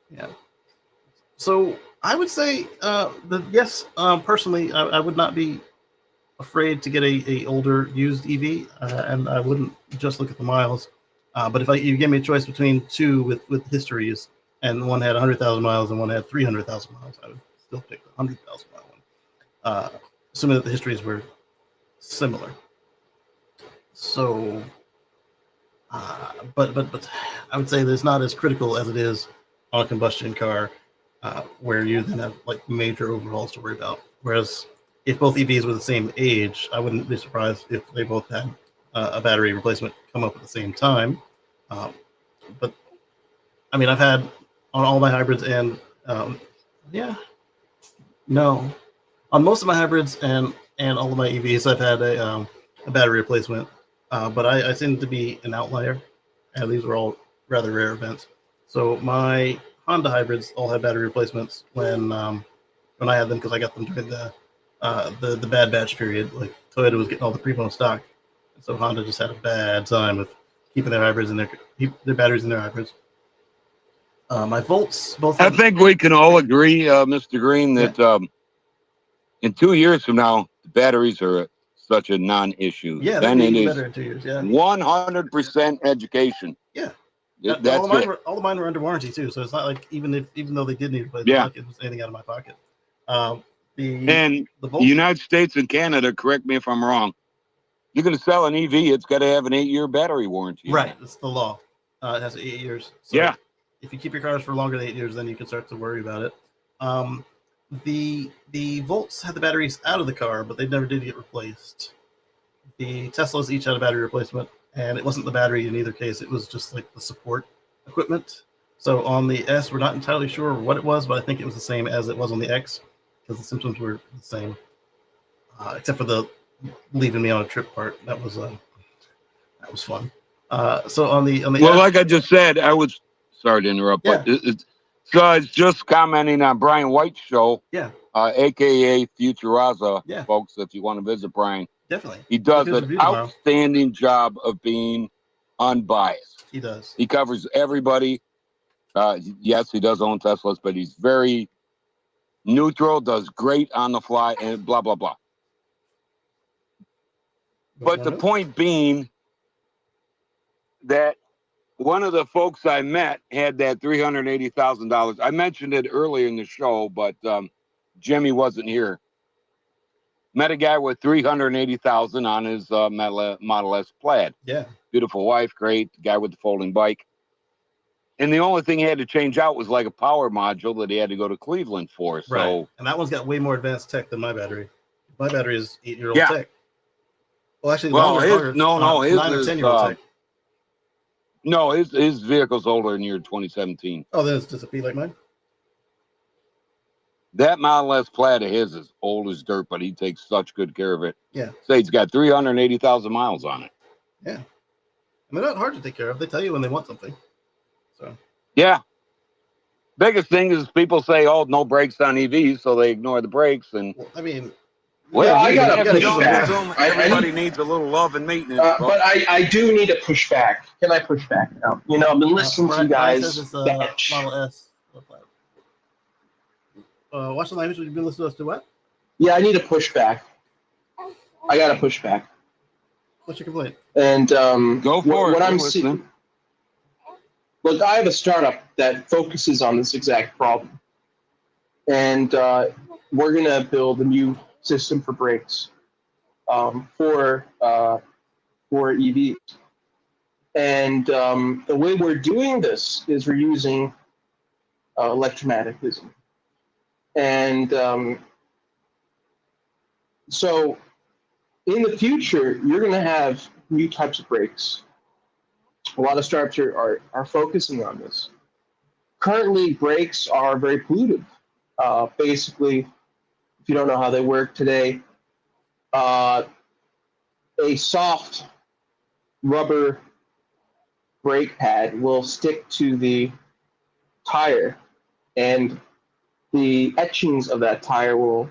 Yeah. So I would say yes. Personally, I would not be afraid to get a older used EV, and I wouldn't just look at the miles. But if you gave me a choice between 2 with histories, and one had 100,000 miles and one had 300,000 miles, I would still pick the 100,000 mile one, assuming that the histories were similar. So, but I would say that it's not as critical as it is on a combustion car, where you then have like major overhauls to worry about. Whereas if both EVs were the same age, I wouldn't be surprised if they both had a battery replacement come up at the same time. But I mean, I've had on all my hybrids, and on most of my hybrids and all of my EVs, I've had a battery replacement. But I seem to be an outlier, and these were all rather rare events. So my Honda hybrids all had battery replacements when I had them, because I got them during the bad batch period. Like Toyota was getting all the pre-owned stock, so Honda just had a bad time with keeping their hybrids in their batteries in their hybrids. My Volts both. I think we can all agree, Mr. Green, that in 2 years from now, the batteries are such a non-issue. Yeah, then it is better in 2 years. Yeah, 100% education. Yeah. That's all of mine were under warranty too, so it's not like even though they did need to play the pocket, it was anything out of my pocket. The United States and Canada, correct me if I'm wrong, you're going to sell an EV, it's got to have an 8-year battery warranty. Right, it's the law. It has 8 years. So if you keep your cars for longer than 8 years, then you can start to worry about it. The Volts had the batteries out of the car, but they never did get replaced. The Teslas each had a battery replacement, and it wasn't the battery in either case. It was just like the support equipment. So on the S, we're not entirely sure what it was, but I think it was the same as it was on the X, because the symptoms were the same, except for the leaving me on a trip part. That was fun. So on the like I just said, I was sorry to interrupt, but so I was just commenting on Brian White's show, aka Futuraza, folks. If you want to visit Brian, definitely, he does an outstanding job of being unbiased. He does. He covers everybody. Yes, he does own Teslas, but he's very neutral. Does great on the fly, and blah blah blah. But the point being that one of the folks I met had that $380,000. I mentioned it earlier in the show, but Jimmy wasn't here. Met a guy with 380,000 on his Model S Plaid. Yeah. Beautiful wife, great. The guy with the folding bike. And the only thing he had to change out was like a power module that he had to go to Cleveland for. So, Right. And that one's got way more advanced tech than my battery. My battery is 8-year-old Yeah. tech. Well, actually, well, longer, his, no, his 9 or is, 10-year-old tech. no, his vehicle's older than year 2017. Oh, then it's just a P like mine? That Model S Plaid of his is old as dirt, but he takes such good care of it. Yeah. Say he's got 380,000 miles on it. Yeah. And they're not hard to take care of. They tell you when they want something. So. Yeah. Biggest thing is people say, "Oh, no brakes on EVs," so they ignore the brakes. And Well, I mean, well, I even gotta if push you don't back. use them, I everybody need- needs a little love and maintenance. But I do need to push back. Can I push back now? You know, I've been listening to you Brian guys. says it's bitch. Model S. Watch the language. You've been listening to us do what? Yeah, I need to push back. I gotta push back. What's your complaint? And Go for it. What We're I'm listening. seeing. Look, I have a startup that focuses on this exact problem, and we're gonna build a new system for brakes for EVs. And the way we're doing this is we're using electromagnetism. And so in the future, you're going to have new types of brakes. A lot of startups are focusing on this. Currently, brakes are very pollutive. Basically, if you don't know how they work today, a soft rubber brake pad will stick to the tire, and the etchings of that tire are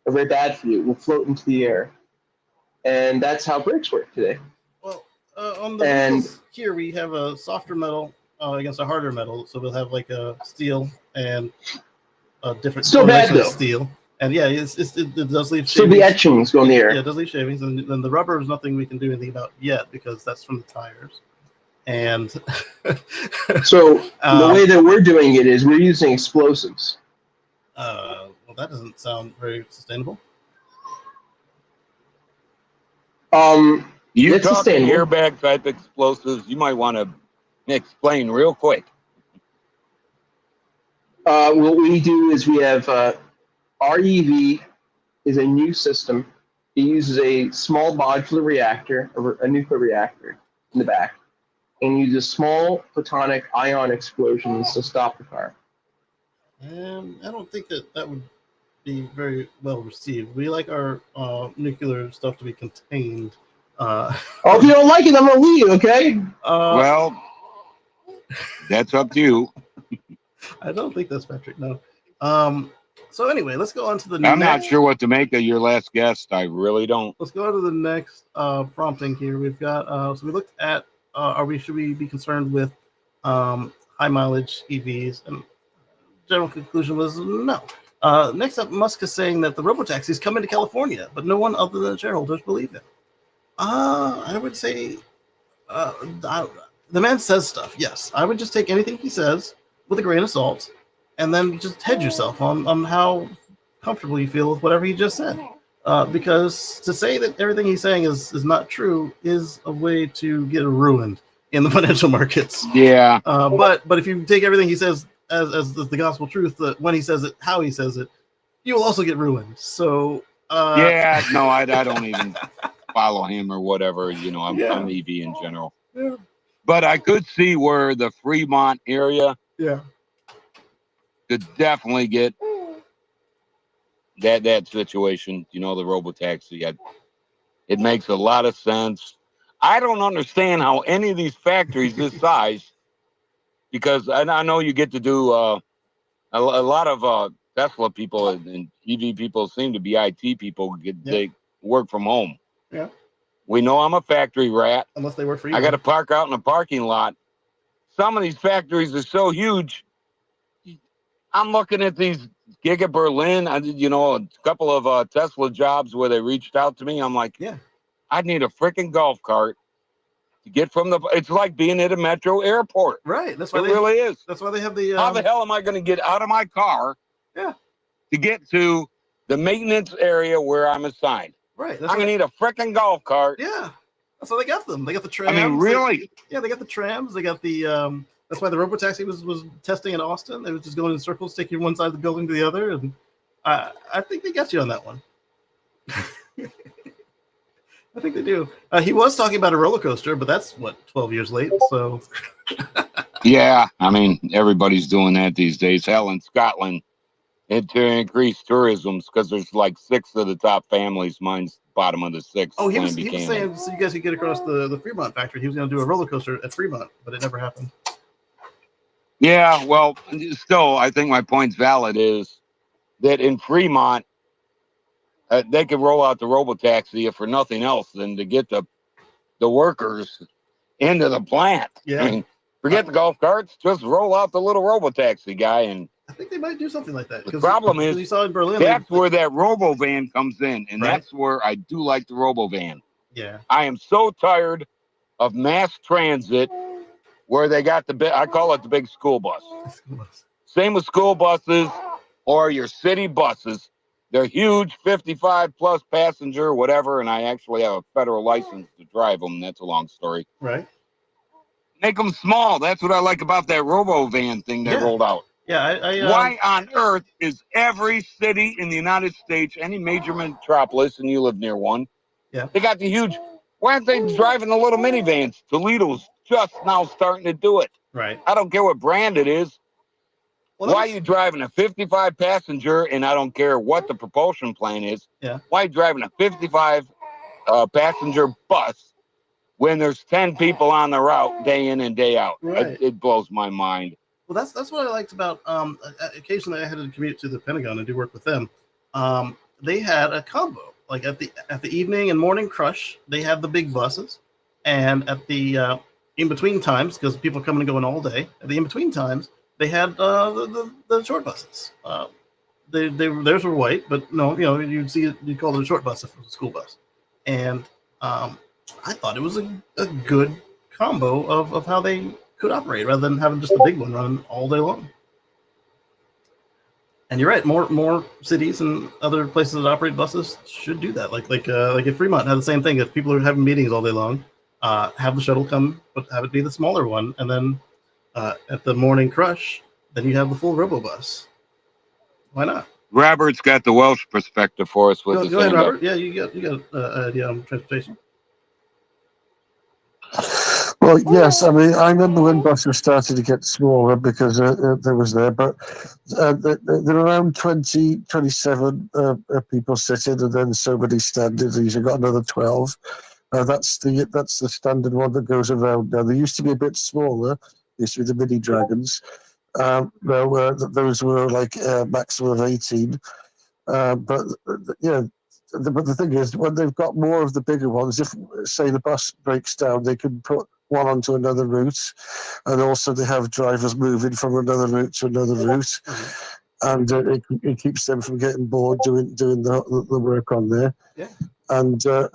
very bad for you. Will float into the air, and that's how brakes work today. Well, on the vehicles here, we have a softer metal against a harder metal, so we'll have like a steel and a different Still bad, combination of though. steel. And yeah, it does leave So shavings. the etchings go in the air. Yeah, it does leave shavings, and then the rubber is nothing we can do anything about yet because that's from the tires. And So the way that we're doing it is we're using explosives. well, that doesn't sound very sustainable. You It's talk sustainable. airbag type explosives, you might want to explain real quick. What we do is we have our EV is a new system. It uses a small modular reactor, or a nuclear reactor in the back, and uses small photonic ion explosions to stop the car. I don't think that would be very well received. We like our nuclear stuff to be contained. Oh, if you don't like it, I'm gonna leave. Okay. Well, that's up to you. I don't think that's Patrick. No. So anyway, let's go on to the I'm not next. sure what to make of your last guest. I really don't. Let's go on to the next prompting here. We've got so we looked at should we be concerned with high mileage EVs, and general conclusion was no. Next up, Musk is saying that the robotaxis come into California, but no one other than shareholders believe him. I would say the man says stuff. Yes, I would just take anything he says with a grain of salt, and then just hedge yourself on how comfortable you feel with whatever he just said. Because to say that everything he's saying is not true is a way to get ruined in the financial markets. Yeah. But if you take everything he says as the gospel truth, that when he says it, how he says it, you will also get ruined. So Yeah, no, I don't even follow him or whatever. You know, I'm EV in general. Yeah. But I could see where the Fremont area Yeah. could definitely get that situation. You know, the robotaxi. It makes a lot of sense. I don't understand how any of these factories this size, because I know you get to do a lot of Tesla people and EV people seem to be IT people. They work from home. Yeah. We know I'm a factory rat. Unless they work for you. I got to park out in a parking lot. Some of these factories are so huge. I'm looking at these Giga Berlin. I did, a couple of Tesla jobs where they reached out to me. I'm like, yeah, I'd need a freaking golf cart to get from it's like being at a metro airport. Right. That's why it really is. That's why they have the. How the hell am I going to get out of my car? Yeah. To get to the maintenance area where I'm assigned. Right. I'm gonna need a frickin' golf cart. Yeah. That's how they got them. They got the trams. I mean, really? They got the trams. They got the. That's why the robotaxi was testing in Austin. They was just going in circles, taking one side of the building to the other, and I think they got you on that one. I think they do. He was talking about a roller coaster, but that's what 12 years late. So. Yeah, I mean, everybody's doing that these days. Hell, in Scotland, it to increase tourism because there's like 6 of the top families. Mine's bottom of the 6. Oh, he was saying so you guys could get across the Fremont factory. He was going to do a roller coaster at Fremont, but it never happened. Yeah, well, still, I think my point's valid is that in Fremont, they could roll out the robotaxi if for nothing else than to get the workers into the plant. Yeah. I mean, forget the golf carts, just roll out the little robotaxi guy. And I think they might do something like that. the problem is, you saw in Berlin, that's where that robo van comes in, and right? that's where I do like the robo van. Yeah. I am so tired of mass transit where they got I call it the big school bus. Same with school buses or your city buses. They're huge, 55 plus passenger, whatever, and I actually have a federal license to drive them. That's a long story. Right. Make them small. That's what I like about that robo van thing they rolled out. Yeah, why on earth is every city in the United States, any major metropolis, and you live near one, they got the huge, why aren't they driving the little minivans? Toledo's just now starting to do it. Right. I don't care what brand it is. Well, why are you driving a 55 passenger, and I don't care what the propulsion plan is, why are you driving a 55 passenger bus when there's 10 people on the route day in and day out? Right. It blows my mind. Well, that's what I liked about. Occasionally, I had to commute to the Pentagon and do work with them. They had a combo, like at the evening and morning crush. They had the big buses, and at the in between times, because people are coming and going all day. At the in between times, they had the short buses. Theirs were white, but no, you'd call it a short bus if it was a school bus. And I thought it was a good combo of how they could operate rather than having just a big one running all day long. And you're right, more cities and other places that operate buses should do that. Like if Fremont had the same thing, if people are having meetings all day long, have the shuttle come, but have it be the smaller one, and then at the morning crush, then you have the full RoboBus. Why not? Robert's got the Welsh perspective for us with go ahead, Robert. Yeah, you got an idea on transportation. Well, yes. I mean, I remember when buses started to get smaller because there was there, but there are around 27 people sitting, and then so many standing. You've got another 12. That's the standard one that goes around now. They used to be a bit smaller. Used to be the mini dragons. Those were like maximum of 18. But the thing is, when they've got more of the bigger ones, if say the bus breaks down, they can put one onto another route, and also they have drivers moving from another route to another route, and it keeps them from getting bored doing the work on there. Yeah. And so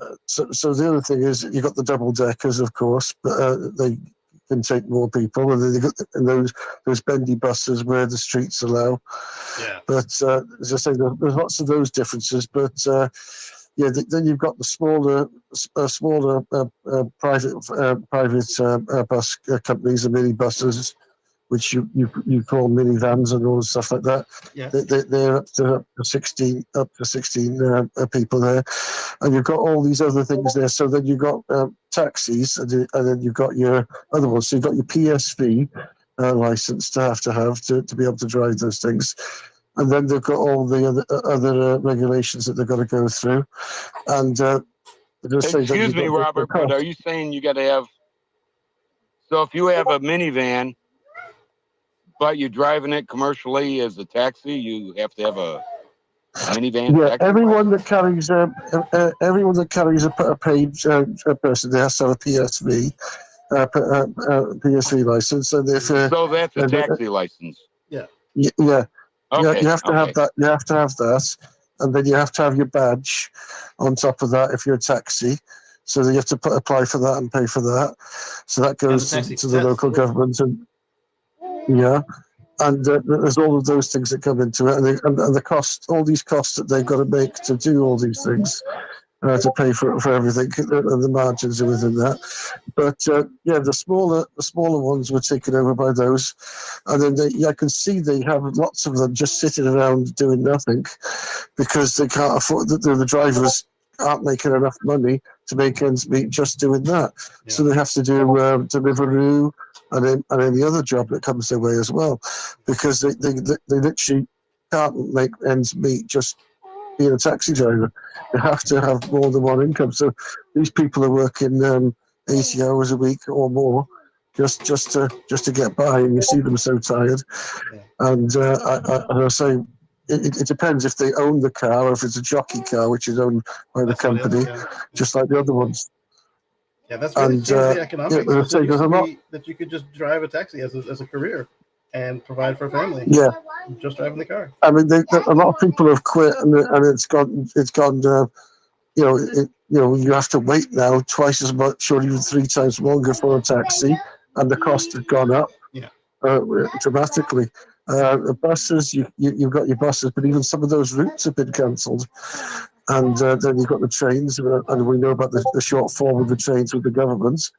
the other thing is you got the double deckers, of course, but they can take more people, and then they got those bendy buses where the streets allow. Yeah. But as I say, there's lots of those differences. But then you've got the smaller private bus companies, the mini buses, which you call minivans and all stuff like that. Yeah. They're up to 16 people there, and you've got all these other things there. So then you've got taxis, and then you've got your other ones. So you've got your PSV license to have to be able to drive those things, and then they've got all the other regulations that they've got to go through. And excuse me, Robert, but are you saying you got to have? So if you have a minivan, but you're driving it commercially as a taxi, you have to have a minivan. Yeah, everyone that carries a paid person, they have to have a PSV license. And if so that's a taxi license. Yeah. Okay. You have to have that. You have to have that, and then you have to have your badge on top of that if you're a taxi. So you have to apply for that and pay for that. So that goes to the local government and. Yeah, and there's all of those things that come into it, and the cost, all these costs that they've got to make to do all these things, to pay for everything, and the margins are within that. But yeah, the smaller ones were taken over by those, and then I can see they have lots of them just sitting around doing nothing because they can't afford. The drivers aren't making enough money to make ends meet just doing that. Yeah. So they have to do Deliveroo and any other job that comes their way as well, because they literally can't make ends meet just being a taxi driver. They have to have more than one income. So these people are working 80 hours a week or more just to get by, and you see them so tired. Yeah. And I say, it depends if they own the car or if it's a jockey car, which is owned by the company, just like the other ones. Yeah, that's really changed the economics. Yeah, that you could just drive a taxi as a career and provide for a family. Yeah, just driving the car. I mean, a lot of people have quit, and it's gone. You have to wait now twice as much or even 3 times longer for a taxi, and the cost has gone up dramatically. The buses, you've got your buses, but even some of those routes have been cancelled. And then you've got the trains, and we know about the shortfall with the trains with the government.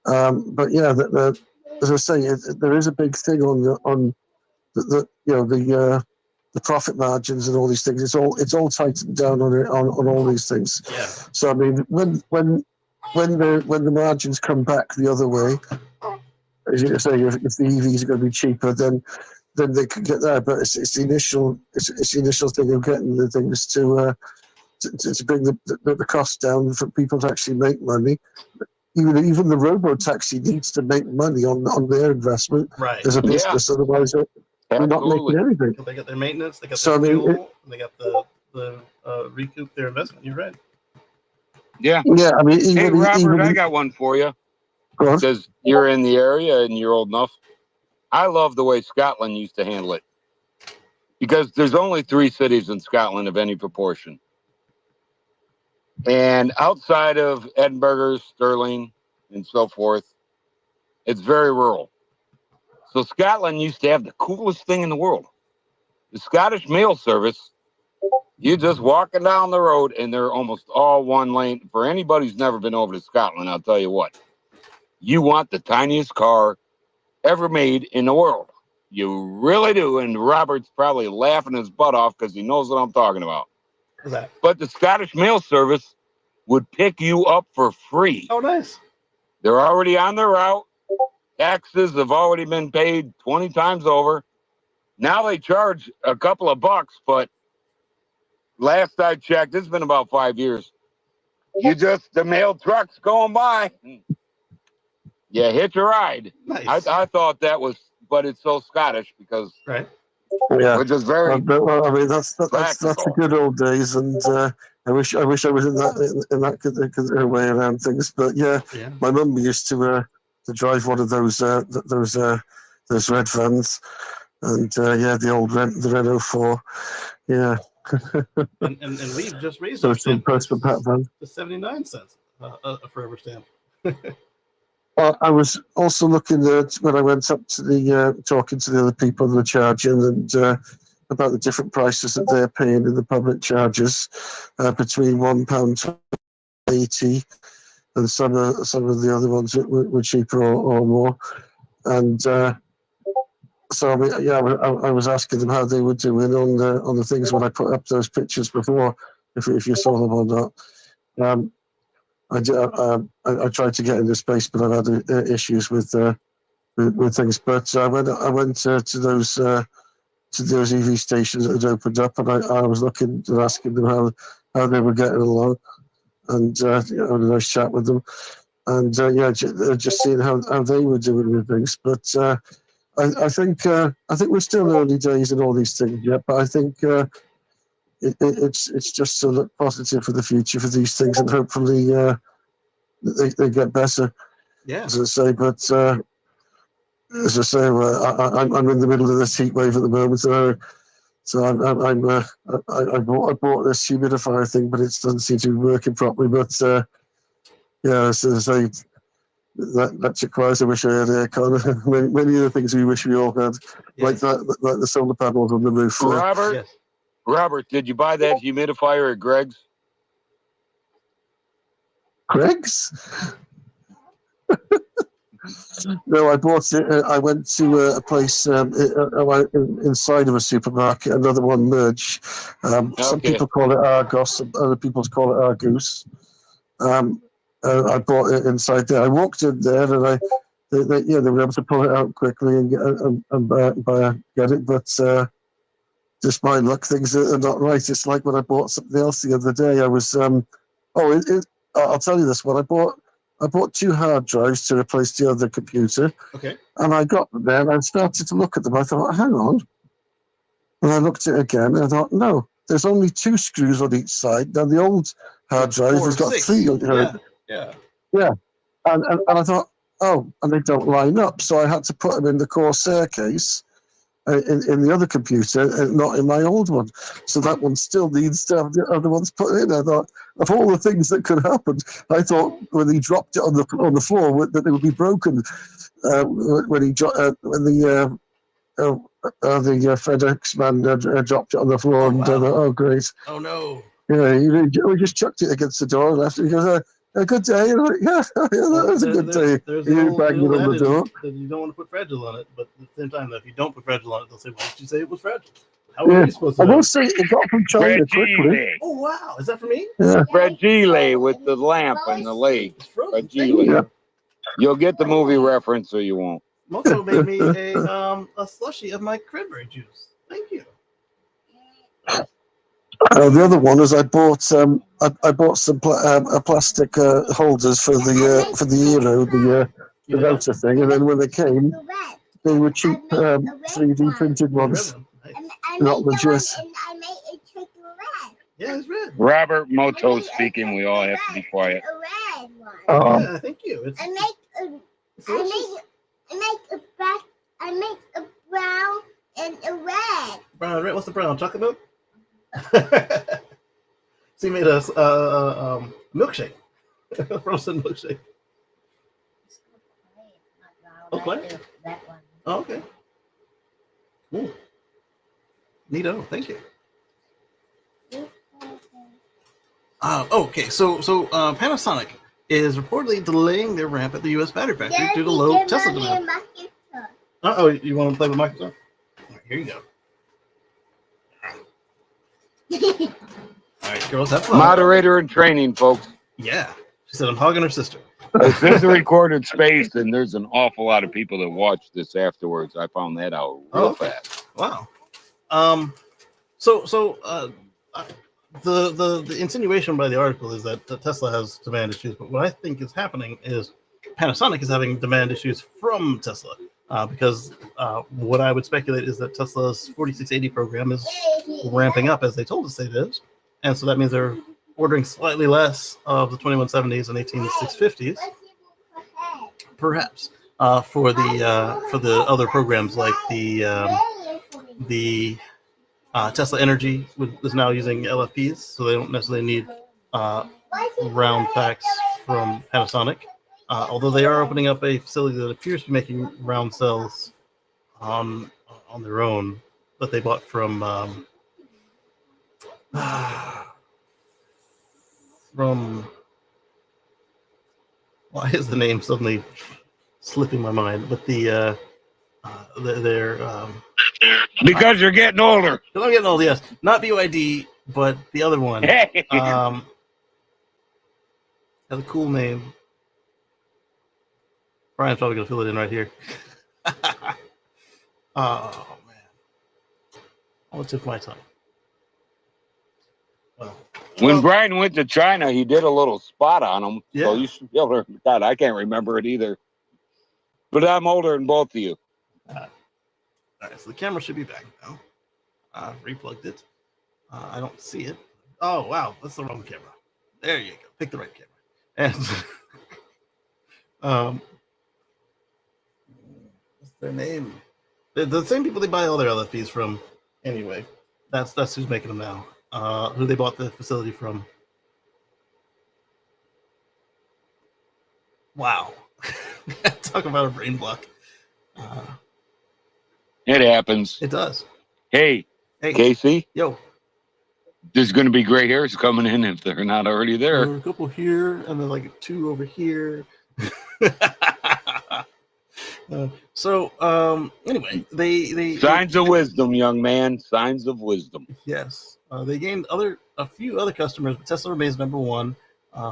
But yeah, as I say, there is a big thing on the profit margins and all these things. It's all tightened down on all these things. Yeah. So I mean, when the margins come back the other way, as you say, if the EVs are going to be cheaper, then they could get there. But it's the initial thing of getting the things to bring the cost down for people to actually make money. Even the robo-taxi needs to make money on their investment as a business. Otherwise, they're not making anything. They got their maintenance, they got their fuel, they got the recoup their investment. You're right. Yeah. Yeah. I mean, hey, Robert, I got one for you. Because you're in the area and you're old enough. I love the way Scotland used to handle it. Because there's only 3 cities in Scotland of any proportion. And outside of Edinburgh, Stirling, and so forth, it's very rural. So Scotland used to have the coolest thing in the world. The Scottish mail service, you're just walking down the road and they're almost all one lane. For anybody who's never been over to Scotland, I'll tell you what. You want the tiniest car ever made in the world. You really do. And Robert's probably laughing his butt off because he knows what I'm talking about. What's that? But the Scottish mail service would pick you up for free. Oh, nice. They're already on their route. Taxes have already been paid 20 times over. Now they charge a couple of bucks, but last I checked, it's been about 5 years. The mail truck's going by. Yeah, hitch a ride. Nice. I thought that was, but it's so Scottish because yeah, which is very. Well, I mean, that's the good old days, and I wish I was in that way around things. But yeah. My mum used to drive one of those red vans, and the Renault 4, yeah. and we've just raised our stamp to 79 cents a forever stamp. I was also looking at when I went up to the talking to the other people that were charging and about the different prices that they're paying in the public charges between £1.80 and some of the other ones were cheaper or more. And so I mean, I was asking them how they were doing on the things when I put up those pictures before, if you saw them or not. I tried to get into space, but I've had issues with things. But I went to those EV stations that had opened up, and I was looking and asking them how they were getting along, and had a nice chat with them, and just seeing how they were doing with things. But I think we're still early days in all these things yet. But I think it's just to look positive for the future for these things, and hopefully they get better. Yeah. As I say, but as I say, I'm in the middle of this heat wave at the moment, so I bought this humidifier thing, but it doesn't seem to be working properly. But as I say, That electric cars. I wish I had aircon. Many of the things we wish we all had, like Yes. that, like the solar panels on the roof. Robert, Yes. Robert, did you buy that humidifier at Greg's? Greg's? No, I bought it. I went to a place inside of a supermarket. Another one, Merge. Some Okay. people call it Argos. Other people call it Argus. I bought it inside there. I walked in there, and they were able to pull it out quickly and get it. But just my luck, things are not right. It's like when I bought something else the other day. I was I'll tell you this one. I bought 2 hard drives to replace the other computer, Okay. and I got them there, and I started to look at them. I thought, hang on. And I looked at it again, and I thought, no, there's only 2 screws on each side. Now, the old hard drive has got 6. 3 on it. Yeah. And I thought, oh, and they don't line up. So I had to put them in the Corsair case in the other computer, not in my old one. So that one still needs to have the other ones put in. I thought, of all the things that could happen, I thought when he dropped it on the floor that it would be broken. When the FedEx man dropped it on the floor, Oh, and wow. oh, great. Oh no. Yeah, we just chucked it against the door and left. He goes, a good day. And I'm like, yeah, that was a good day. There's You an old banged it on the adage door. that you don't want to put fragile on it, but at the same time, if you don't put fragile on it, they'll say, "Why did you say it was fragile? How are you supposed to I know?" will say it got from China quickly. Fragile. Oh wow, is that for me? Yeah. Fragile with the lamp and the leg. It's frozen. Fragile. Yeah. You'll get the movie reference or you won't. Moto made me a slushie of my cranberry juice. Thank you. The other one is I bought some plastic holders for the Eero, the router thing, and then when they came, they were cheap 3D printed ones, not legit. I made it trick red. Yeah, it's red. Robert Moto speaking. We all have to be quiet. A red one. Yeah, thank you. It's I make a black. I make a brown and a red. brown and red. What's the brown? Chocolate milk? So you made a milkshake. A frozen milkshake. Oh, quiet? That one. Oh, okay. Cool. Neato. Thank you. Okay, so Panasonic is reportedly delaying their ramp at the U.S. battery factory due to low Tesla demand. Oh, you want to play with Microsoft? All right, here you go. All right, girls, have fun. Moderator in training, folks. Yeah, she said I'm hogging her sister. This is a recorded space, and there's an awful lot of people that watch this afterwards. I found that out real fast. Wow. The insinuation by the article is that Tesla has demand issues, but what I think is happening is Panasonic is having demand issues from Tesla, because what I would speculate is that Tesla's 4680 program is ramping up as they told us it is, and so that means they're ordering slightly less of the 2170s and 18650s, perhaps, for the other programs like the Tesla Energy is now using LFPs, so they don't necessarily need round packs from Panasonic. Although they are opening up a facility that appears to be making round cells on their own that they bought from why is the name suddenly slipping my mind? But they're Because you're getting older. because I'm getting old, yes. Not BYD, but the other one. Has a cool name. Brian's probably gonna fill it in right here. Oh man. Oh, it took my time. Well, When Brian went to China, he did a little spot on him. Yeah. So you should be able to. God, I can't remember it either. But I'm older than both of you. all right, so the camera should be back now. I've replugged it. I don't see it. Oh wow, that's the wrong camera. There you go. Pick the right camera. And what's their name? They're the same people they buy all their LFPs from. Anyway, that's who's making them now. Who they bought the facility from. Wow. Talk about a brain block. It happens. It does. Hey, Hey, Casey, yo, there's going to be gray hairs coming in if they're not already there. a couple here, and then like 2 over here. Anyway, they Signs of wisdom, young man. Signs of wisdom. Yes, they gained a few other customers, but Tesla remains number one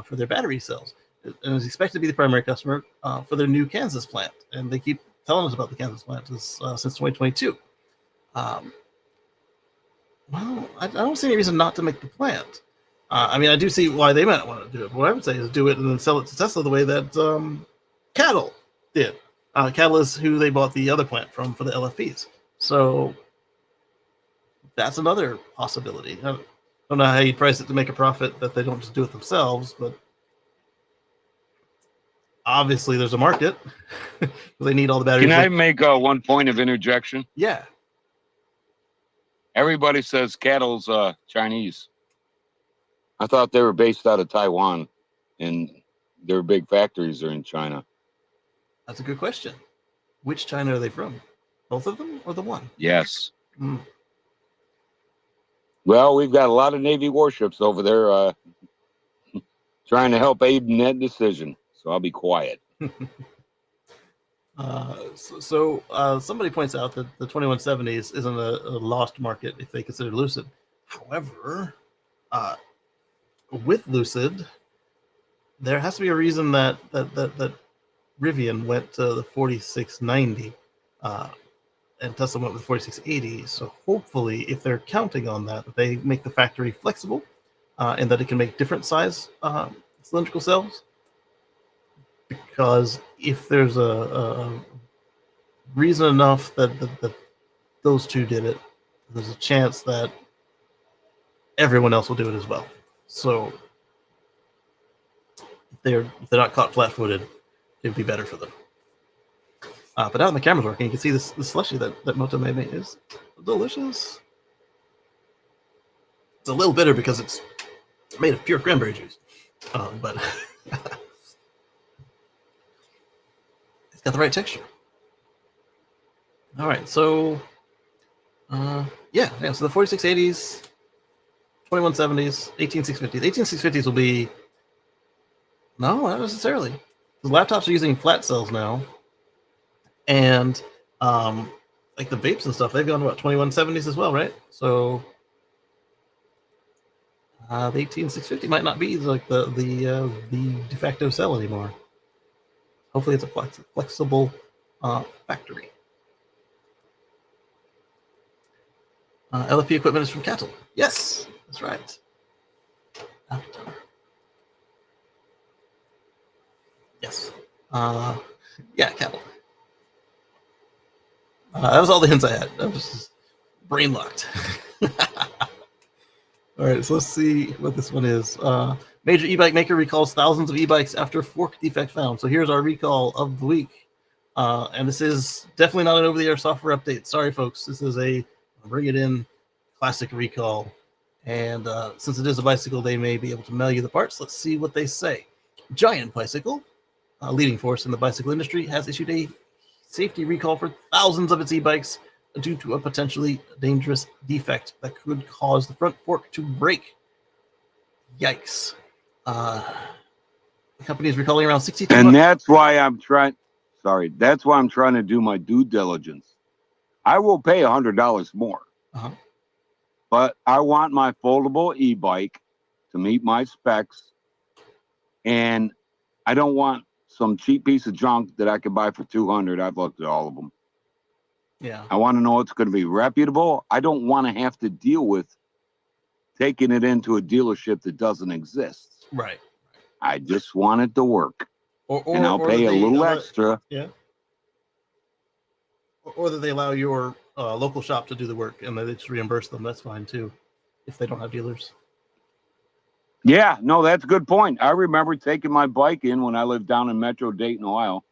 for their battery cells, and is expected to be the primary customer for their new Kansas plant. And they keep telling us about the Kansas plant since 2022. Well, I don't see any reason not to make the plant. I mean, I do see why they might want to do it. But what I would say is do it and then sell it to Tesla the way that Cattle did. Cattle is who they bought the other plant from for the LFPs. So that's another possibility. I don't know how you price it to make a profit that they don't just do it themselves, but obviously there's a market. They need all the batteries. Can I make one point of interjection? Yeah. Everybody says Cattle's Chinese. I thought they were based out of Taiwan, and their big factories are in China. That's a good question. Which China are they from? Both of them or the one? Yes. Mm. Well, we've got a lot of Navy warships over there trying to help aid in that decision, so I'll be quiet. Somebody points out that the 2170s isn't a lost market if they consider Lucid. However, with Lucid, there has to be a reason that Rivian went to the 4690 and Tesla went with 4680. So hopefully, if they're counting on that, they make the factory flexible and that it can make different size cylindrical cells. Because if there's a reason enough that those two did it, there's a chance that everyone else will do it as well. So if they're not caught flat-footed, it'd be better for them. But now the camera's working, you can see this slushy that Moto made me is delicious. It's a little bitter because it's made of pure cranberry juice, but it's got the right texture. All right, so so the 4680s, 2170s, 18650s. 18650s will be not necessarily. The laptops are using flat cells now, and like the vapes and stuff, they've gone to what 2170s as well, right? So the 18650 might not be like the de facto cell anymore. Hopefully, it's a flexible factory. LFP equipment is from Cattle. Yes, that's right. Yes. Cattle. That was all the hints I had. I was just brain locked. All right, so let's see what this one is. Major e-bike maker recalls thousands of e-bikes after fork defect found. So here's our recall of the week. And this is definitely not an over-the-air software update. Sorry, folks. This is a bring it in classic recall. And since it is a bicycle, they may be able to mail you the parts. Let's see what they say. Giant Bicycle, a leading force in the bicycle industry, has issued a safety recall for thousands of its e-bikes due to a potentially dangerous defect that could cause the front fork to break. Yikes. The company is recalling around 62. And that's why I'm trying. Sorry, that's why I'm trying to do my due diligence. I will pay $100 more, but I want my foldable e-bike to meet my specs, and I don't want some cheap piece of junk that I could buy for $200. I've looked at all of them. Yeah. I want to know it's going to be reputable. I don't want to have to deal with taking it into a dealership that doesn't exist. Right. I just want it to work. And I'll pay a little extra. Yeah. Or that they allow your local shop to do the work and they just reimburse them. That's fine too, if they don't have dealers. Yeah, no, that's a good point. I remember taking my bike in when I lived down in Metro Dayton, Ohio.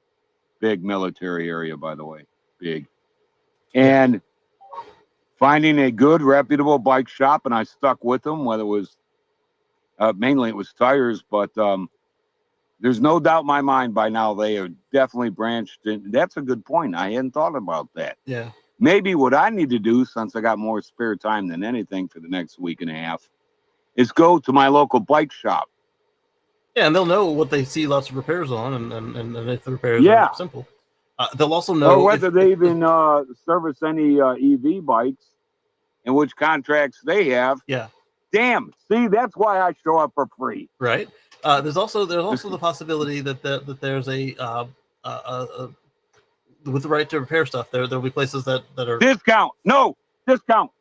Big military area, by the way. Big. And finding a good, reputable bike shop, and I stuck with them, whether it was, mainly it was tires, but there's no doubt in my mind by now they are definitely branched in. That's a good point. I hadn't thought about that. Yeah. Maybe what I need to do, since I got more spare time than anything for the next week and a half, is go to my local bike shop. Yeah, and they'll know what they see lots of repairs on, and if the repairs Yeah. are simple. They'll also know Or whether they even service any EV bikes and which contracts they have. Yeah. Damn. See, that's why I show up for free. Right. There's also the possibility that there's a with the right to repair stuff. There'll be places that are discount. No discount.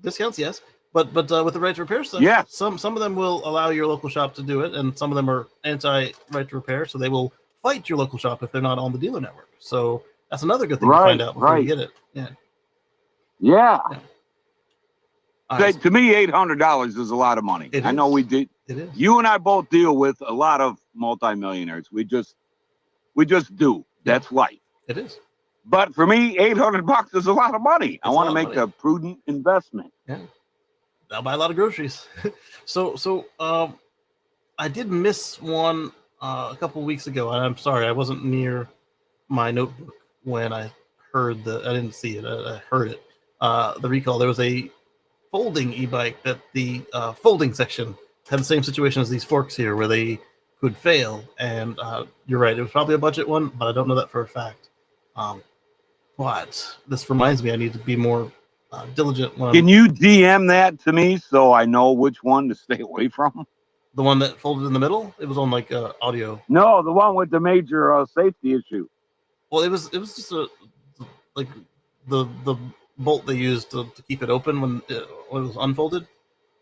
Discounts, yes. But with the right to repair stuff, yeah. Some of them will allow your local shop to do it, and some of them are anti right to repair, so they will fight your local shop if they're not on the dealer network. So that's another good thing to find out before you get it. Yeah. Yeah. Right. To me, $800 is a lot of money. I know we did. It is. You and I both deal with a lot of multimillionaires. We just do. That's life. It is. But for me, $800 is a lot of money. I want to make a prudent investment. Yeah. I'll buy a lot of groceries. So I did miss one a couple weeks ago, and I'm sorry I wasn't near my notebook when I heard I didn't see it. I heard it. The recall. There was a folding e-bike that the folding section had the same situation as these forks here, where they could fail. And you're right, it was probably a budget one, but I don't know that for a fact. But this reminds me, I need to be more diligent. Can you DM that to me so I know which one to stay away from? The one that folded in the middle? It was on like audio. No, the one with the major safety issue. Well, it was just like the bolt they used to keep it open when it was unfolded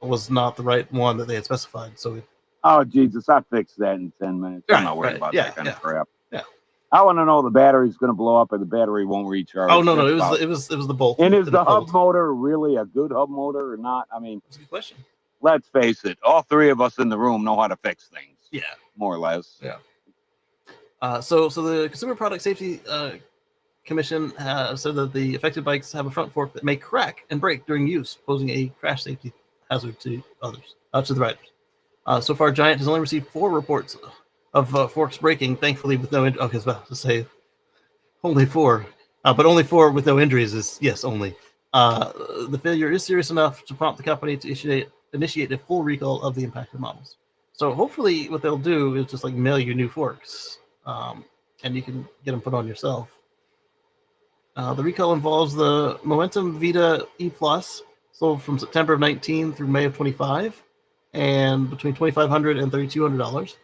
was not the right one that they had specified. So oh Jesus, I fixed that in 10 minutes. I'm not worried about that kind of crap. Yeah. I want to know the battery's going to blow up or the battery won't recharge. Oh no, it was the bolt. And is the hub motor really a good hub motor or not? I mean, that's a good question. Let's face it, all three of us in the room know how to fix things. Yeah, more or less. Yeah. So the Consumer Product Safety Commission said that the affected bikes have a front fork that may crack and break during use, posing a crash safety hazard to others, to the riders. So far, Giant has only received 4 reports of forks breaking, thankfully with no injuries. Okay, I was about to say only 4, but only 4 with no injuries is yes, only. The failure is serious enough to prompt the company to initiate a full recall of the impacted models. So hopefully what they'll do is just like mail you new forks, and you can get them put on yourself. The recall involves the Momentum Vita E+, sold from September of 19 through May of 25, and between $2,500 and $3,200.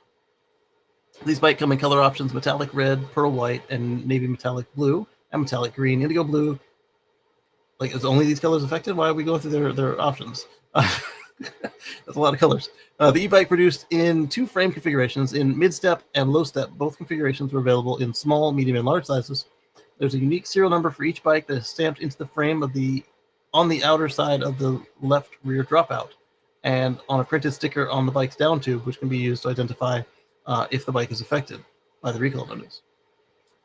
These bikes come in color options: metallic red, pearl white, and navy metallic blue, and metallic green, indigo blue. Like, is only these colors affected? Why are we going through their options? That's a lot of colors. The e-bike produced in 2 frame configurations, in mid-step and low-step. Both configurations were available in small, medium, and large sizes. There's a unique serial number for each bike that is stamped into the frame on the outer side of the left rear dropout, and on a printed sticker on the bike's down tube, which can be used to identify if the bike is affected by the recall notice.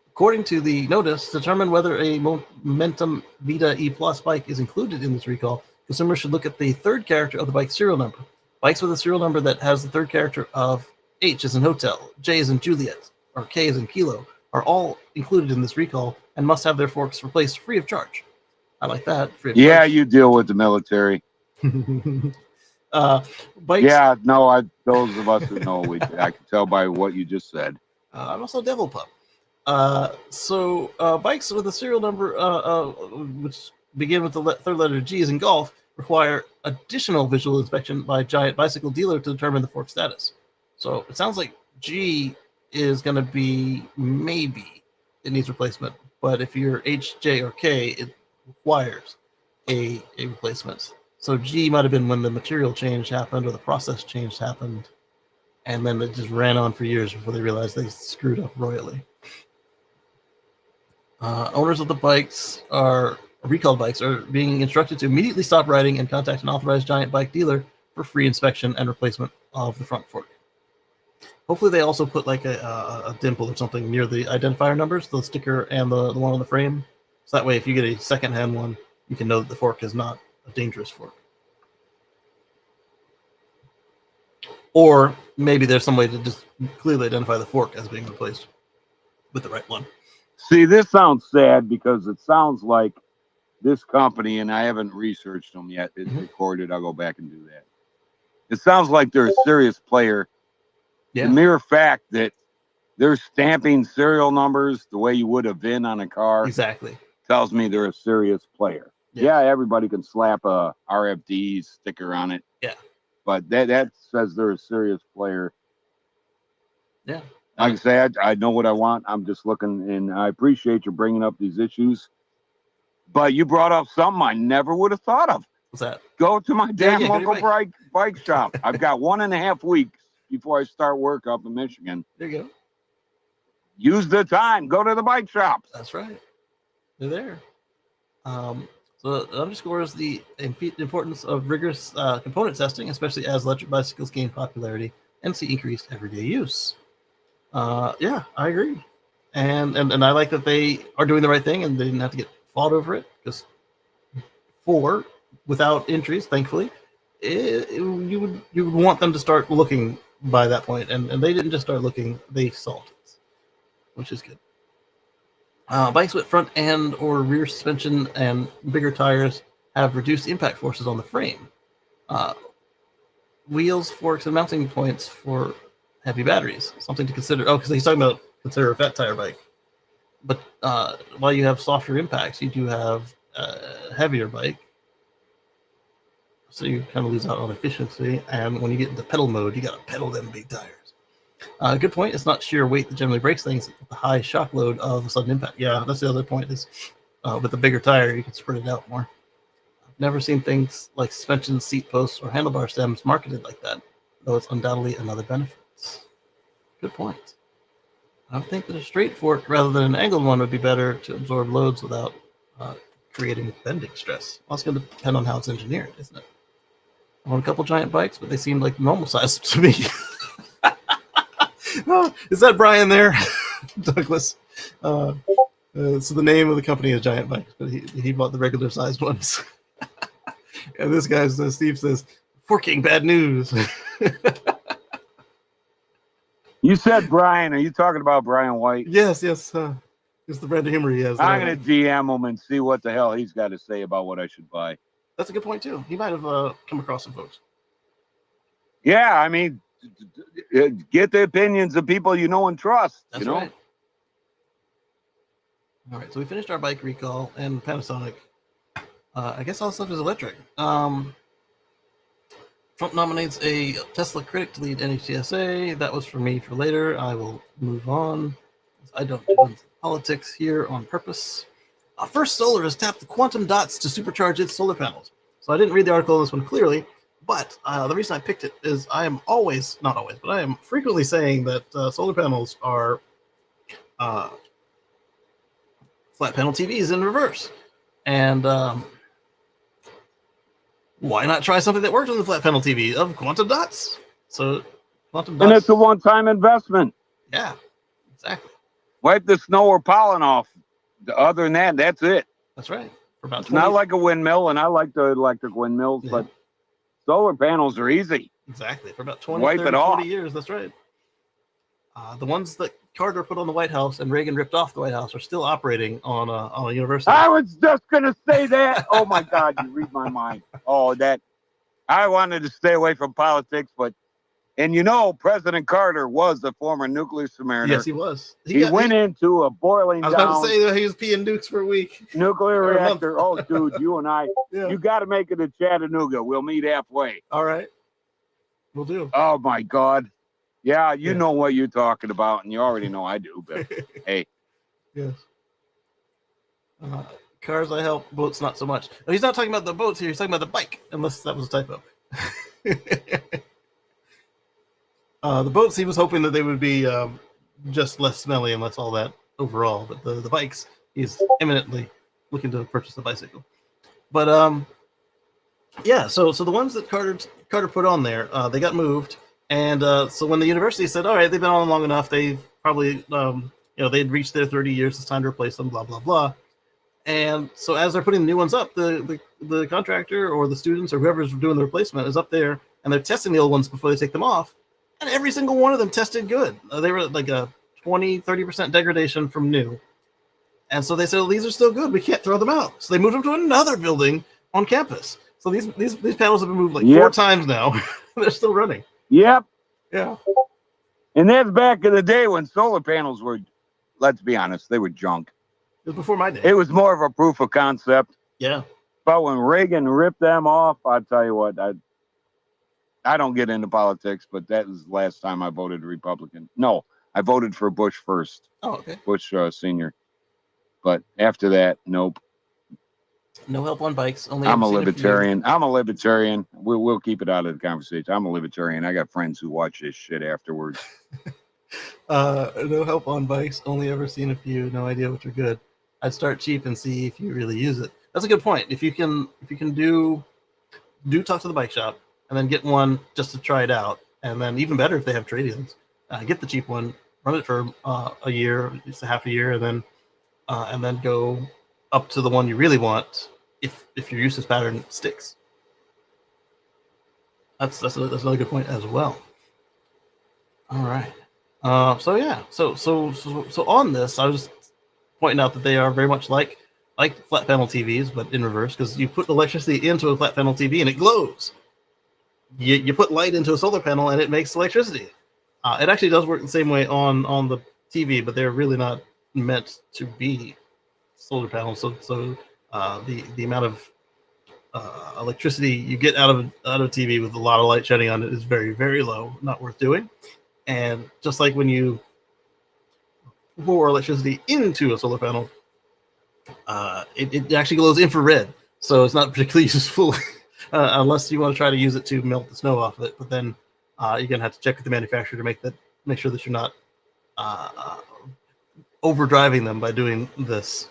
According to the notice, to determine whether a Momentum Vita E+ bike is included in this recall, consumers should look at the 3rd character of the bike's serial number. Bikes with a serial number that has the 3rd character of H as in hotel, J as in Juliet, or K as in kilo are all included in this recall and must have their forks replaced free of charge. I like that. Free of charge. You deal with the military. Bikes. Yeah, no, those of us who know, I can tell by what you just said. I'm also a devil pup. So bikes with a serial number which begin with the 3rd letter G as in golf require additional visual inspection by Giant Bicycle dealer to determine the fork status. So it sounds like G is going to be maybe it needs replacement, but if you're H, J, or K, it requires a replacement. So G might have been when the material change happened or the process change happened, and then it just ran on for years before they realized they screwed up royally. Owners of the recalled bikes are being instructed to immediately stop riding and contact an authorized Giant bike dealer for free inspection and replacement of the front fork. Hopefully they also put like a dimple or something near the identifier numbers, the sticker and the one on the frame. So that way if you get a secondhand one, you can know that the fork is not a dangerous fork. Or maybe there's some way to just clearly identify the fork as being replaced with the right one. See, this sounds sad because it sounds like this company, and I haven't researched them yet. It's recorded. I'll go back and do that. It sounds like they're a serious player. Yeah. The mere fact that they're stamping serial numbers the way you would a VIN on a car Exactly. tells me they're a serious player. Yeah, everybody can slap a RFD sticker on it. Yeah. But that says they're a serious player. Yeah. Like I say, I know what I want. I'm just looking, and I appreciate you bringing up these issues. But you brought up something I never would have thought of. What's that? Go to my damn go to your local bike shop. I've got 1.5 weeks before I start work up in Michigan. There you go. Use the time. Go to the bike shops. That's right. They're there. So it underscores the importance of rigorous component testing, especially as electric bicycles gain popularity and see increased everyday use. Yeah, I agree. And I like that they are doing the right thing and they didn't have to get fought over it, because without injuries, thankfully, you would want them to start looking by that point, and they didn't just start looking, they saw it, which is good. Bikes with front and or rear suspension and bigger tires have reduced impact forces on the frame. Wheels, forks, and mounting points for heavy batteries. Something to consider. Oh, because he's talking about consider a fat tire bike. But while you have softer impacts, you do have a heavier bike. So you kind of lose out on efficiency. And when you get into pedal mode, you got to pedal them big tires. Good point. It's not sheer weight that generally breaks things. It's the high shock load of a sudden impact. Yeah, that's the other point. Is with a bigger tire, you can spread it out more. I've never seen things like suspension, seat posts, or handlebar stems marketed like that, though it's undoubtedly another benefit. Good point. I would think that a straight fork rather than an angled one would be better to absorb loads without creating bending stress. Well, it's going to depend on how it's engineered, isn't it? I want a couple giant bikes, but they seem like normal size to me. Oh, is that Brian there? Douglas. So the name of the company is Giant Bikes, but he bought the regular sized ones. And this guy, Steve, says, forking bad news. You said Brian. Are you talking about Brian White? Yes. It's the brand of humor he has. I'm going to DM him and see what the hell he's got to say about what I should buy. That's a good point, too. He might have come across some folks. Yeah, I mean, get the opinions of people you know and trust. That's right. All right, so we finished our bike recall and Panasonic. I guess all stuff is electric. Trump nominates a Tesla critic to lead NHTSA. That was for me for later. I will move on. I don't do politics here on purpose. First Solar has tapped the quantum dots to supercharge its solar panels. So I didn't read the article on this one clearly, but the reason I picked it is I am not always, but I am frequently saying that solar panels are flat panel TVs in reverse. And why not try something that works on the flat panel TV of quantum dots? So quantum dots. And it's a one-time investment. Yeah, exactly. Wipe the snow or pollen off. Other than that, that's it. That's right. For about it's not like a windmill, and I like the electric windmills, but solar panels are easy. Exactly. For about 20, 30, 40 years. That's right. The ones that Carter put on the White House and Reagan ripped off the White House are still operating on a university. I was just going to say that. Oh, my God. You read my mind. Oh, that. I wanted to stay away from politics, but, and you know, President Carter was a former nuclear submariner. Yes, he was. He went into a boiling down. I was about to say that he was peeing nukes for a week. Nuclear reactor. Oh, dude, you and I, you got to make it to Chattanooga. We'll meet halfway. All right. We'll do. Oh, my God. Yeah, you know what you're talking about, and you already know I do, but hey. Yes. Cars I help, boats not so much. No, he's not talking about the boats here, he's talking about the bike, unless that was a typo. The boats, he was hoping that they would be just less smelly and less all that overall, but the bikes, he's imminently looking to purchase a bicycle. But yeah, so the ones that Carter put on there, they got moved. And so when the university said, all right, they've been on long enough, they've probably, they'd reached their 30 years, it's time to replace them, blah, blah, blah. And so as they're putting the new ones up, the contractor or the students or whoever's doing the replacement is up there, and they're testing the old ones before they take them off. and every single one of them tested good. They were like a 20-30% degradation from new. And so they said, well, these are still good. We can't throw them out. So they moved them to another building on campus. So these panels have been moved like 4 times now. They're still running. Yep. Yeah. And that's back in the day when solar panels were, let's be honest, they were junk. It was before my day. It was more of a proof of concept. Yeah. But when Reagan ripped them off, I tell you what, I don't get into politics, but that was the last time I voted Republican. No, I voted for Bush first. Oh, okay. Bush Senior. But after that, nope. No help on bikes. Only I'm a libertarian. I'm a libertarian. We'll keep it out of the conversation. I'm a libertarian. I got friends who watch this shit afterwards. No help on bikes. Only ever seen a few. No idea which are good. I'd start cheap and see if you really use it. That's a good point. If you can do talk to the bike shop and then get one just to try it out, and then even better if they have trade-ins, get the cheap one, run it for a year, just a half a year, and then go up to the one you really want if your usage pattern sticks. That's another good point as well. All right. So yeah. So on this, I was just pointing out that they are very much like flat panel TVs, but in reverse, because you put electricity into a flat panel TV and it glows. You put light into a solar panel and it makes electricity. It actually does work the same way on the TV, but they're really not meant to be solar panels. So the amount of electricity you get out of TV with a lot of light shedding on it is very, very low. Not worth doing. And just like when you pour electricity into a solar panel, it actually glows infrared, so it's not particularly useful unless you want to try to use it to melt the snow off of it. But then you're gonna have to check with the manufacturer to make sure that you're not overdriving them by doing this,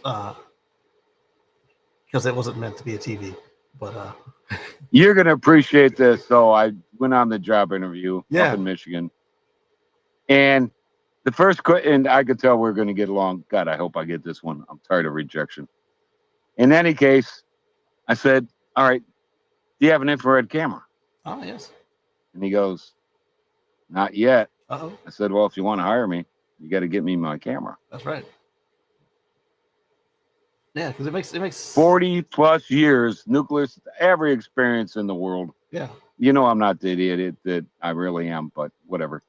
because it wasn't meant to be a TV. But you're gonna appreciate this. So I went on the job interview Yeah. up in Michigan, and the first and I could tell we're going to get along. God, I hope I get this one. I'm tired of rejection. In any case, I said, all right, do you have an infrared camera? oh yes. And he goes, not yet. Uh-oh. I said, well, if you want to hire me, you got to get me my camera. That's right. Yeah, because it makes 40 plus years, nuclear, every experience in the world. Yeah. You know, I'm not the idiot that I really am, but whatever.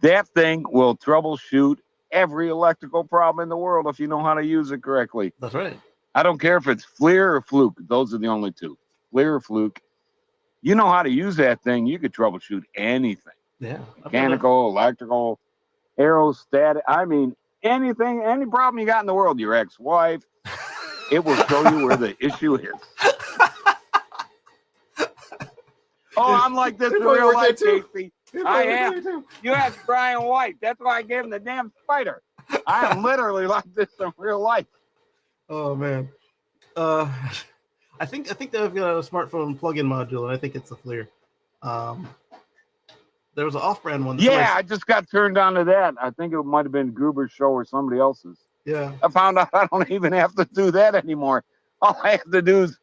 That thing will troubleshoot every electrical problem in the world if you know how to use it correctly. That's right. I don't care if it's FLIR or fluke. Those are the only two. FLIR or fluke. You know how to use that thing, you could troubleshoot anything. Yeah. Mechanical, electrical, aerostatic. I mean, anything, any problem you got in the world, your ex-wife, it will show you where the issue is. Oh, I'm like this in real life, Casey. I am. You asked Brian White. That's why I gave him the damn spider. I am literally like this in real life. Oh man. I think they've got a smartphone plug-in module, and I think it's a FLIR. There was an off-brand one. Yeah, I just got turned on to that. I think it might have been Gruber's show or somebody else's. Yeah. I found out I don't even have to do that anymore. All I have to do is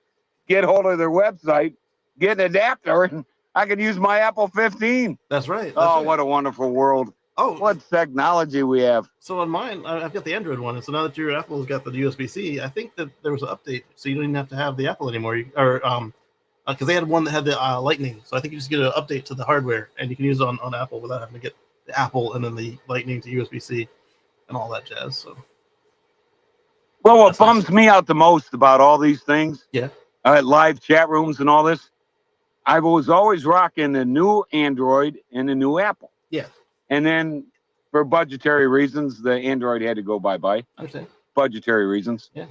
get hold of their website, get an adapter, and I can use my Apple 15. That's right. What a wonderful world. Oh, what technology we have. So on mine, I've got the Android one, and so now that your Apple's got the USB-C, I think that there was an update, so you don't even have to have the Apple anymore. Because they had one that had the Lightning, so I think you just get an update to the hardware, and you can use it on Apple without having to get the Apple and then the Lightning to USB-C and all that jazz. So, well, what bums me out the most about all these things, live chat rooms and all this, I was always rocking the new Android and the new Apple. Yeah. And then for budgetary reasons, the Android had to go bye-bye. I understand. Budgetary reasons. Yeah.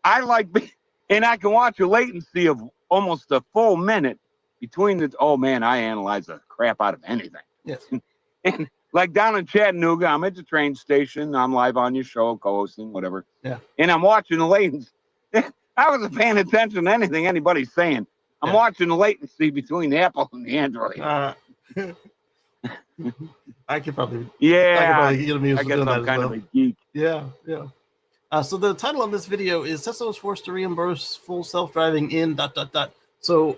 And I can watch a latency of almost a full minute between the, oh man, I analyze the crap out of anything. Yes. And like down in Chattanooga, I'm at the train station. I'm live on your show, co-hosting, whatever. Yeah. And I'm watching the latency. I wasn't paying attention to anything anybody's saying. I'm watching the latency between the Apple and the Android. I could probably. Yeah. I guess I'm kind of a geek. Yeah. So the title of this video is Tesla was forced to reimburse full self-driving in ... So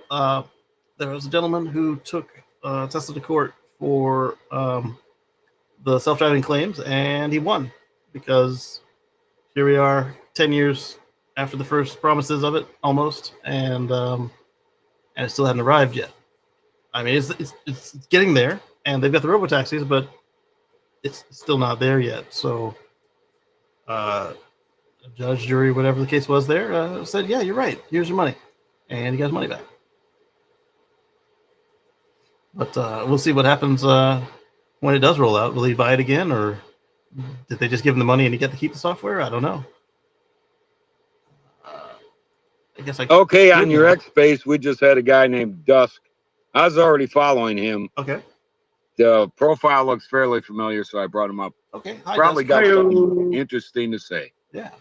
there was a gentleman who took Tesla to court for the self-driving claims, and he won because here we are 10 years after the first promises of it, almost, and it still hadn't arrived yet. I mean, it's getting there, and they've got the robo-taxis, but it's still not there yet. So a judge, jury, whatever the case was there, said, yeah, you're right, here's your money, and he got his money back. But we'll see what happens when it does roll out. Will he buy it again, or did they just give him the money and he get to keep the software? I don't know. I guess Okay, on your X space, we just had a guy named Dusk. I was already following him. Okay. The profile looks fairly familiar, so I brought him up. Okay. Hi, Probably Dusk. got something interesting to say. Yeah.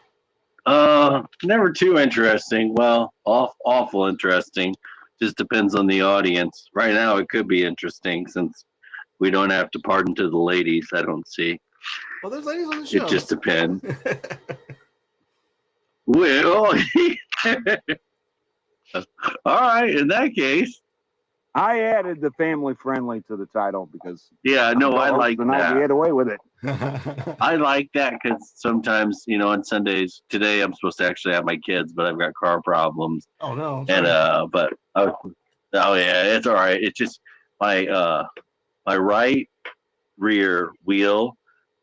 Never too interesting. Well, awful interesting. Just depends on the audience. Right now, it could be interesting since we don't have to pardon to the ladies. I don't see. Well, there's ladies on the show. It just depends. Well, all right. In that case, I added the family friendly to the title because yeah, no, I like that. We had away with it. I like that because sometimes, on Sundays, today I'm supposed to actually have my kids, but I've got car problems. Oh no! And oh yeah, it's all right. It's just my right rear wheel.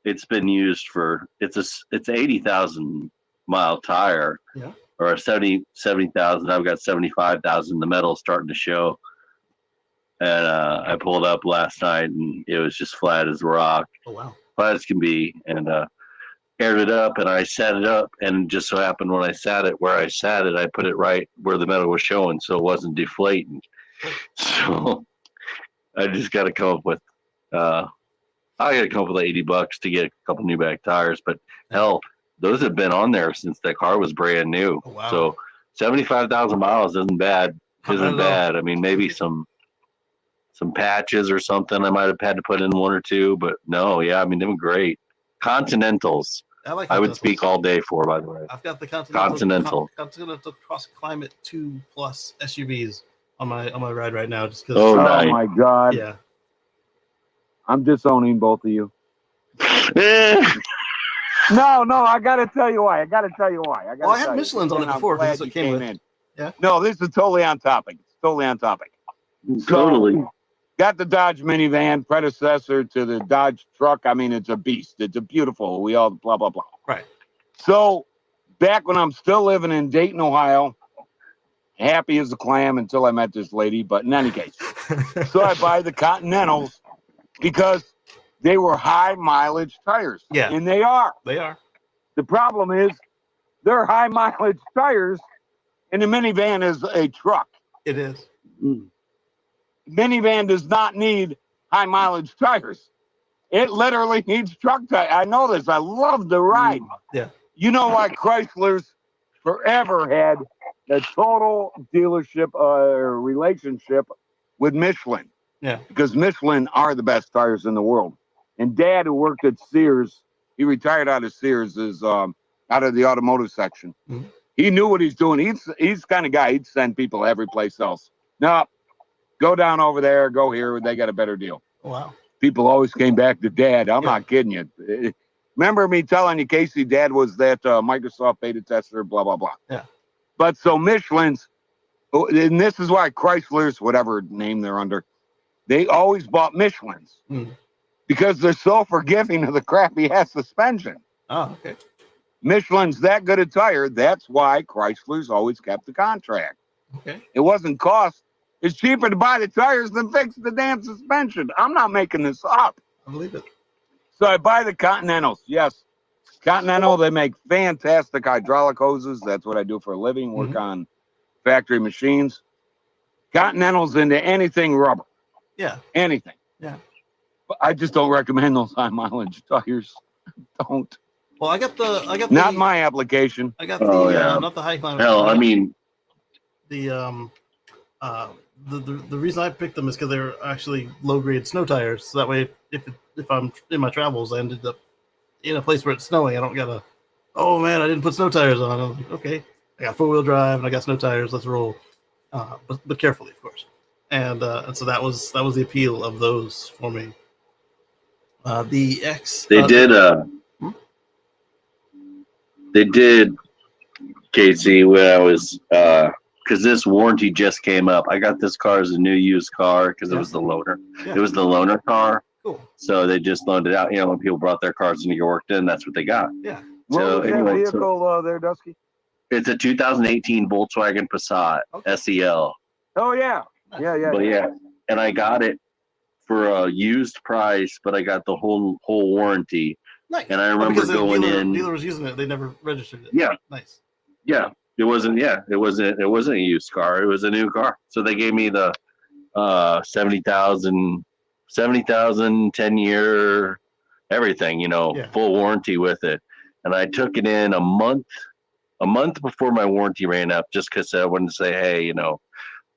It's been used for it's 80,000 mile tire, yeah, or 70,000. I've got 75,000. The metal's starting to show. And I pulled up last night, and it was just flat as a rock. Oh wow! Flat as can be, and aired it up, and I sat it up, and just so happened when I sat it where I sat it, I put it right where the metal was showing, so it wasn't deflating. So I just got to come up with I got to come up with $80 to get a couple new back tires. But hell, those have been on there since that car was brand new. Oh, wow. So 75,000 miles isn't bad. I mean, maybe some patches or something I might have had to put in one or two, but no, yeah, I mean, they were great. Continentals. I would speak all day for, by the way. I've got the Continental Cross Climate 2 Plus SUVs on my ride right now, just because. Oh, nice. My God! Yeah, I'm disowning both of you. No, I got to tell you why. Well, I had Michelin's on it before because it came with. Yeah. No, this is totally on topic. Totally. Got the Dodge minivan, predecessor to the Dodge truck. I mean, it's a beast. It's a beautiful. We all blah, blah, blah. Right. So back when I'm still living in Dayton, Ohio, happy as a clam until I met this lady. But in any case, so I buy the Continentals because they were high mileage tires. Yeah. And they are. They are. The problem is they're high mileage tires, and the minivan is a truck. It is. Minivan does not need high mileage tires. It literally needs truck tires. I know this. I love the ride. Yeah. You know why Chrysler's forever had the total dealership relationship with Michelin? Yeah. Because Michelin are the best tires in the world. And Dad, who worked at Sears, he retired out of Sears, is out of the automotive section. Mm-hmm. He knew what he's doing. He's the kind of guy, he'd send people every place else. No, go down over there, go here. They got a better deal. Wow. People always came back to Dad. I'm not kidding you. Remember me telling you, Kacey, Dad was that Microsoft beta tester, blah, blah, blah. Yeah. But so Michelin's, and this is why Chrysler's, whatever name they're under, they always bought Michelin's because they're so forgiving of the crappy ass suspension. Oh, okay. Michelin's that good a tire. That's why Chrysler's always kept the contract. Okay. It wasn't cost. It's cheaper to buy the tires than fix the damn suspension. I'm not making this up. I believe it. So I buy the Continentals. Yes. Continental, they make fantastic hydraulic hoses. That's what I do for a living, work on factory machines. Continental's into anything rubber. Yeah. Anything. Yeah. But I just don't recommend those high mileage tires. Don't. Well, I got not my application. I got not the high climate. Hell, I mean, the reason I picked them is because they're actually low grade snow tires. So that way, if I'm in my travels, I ended up in a place where it's snowing. I don't gotta. Oh man, I didn't put snow tires on. I'm like, okay, I got 4-wheel drive and I got snow tires. Let's roll. But carefully, of course. and so that was the appeal of those for me. The X. They did. Hmm? They did, Casey, when I was because this warranty just came up. I got this car as a new used car because it was the loaner. Yeah. It was the loaner car. Cool. So they just loaned it out. You know, when people brought their cars into your work, then that's what they got. Yeah. So What was anyway, that vehicle there, Dusky? it's a 2018 Volkswagen Passat SEL. Oh yeah, yeah. But yeah, and I got it for a used price, but I got the whole warranty. Nice. And I remember because going the in. dealer was using it. They never registered it. Yeah. Nice. Yeah. It wasn't a used car. It was a new car. So they gave me the 70,000, 10-year everything, you know, full warranty with it. And I took it in a month before my warranty ran up, just because I wanted to say, hey, you know,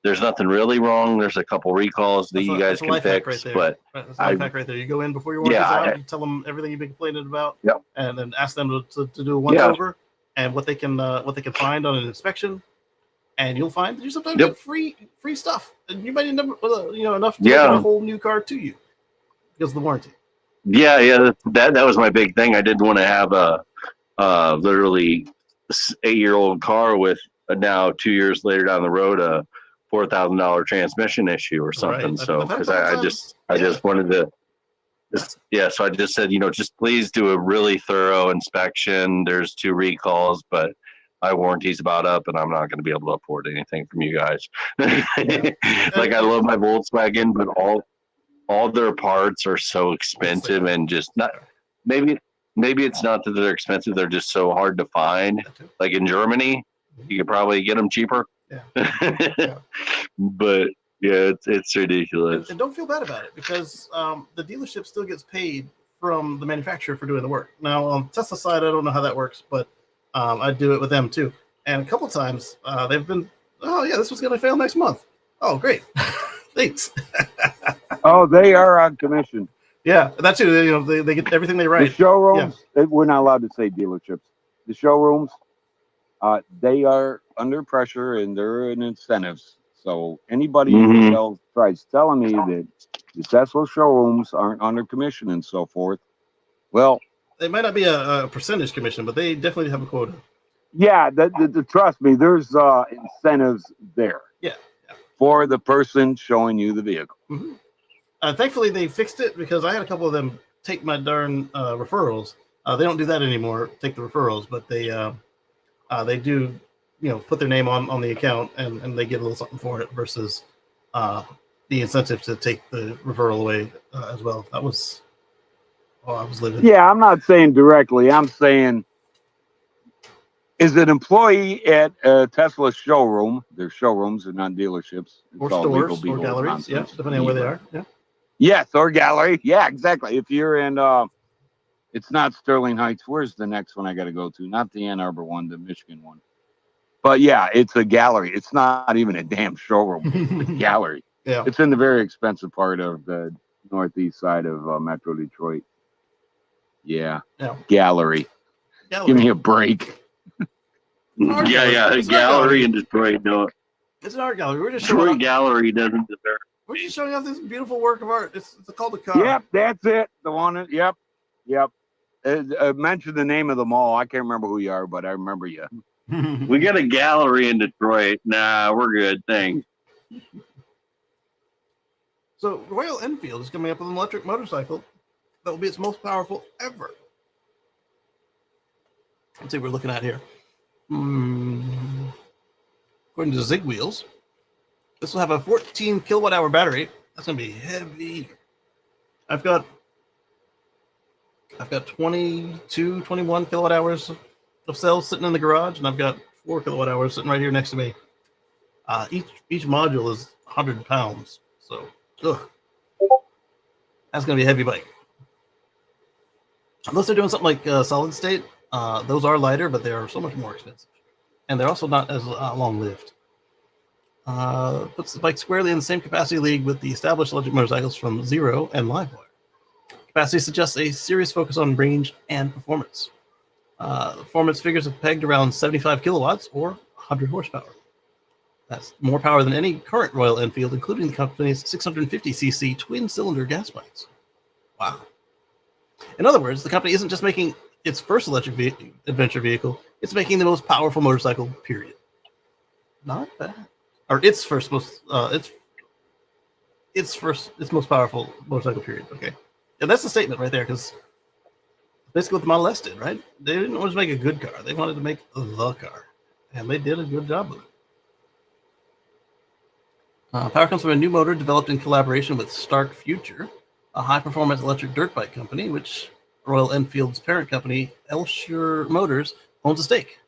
there's nothing really wrong. There's a couple recalls that you guys can fix, but that's a life hack right there. You go in before your warranty's out, you tell them everything you've been complaining about, and then ask them to do a once over and what they can find on an inspection, and you'll find that you sometimes get free stuff, and you might end up with enough to get a whole new car to you because of the warranty. Yeah, that was my big thing. I didn't want to have a literally 8-year-old car with now 2 years later down the road a $4,000 transmission issue or something. Right. So because I just wanted to. So I just said, just please do a really thorough inspection. There's 2 recalls, but my warranty's about up, and I'm not going to be able to afford anything from you guys. Like I love my Volkswagen, but all their parts are so expensive and just not. Maybe it's not that they're expensive; they're just so hard to find. Like in Germany, you could probably get them cheaper. Yeah. But yeah, it's ridiculous. And don't feel bad about it because the dealership still gets paid from the manufacturer for doing the work. Now on Tesla side, I don't know how that works, but I do it with them too. And a couple of times they've been, oh yeah, this was going to fail next month. Oh great, thanks. Oh, they are on commission. Yeah, that's too. They get everything they write. The showrooms, we're not allowed to say dealerships. The showrooms, they are under pressure and they're in incentives. So anybody who tries telling me that the Tesla showrooms aren't under commission and so forth, well, they might not be a percentage commission, but they definitely have a quota. Yeah, trust me, there's incentives there. Yeah. For the person showing you the vehicle. Mm-hmm. Thankfully, they fixed it because I had a couple of them take my darn referrals. They don't do that anymore, take the referrals, but they do, put their name on the account and they get a little something for it versus the incentive to take the referral away as well. That was, I was living. Yeah, I'm not saying directly. I'm saying, is an employee at a Tesla showroom, their showrooms are not dealerships. Or stores or galleries, depending on where they are. Yeah. Yes, or gallery. Yeah, exactly. If you're in, it's not Sterling Heights. Where's the next one I got to go to? Not the Ann Arbor one, the Michigan one. But yeah, it's a gallery. It's not even a damn showroom. It's a gallery. Yeah. It's in the very expensive part of the northeast side of Metro Detroit. Yeah. Gallery. Give me a break. Gallery in Detroit. No, it's an art gallery. We're just Detroit gallery doesn't deserve. We're just showing off this beautiful work of art. It's called the car. Yep, that's it. The one. Yep. Mention the name of the mall. I can't remember who you are, but I remember you. We got a gallery in Detroit. Nah, we're good. Thanks. So Royal Enfield is coming up with an electric motorcycle that will be its most powerful ever. Let's see what we're looking at here. According to Zig Wheels, this will have a 14 kilowatt hour battery. That's going to be heavy. I've got 22, 21 kilowatt hours of cells sitting in the garage, and I've got 4 kilowatt hours sitting right here next to me. Each module is 100 pounds. So, that's going to be a heavy bike. Unless they're doing something like solid state, those are lighter, but they are so much more expensive. And they're also not as long-lived. Puts the bike squarely in the same capacity league with the established electric motorcycles from Zero and Livewire. Capacity suggests a serious focus on range and performance. Performance figures have pegged around 75 kilowatts or 100 horsepower. That's more power than any current Royal Enfield, including the company's 650cc twin-cylinder gas bikes. Wow. In other words, the company isn't just making its first electric adventure vehicle, it's making the most powerful motorcycle, period. Not bad. Or its most powerful motorcycle, period. Okay. And that's the statement right there, because basically what the Model S did, right? They didn't want to make a good car. They wanted to make the car. And they did a good job with it. Power comes from a new motor developed in collaboration with Stark Future, a high-performance electric dirt bike company, which Royal Enfield's parent company, Elsher Motors, owns a stake.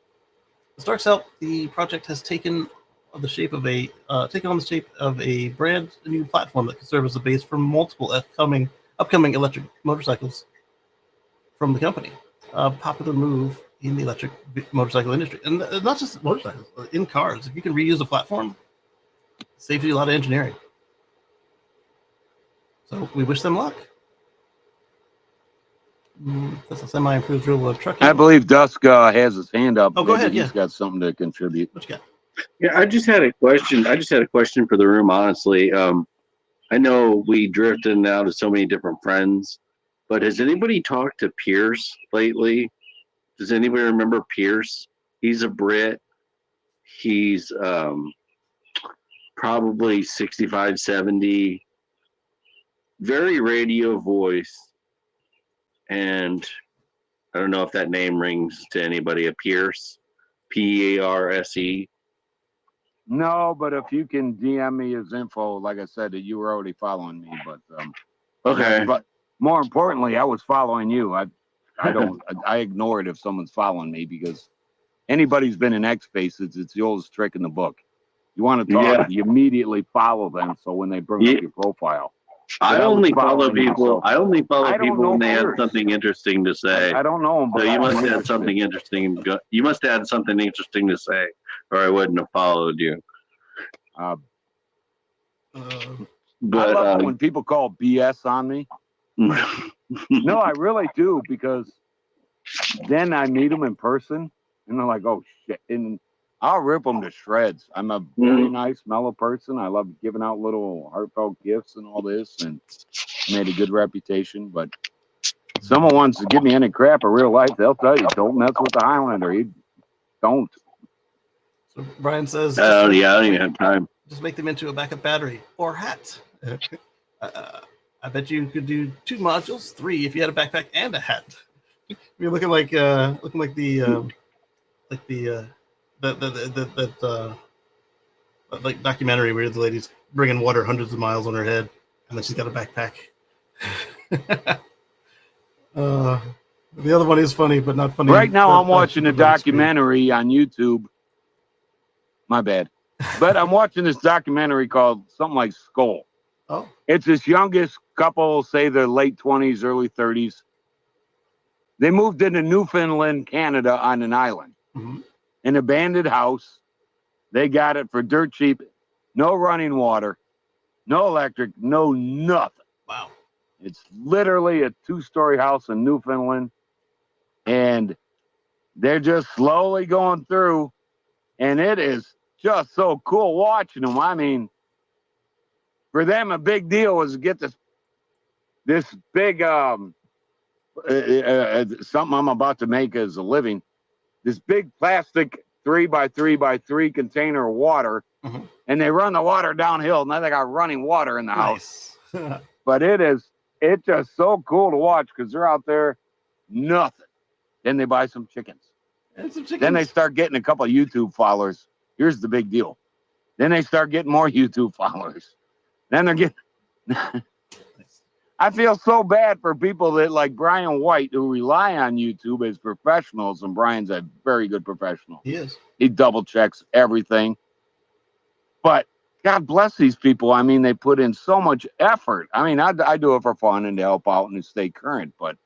The Starks help the project has taken on the shape of a brand new platform that can serve as a base for multiple upcoming electric motorcycles from the company. A popular move in the electric motorcycle industry, and not just motorcycles, in cars. If you can reuse a platform, it saves you a lot of engineering. So we wish them luck. That's a semi-improved rule of trucking. I believe Dusk has his hand up. Oh, go ahead. He's got something to contribute. What you got? Yeah, I just had a question. For the room, honestly. I know we drifted now to so many different friends, but has anybody talked to Pierce lately? Does anybody remember Pierce? He's a Brit. He's probably 65, 70. Very radio voice. And I don't know if that name rings to anybody. A Pierce, P-A-R-S-E. No, but if you can DM me his info, like I said, that you were already following me. But Okay. But more importantly, I was following you. I ignore it if someone's following me, because anybody's been in X Spaces, it's the oldest trick in the book. You want to talk, you immediately follow them. So when they bring up your profile. I only follow people when they have something interesting to say. I don't know them, but so you must have something interesting. You must have had something interesting to say, or I wouldn't have followed you. But I love when people call BS on me. No, I really do, because then I meet them in person, and they're like, "Oh shit!" and I'll rip them to shreds. I'm a very nice, mellow person. I love giving out little heartfelt gifts and all this, and made a good reputation. But if someone wants to give me any crap in real life, they'll tell you, don't mess with the Highlander. You don't. So Brian says, I don't even have time. Just make them into a backup battery or hat. I bet you could do 2 modules, 3 if you had a backpack and a hat. You're looking like like documentary where the lady's bringing water hundreds of miles on her head, and then she's got a backpack. The other one is funny, but not funny. Right now, I'm watching a documentary on YouTube. My bad. But I'm watching this documentary called something like Skull. Oh. It's this youngest couple, say their late 20s, early 30s. They moved into Newfoundland, Canada, on an island. Mm-hmm. An abandoned house. They got it for dirt cheap. No running water. No electric. No nothing. Wow. It's literally a 2-story house in Newfoundland. And they're just slowly going through. And it is just so cool watching them. I mean, for them, a big deal was to get this big something I'm about to make as a living. This big plastic 3x3x3 container of water, and they run the water downhill. Now they got running water in the house. But it's just so cool to watch, because they're out there, nothing. Then they buy some chickens. Then they start getting a couple of YouTube followers. Here's the big deal. Then they start getting more YouTube followers. Then they're getting... I feel so bad for people that, like Brian White, who rely on YouTube as professionals, and Brian's a very good professional. He is. He double checks everything. But God bless these people. I mean, they put in so much effort. I mean, I do it for fun and to help out and to stay current, but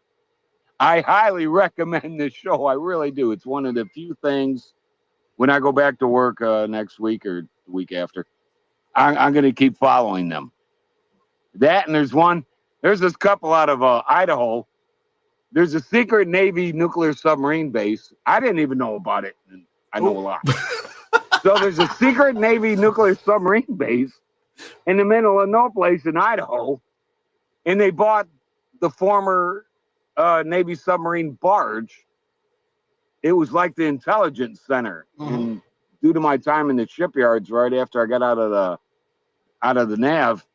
I highly recommend this show. I really do. It's one of the few things when I go back to work next week or the week after, I'm going to keep following them. That, and there's this couple out of Idaho. There's a secret Navy nuclear submarine base. I didn't even know about it. And I know a lot. So there's a secret Navy nuclear submarine base in the middle of no place in Idaho, and they bought the former Navy submarine barge. It was like the intelligence center. And due to my time in the shipyards, right after I got out of the nav,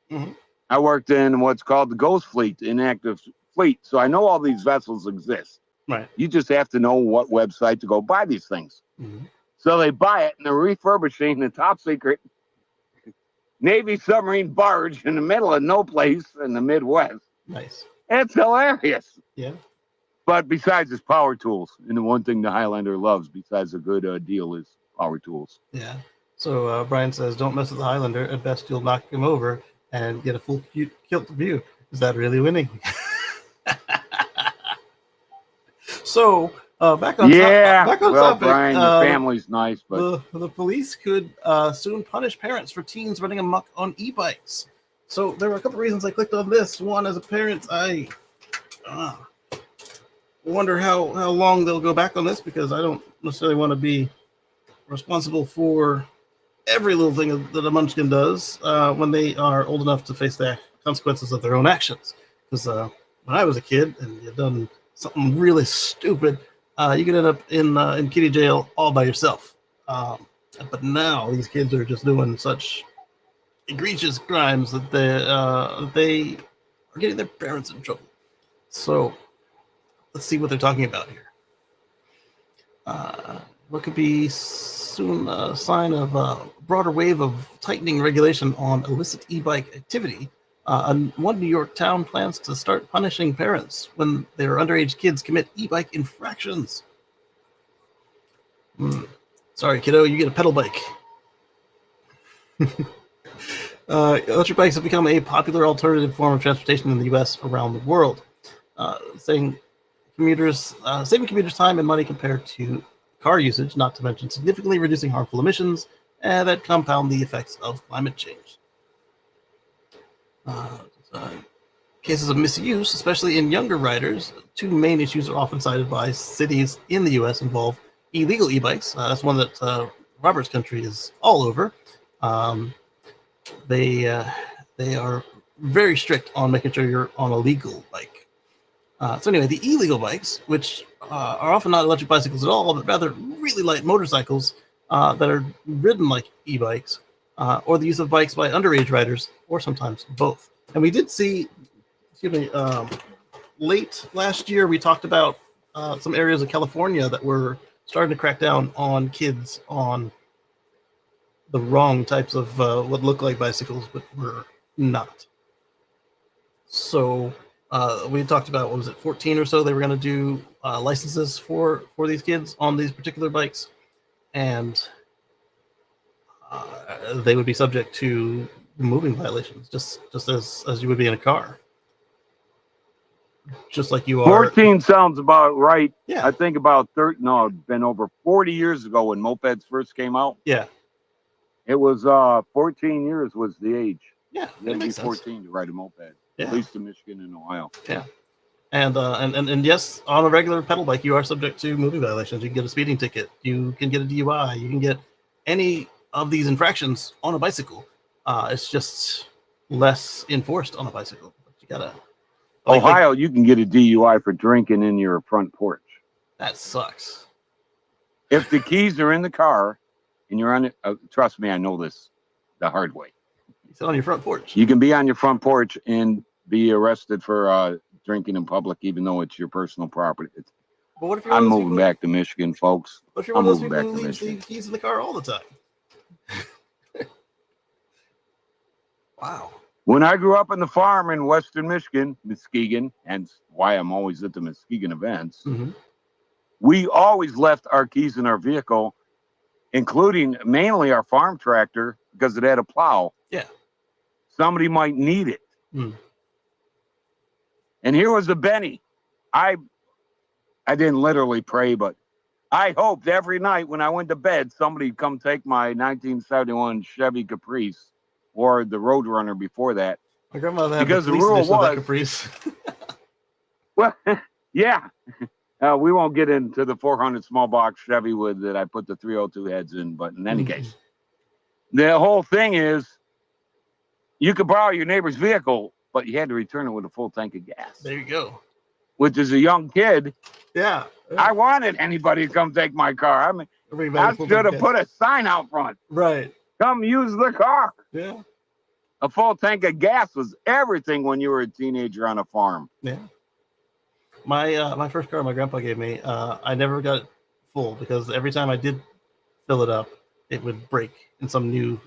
I worked in what's called the Ghost Fleet, inactive fleet. So I know all these vessels exist. Right. You just have to know what website to go buy these things. So they buy it and they're refurbishing the top secret Navy submarine barge in the middle of no place in the Midwest. Nice. It's hilarious. Yeah. But besides its power tools, and the one thing the Highlander loves besides a good deal is power tools. Yeah. So Brian says, don't mess with the Highlander. At best, you'll knock him over and get a full kilt view. Is that really winning? So back on topic. Brian, your family's nice, but the police could soon punish parents for teens running amok on e-bikes. So there were a couple reasons I clicked on this. One, as a parent, I wonder how long they'll go back on this, because I don't necessarily want to be responsible for every little thing that a munchkin does when they are old enough to face the consequences of their own actions. Because when I was a kid and you'd done something really stupid, you could end up in kiddie jail all by yourself. But now these kids are just doing such egregious crimes that they are getting their parents in trouble. So let's see what they're talking about here. What could be soon a sign of a broader wave of tightening regulation on illicit e-bike activity. One New York town plans to start punishing parents when their underage kids commit e-bike infractions. Sorry, kiddo, you get a pedal bike. Electric bikes have become a popular alternative form of transportation in the U.S. around the world, saving commuters time and money compared to car usage, not to mention significantly reducing harmful emissions that compound the effects of climate change. Cases of misuse, especially in younger riders, two main issues are often cited by cities in the U.S. involve illegal e-bikes. That's one that Robert's country is all over. They are very strict on making sure you're on a legal bike. So anyway, the illegal bikes, which are often not electric bicycles at all, but rather really light motorcycles that are ridden like e-bikes, or the use of bikes by underage riders, or sometimes both. And we did see, late last year, we talked about some areas of California that were starting to crack down on kids on the wrong types of what looked like bicycles, but were not. So we talked about, what was it, 14 or so, they were going to do licenses for these kids on these particular bikes, and they would be subject to moving violations, just as you would be in a car. Just like you are. 14 sounds about right. Yeah. I think about 30. No, it's been over 40 years ago when mopeds first came out. Yeah. It was 14 years was the age. Yeah, You had to be makes sense. 14 to ride a moped. Yeah. At least in Michigan and Ohio. Yeah. And yes, on a regular pedal bike, you are subject to moving violations. You can get a speeding ticket. You can get a DUI. You can get any of these infractions on a bicycle. It's just less enforced on a bicycle. But you gotta. Ohio, you can get a DUI for drinking in your front porch. That sucks. If the keys are in the car and you're on it, trust me, I know this the hard way. You sit on your front porch. You can be on your front porch and be arrested for drinking in public, even though it's your personal property. But what if you're I'm moving back to Michigan, folks. What if you're one of those people who leaves the keys in the car all the time? Wow. When I grew up on the farm in Western Michigan, Muskegon, and why I'm always at the Muskegon events, we always left our keys in our vehicle, including mainly our farm tractor, because it had a plow. Yeah. Somebody might need it. And here was a Benny. I didn't literally pray, but I hoped every night when I went to bed, somebody'd come take my 1971 Chevy Caprice, or the Roadrunner before that. My grandmother had because the rule was Caprice. Well, yeah. We won't get into the 400 small box Chevy with that I put the 302 heads in, but in any case, the whole thing is you could borrow your neighbor's vehicle, but you had to return it with a full tank of gas. There you go. Which is a young kid. Yeah. I wanted anybody to come take my car. I mean, I should have put a sign out front. Right. Come use the car. Yeah. A full tank of gas was everything when you were a teenager on a farm. Yeah. My first car my grandpa gave me, I never got it full because every time I did fill it up, it would break in some new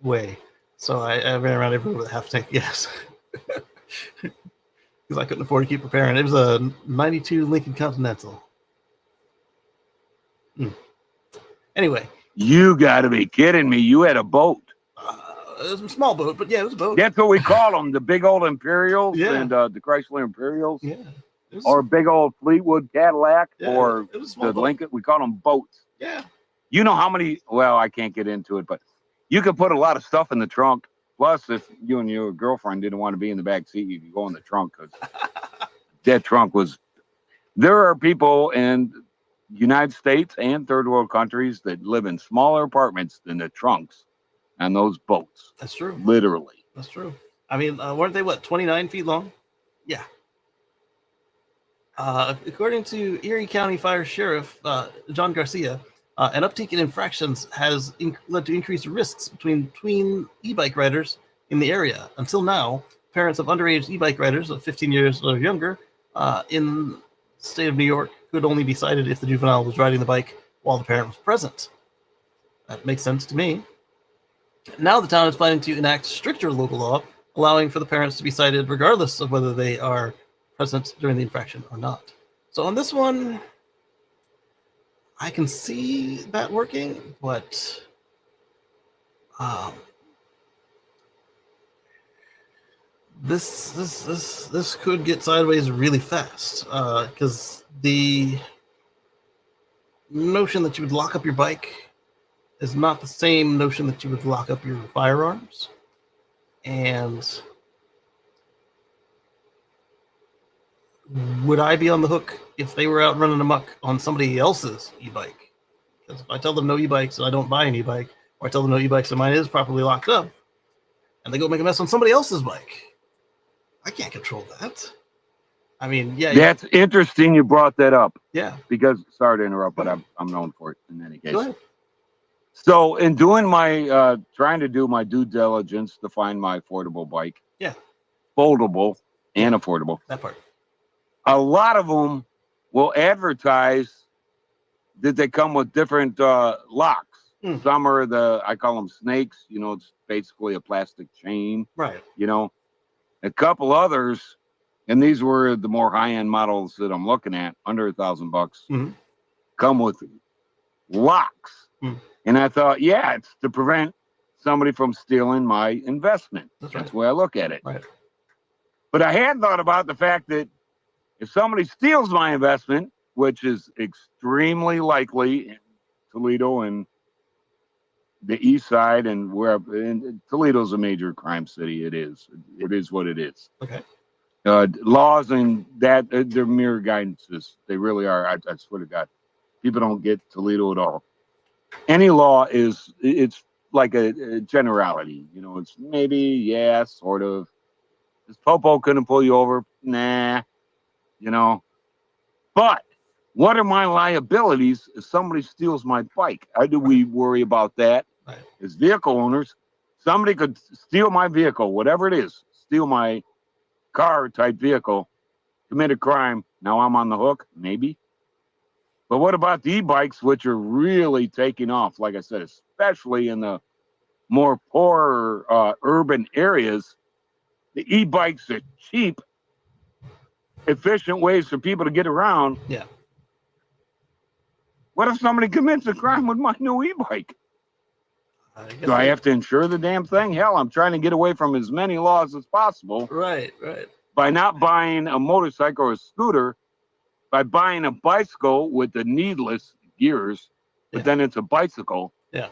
way. So I ran around everywhere with a half tank of gas because I couldn't afford to keep repairing. It was a 92 Lincoln Continental. Anyway. You got to be kidding me. You had a boat. It was a small boat, but yeah, it was a boat. That's what we call them, the big old Imperials and the Chrysler Imperials. Yeah. Or big old Fleetwood Cadillac or it was a small the Lincoln. We call them boats. Yeah. You know how many, well, I can't get into it, but you could put a lot of stuff in the trunk. Plus, if you and your girlfriend didn't want to be in the back seat, you could go in the trunk because that trunk was, there are people in United States and third world countries that live in smaller apartments than the trunks on those boats. That's true. Literally. That's true. I mean, weren't they, 29 feet long? Yeah. According to Erie County Fire Sheriff John Garcia, an uptick in infractions has led to increased risks between e-bike riders in the area. Until now, parents of underage e-bike riders of 15 years or younger in the state of New York could only be cited if the juvenile was riding the bike while the parent was present. That makes sense to me. Now the town is planning to enact stricter local law, allowing for the parents to be cited regardless of whether they are present during the infraction or not. So on this one, I can see that working, but this could get sideways really fast because the notion that you would lock up your bike is not the same notion that you would lock up your firearms. And would I be on the hook if they were out running amok on somebody else's e-bike? Because if I tell them no e-bikes and I don't buy an e-bike, or I tell them no e-bikes and mine is properly locked up, and they go make a mess on somebody else's bike, I can't control that. I mean, yeah. That's interesting you brought that up. Yeah. Because, sorry to interrupt, but I'm known for it in any case. Go ahead. So in doing my, trying to do my due diligence to find my affordable bike. Yeah. Foldable and affordable. That part. A lot of them will advertise that they come with different locks. Some are I call them snakes. You know, it's basically a plastic chain. Right. You know, a couple others, and these were the more high-end models that I'm looking at, under $1,000, come with locks. And I thought, yeah, it's to prevent somebody from stealing my investment. That's the way I look at it. Right. But I had thought about the fact that if somebody steals my investment, which is extremely likely in Toledo and the east side and wherever, and Toledo's a major crime city. It is what it is. Okay. Laws and that, they're mere guidances. They really are. I swear to God. People don't get Toledo at all. Any law it's like a generality. You know, it's maybe, yeah, sort of. This Popo couldn't pull you over. Nah. You know. But what are my liabilities if somebody steals my bike? How do we worry about that as vehicle owners? Somebody could steal my vehicle, whatever it is, steal my car type vehicle, commit a crime. Now I'm on the hook, maybe. But what about the e-bikes, which are really taking off? Like I said, especially in the more poorer urban areas, the e-bikes are cheap, efficient ways for people to get around. Yeah. What if somebody commits a crime with my new e-bike? Do I have to insure the damn thing? Hell, I'm trying to get away from as many laws as possible. Right. By not buying a motorcycle or a scooter, by buying a bicycle with the needless gears, but then it's a bicycle. Yeah.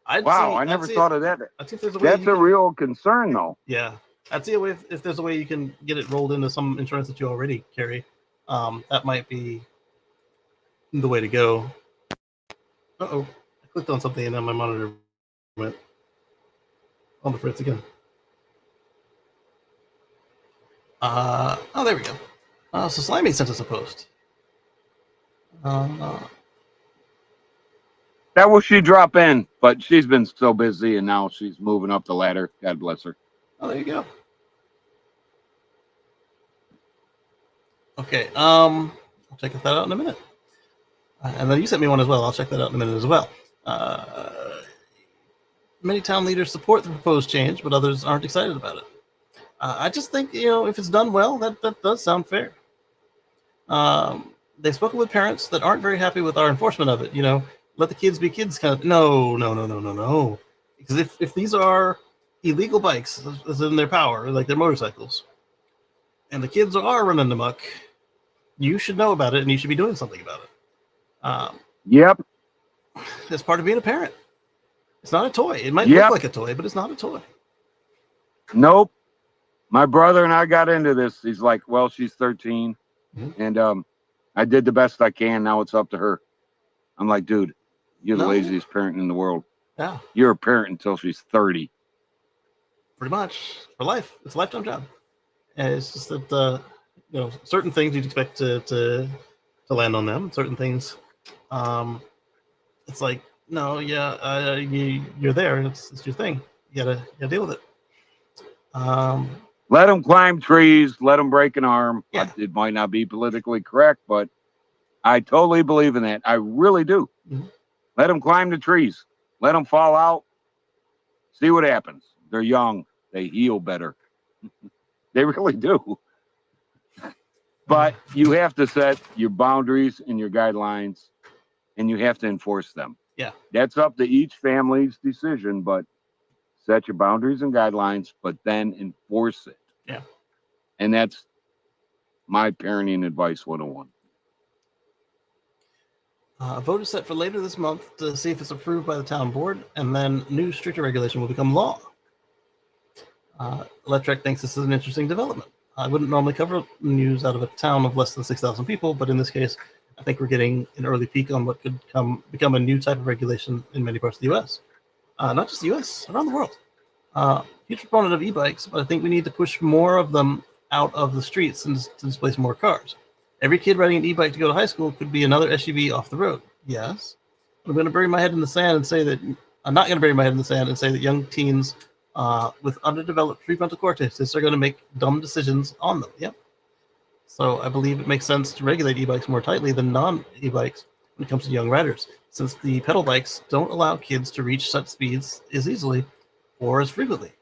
I never thought of that. That's a real concern, though. Yeah. I'd see if there's a way you can get it rolled into some insurance that you already carry. That might be the way to go. Uh-oh. I clicked on something and then my monitor went on the fritz again. Oh, there we go. So Slimy sent us a post. That was she drop in, but she's been so busy and now she's moving up the ladder. God bless her. Oh, there you go. Okay, I'll check that out in a minute. And then you sent me one as well. I'll check that out in a minute as well. Many town leaders support the proposed change, but others aren't excited about it. I just think, if it's done well, that does sound fair. They've spoken with parents that aren't very happy with our enforcement of it. Let the kids be kids kind of. No. Because if these are illegal bikes, as in their power, like they're motorcycles, and the kids are running amok, you should know about it and you should be doing something about it. Yep. That's part of being a parent. It's not a toy. It might look like a toy, but it's not a toy. Nope. My brother and I got into this. He's like, well, she's 13. Mm-hmm. And I did the best I can. Now it's up to her. I'm like, dude, you're the laziest parent in the world. Yeah. You're a parent until she's 30. Pretty much. For life. It's a lifetime job. And it's just that, certain things you'd expect to land on them. Certain things, it's like, no, yeah, you're there. It's your thing. You gotta deal with it. Let them climb trees. Let them break an arm. Yeah. It might not be politically correct, but I totally believe in that. I really do. Mm-hmm. Let them climb the trees. Let them fall out. See what happens. They're young. They heal better. They really do. But you have to set your boundaries and your guidelines, and you have to enforce them. Yeah. That's up to each family's decision, but set your boundaries and guidelines, but then enforce it. Yeah. And that's my parenting advice 101. A vote is set for later this month to see if it's approved by the town board, and then new stricter regulation will become law. Electrek thinks this is an interesting development. I wouldn't normally cover news out of a town of less than 6,000 people, but in this case, I think we're getting an early peek on what could become a new type of regulation in many parts of the U.S. Not just the U.S., around the world. Huge proponent of e-bikes, but I think we need to push more of them out of the streets and to displace more cars. Every kid riding an e-bike to go to high school could be another SUV off the road. Yes. I'm going to bury my head in the sand and say that I'm not going to bury my head in the sand and say that young teens with underdeveloped prefrontal cortexes are going to make dumb decisions on them. Yep. So I believe it makes sense to regulate e-bikes more tightly than non-e-bikes when it comes to young riders, since the pedal bikes don't allow kids to reach such speeds as easily or as frequently.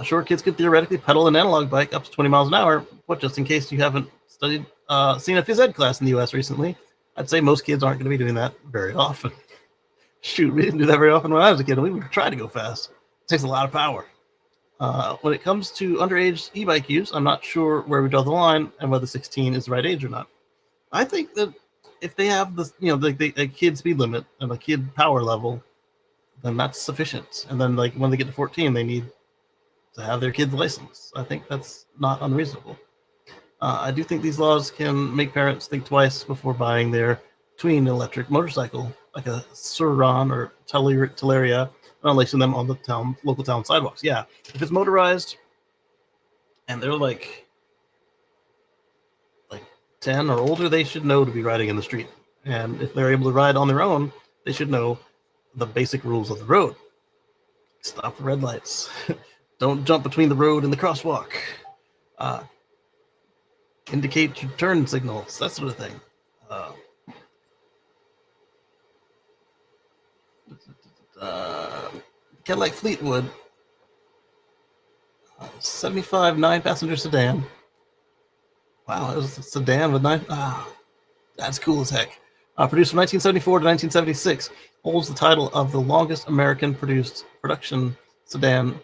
Sure, kids could theoretically pedal an analog bike up to 20 miles an hour, but just in case you haven't seen a phys ed class in the U.S. recently, I'd say most kids aren't going to be doing that very often. Shoot, we didn't do that very often when I was a kid, and we would try to go fast. It takes a lot of power. When it comes to underage e-bike use, I'm not sure where we draw the line and whether 16 is the right age or not. I think that if they have this, a kid speed limit and a kid power level, then that's sufficient. And then, when they get to 14, they need to have their kid's license. I think that's not unreasonable. I do think these laws can make parents think twice before buying their tween electric motorcycle, like a Suron or Teleria, and unleashing them on the local town sidewalks. Yeah, if it's motorized and they're like 10 or older, they should know to be riding in the street. And if they're able to ride on their own, they should know the basic rules of the road. Stop for red lights. Don't jump between the road and the crosswalk. Indicate your turn signals, that sort of thing. Cadillac Fleetwood, 75 9-passenger sedan. Wow, it was a sedan with 9. That's cool as heck. Produced from 1974 to 1976, holds the title of the longest American produced production sedan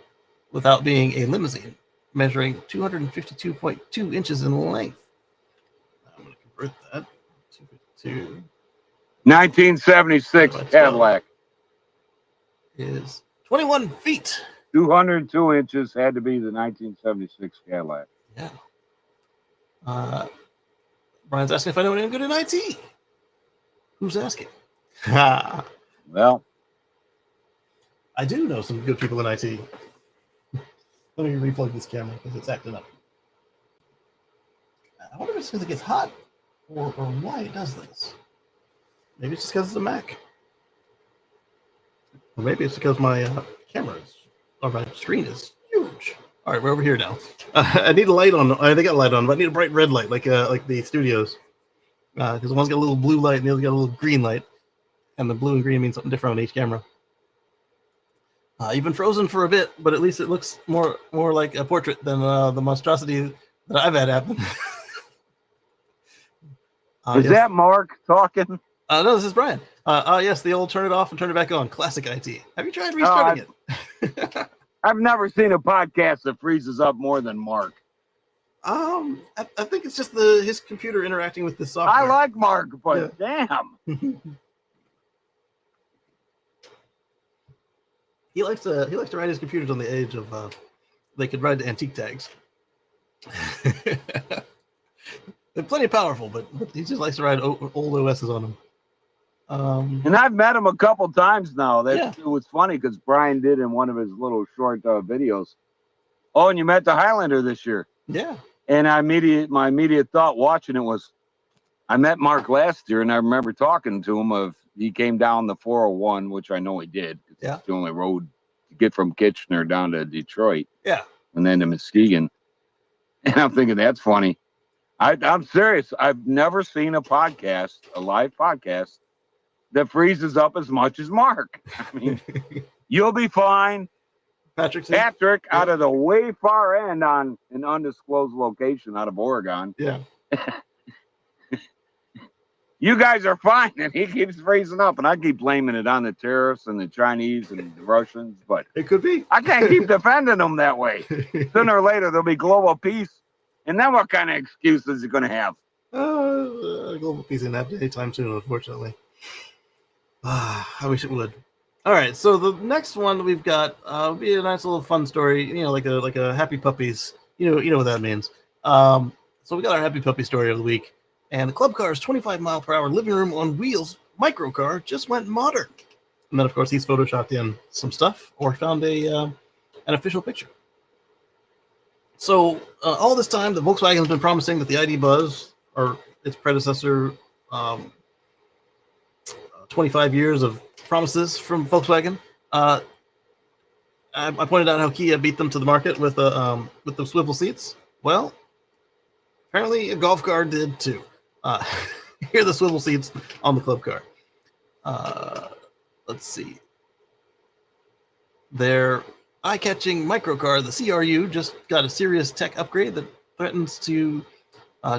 without being a limousine, measuring 252.2 inches in length. I'm going to convert that to 1976 Cadillac. Is 21 feet. 202 inches had to be the 1976 Cadillac. Yeah. Brian's asking if I know anyone good in IT. Who's asking? I Well, do know some good people in IT. Let me replug this camera because it's acting up. I wonder if it's because it gets hot or why it does this. Maybe it's just because it's a Mac. Or maybe it's because my camera is, or my screen is huge. All right, we're over here now. I need a light on. They got a light on, but I need a bright red light like the studios. Because one's got a little blue light and the other's got a little green light. And the blue and green means something different on each camera. You've been frozen for a bit, but at least it looks more like a portrait than the monstrosity that I've had happen. is that Mark talking? No, this is Brian. Yes, the old turn it off and turn it back on. Classic IT. Have you tried restarting it? I've never seen a podcast that freezes up more than Mark. I think it's just his computer interacting with the software. I like Mark, but damn. He likes to ride his computers on the edge of they could ride the antique tags. They're plenty powerful, but he just likes to ride old OSs on them. And I've met him a couple times now. It was funny because Brian did in one of his little short videos. Oh, and you met the Highlander this year. Yeah. And my immediate thought watching it was, I met Mark last year, and I remember talking to him he came down the 401, which I know he did. Yeah. It's the only road to get from Kitchener down to Detroit. Yeah. And then to Muskegon. And I'm thinking, that's funny. I'm serious. I've never seen a live podcast, that freezes up as much as Mark. I mean, you'll be fine. Patrick out of the way far end on an undisclosed location out of Oregon. Yeah. You guys are fine, and he keeps freezing up, and I keep blaming it on the terrorists and the Chinese and the Russians, but it could be. I can't keep defending them that way. Sooner or later, there'll be global peace, and then what kind of excuses is he going to have? Global peace ain't happening anytime soon, unfortunately. I wish it would. All right, so the next one we've got will be a nice little fun story. You know, like a happy puppies. You know what that means. So we got our happy puppy story of the week. And the club car's 25-mile-per-hour living room on wheels microcar just went modern. And then, of course, he's photoshopped in some stuff or found an official picture. So all this time, the Volkswagen's been promising that the ID Buzz, or its predecessor, 25 years of promises from Volkswagen. I pointed out how Kia beat them to the market with the swivel seats. Well, apparently a golf car did too. Here are the swivel seats on the club car. Let's see. Their eye-catching microcar, the CRU, just got a serious tech upgrade that threatens to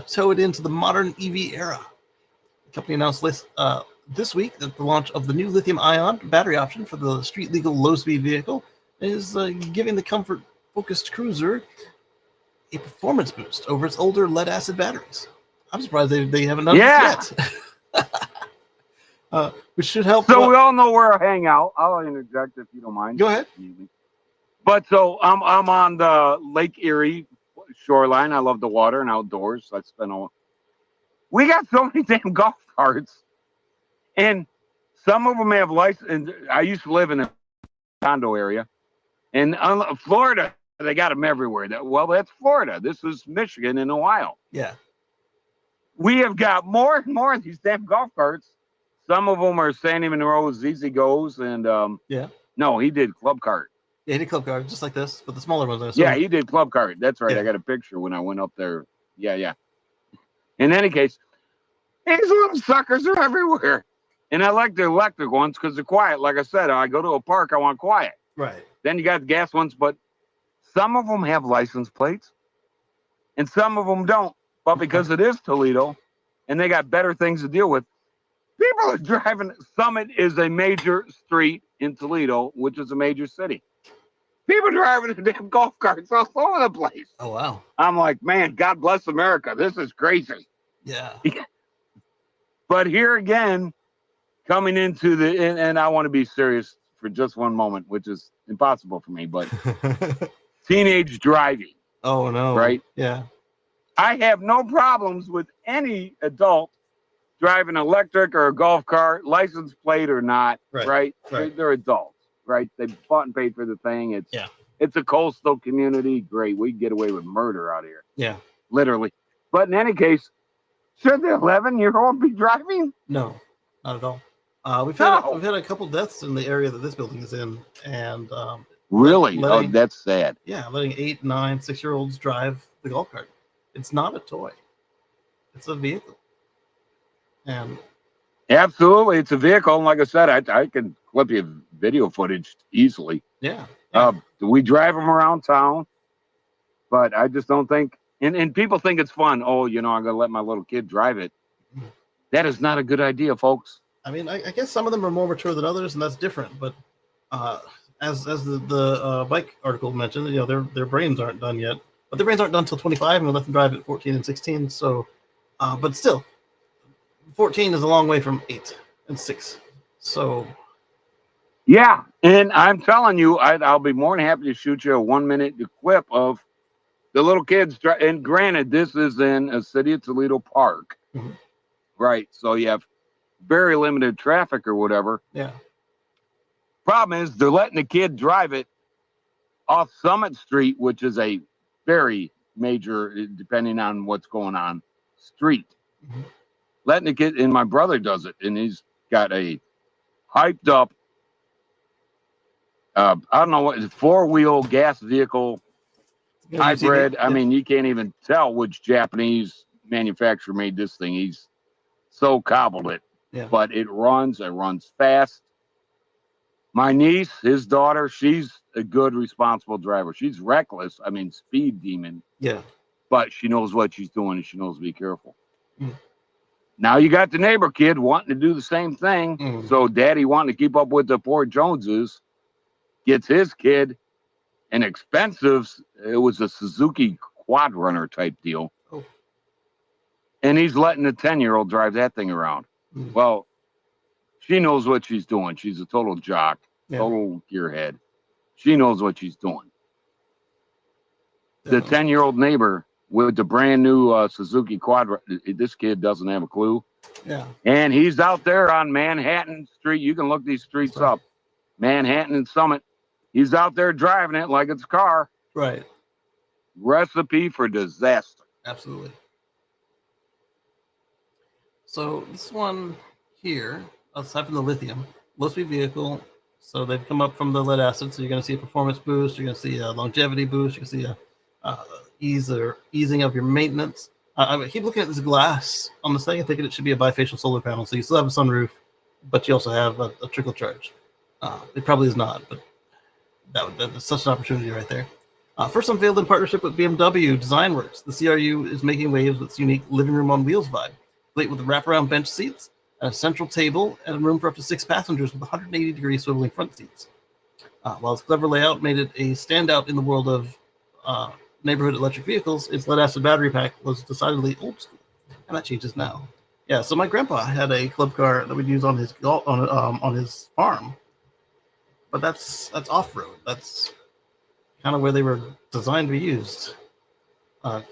tow it into the modern EV era. The company announced this week that the launch of the new lithium-ion battery option for the street-legal low-speed vehicle is giving the comfort-focused cruiser a performance boost over its older lead-acid batteries. I'm surprised they haven't done this yet. Which should help. So we all know where I hang out. I'll interject if you don't mind. Go ahead. But so I'm on the Lake Erie shoreline. I love the water and outdoors. We got so many damn golf carts, and some of them have license. I used to live in a condo area, and Florida, they got them everywhere. That's Florida. This is Michigan and Ohio. Yeah. We have got more and more of these damn golf carts. Some of them are Sandy Monroe's Easy Goes, and no, he did club cart. Yeah, he did club cart, just like this, but the smaller ones. Yeah, he did club cart. That's right. Yeah. I got a picture when I went up there. Yeah. In any case, these little suckers are everywhere, and I like the electric ones because they're quiet. Like I said, I go to a park, I want quiet. Right. Then you got the gas ones, but some of them have license plates, and some of them don't. But because it is Toledo, and they got better things to deal with, people are driving. Summit is a major street in Toledo, which is a major city. People driving the damn golf carts all over the place. Oh, wow. I'm like, man, God bless America. This is crazy. Yeah. But here again, coming into and I want to be serious for just one moment, which is impossible for me, but teenage driving. Oh, no. Right? Yeah. I have no problems with any adult drive an electric or a golf cart, license plate or not, Right, right? right. They're adults, right? They bought and paid for the thing. It's a coastal community. Great. We can get away with murder out here. Yeah. Literally. But in any case, should the 11-year-old be driving? No, not at all. We've No. had a couple deaths in the area that this building is in, and Really? letting- Oh, that's sad. yeah, letting 8, 9, 6-year-olds drive the golf cart. It's not a toy; it's a vehicle. And Absolutely. It's a vehicle. And like I said, I can clip you video footage easily. yeah, We drive them around town, but I just don't think, and people think it's fun. Oh, I'm going to let my little kid drive it. That is not a good idea, folks. I mean, I guess some of them are more mature than others, and that's different. But as the bike article mentioned, their brains aren't done yet. But their brains aren't done until 25, and we let them drive at 14 and 16. So, but still, 14 is a long way from 8 and 6. So, Yeah, and I'm telling you, I'll be more than happy to shoot you a 1-minute clip of the little kids. And granted, this is in a City of Toledo park, right? So you have very limited traffic or whatever. yeah. Problem is, they're letting the kid drive it off Summit Street, which is a very major, depending on what's going on, street. Letting the kid, and my brother does it, and he's got a hyped up, I don't know what, 4-wheel gas vehicle hybrid. I mean, you can't even tell which Japanese manufacturer made this thing. He's so cobbled it. Yeah. But it runs fast. My niece, his daughter, she's a good, responsible driver. She's reckless. I mean, speed demon. Yeah. But she knows what she's doing, and she knows to be careful. Now you got the neighbor kid wanting to do the same thing. So daddy wanting to keep up with the poor Joneses gets his kid an expensive, it was a Suzuki quad runner type deal. And he's letting the 10-year-old drive that thing around. Well, she knows what she's doing. She's a total jock, total gearhead. She knows what she's doing. The 10-year-old neighbor with the brand new Suzuki quad, this kid doesn't have a clue. Yeah. And he's out there on Manhattan Street. You can look these streets up. Manhattan and Summit. He's out there driving it like it's a car. Right. Recipe for disaster. Absolutely. So this one here, aside from the lithium, low-speed vehicle. So they've come up from the lead acid. So you're going to see a performance boost. You're going to see a longevity boost. You're going to see a easing of your maintenance. I keep looking at this glass on this thing and thinking it should be a bifacial solar panel. So you still have a sunroof, but you also have a trickle charge. It probably is not, but that's such an opportunity right there. First unveiled in partnership with BMW DesignWorks, the CRU is making waves with its unique living room on wheels vibe, complete with wraparound bench seats, a central table, and room for up to 6 passengers with 180-degree swiveling front seats. While its clever layout made it a standout in the world of neighborhood electric vehicles, its lead-acid battery pack was decidedly old school, and that changes now. Yeah, so my grandpa had a club car that we'd use on his farm, but that's off-road. That's kind of where they were designed to be used.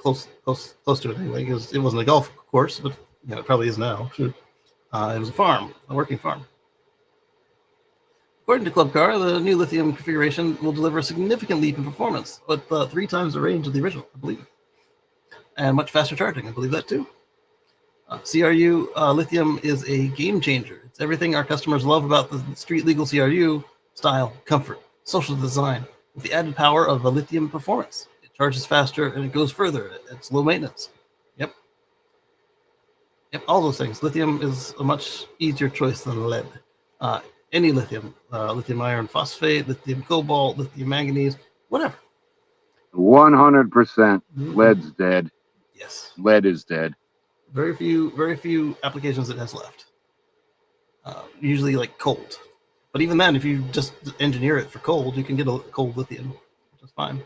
Close to it anyway, because it wasn't a golf course, but it probably is now. It was a farm, a working farm. According to Club Car, the new lithium configuration will deliver a significant leap in performance, with 3 times the range of the original, I believe, and much faster charging. I believe that too. CRU lithium is a game changer. It's everything our customers love about the street legal CRU: style, comfort, social design, with the added power of a lithium performance. It charges faster and it goes further. It's low maintenance. Yep, all those things. Lithium is a much easier choice than lead. Any lithium, lithium iron phosphate, lithium cobalt, lithium manganese, whatever. 100%. Lead's dead. Yes. Lead is dead. Very few applications it has left. Usually like cold. But even then, if you just engineer it for cold, you can get a cold lithium, which is fine.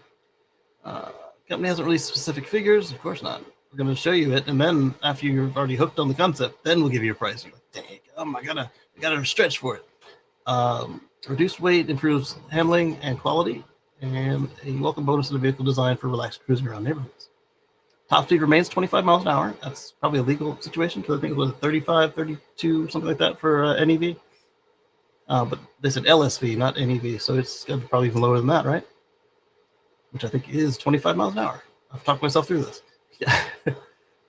Company hasn't released specific figures. Of course not. We're going to show you it, and then after you're already hooked on the concept, then we'll give you a price. You're like, dang, I gotta stretch for it. Reduced weight improves handling and quality, and a welcome bonus in the vehicle design for relaxed cruising around neighborhoods. Top speed remains 25 miles an hour. That's probably a legal situation because I think it was 35, 32, something like that for NEV. But they said LSV, not NEV, so it's probably even lower than that, right? Which I think is 25 miles an hour. I've talked myself through this.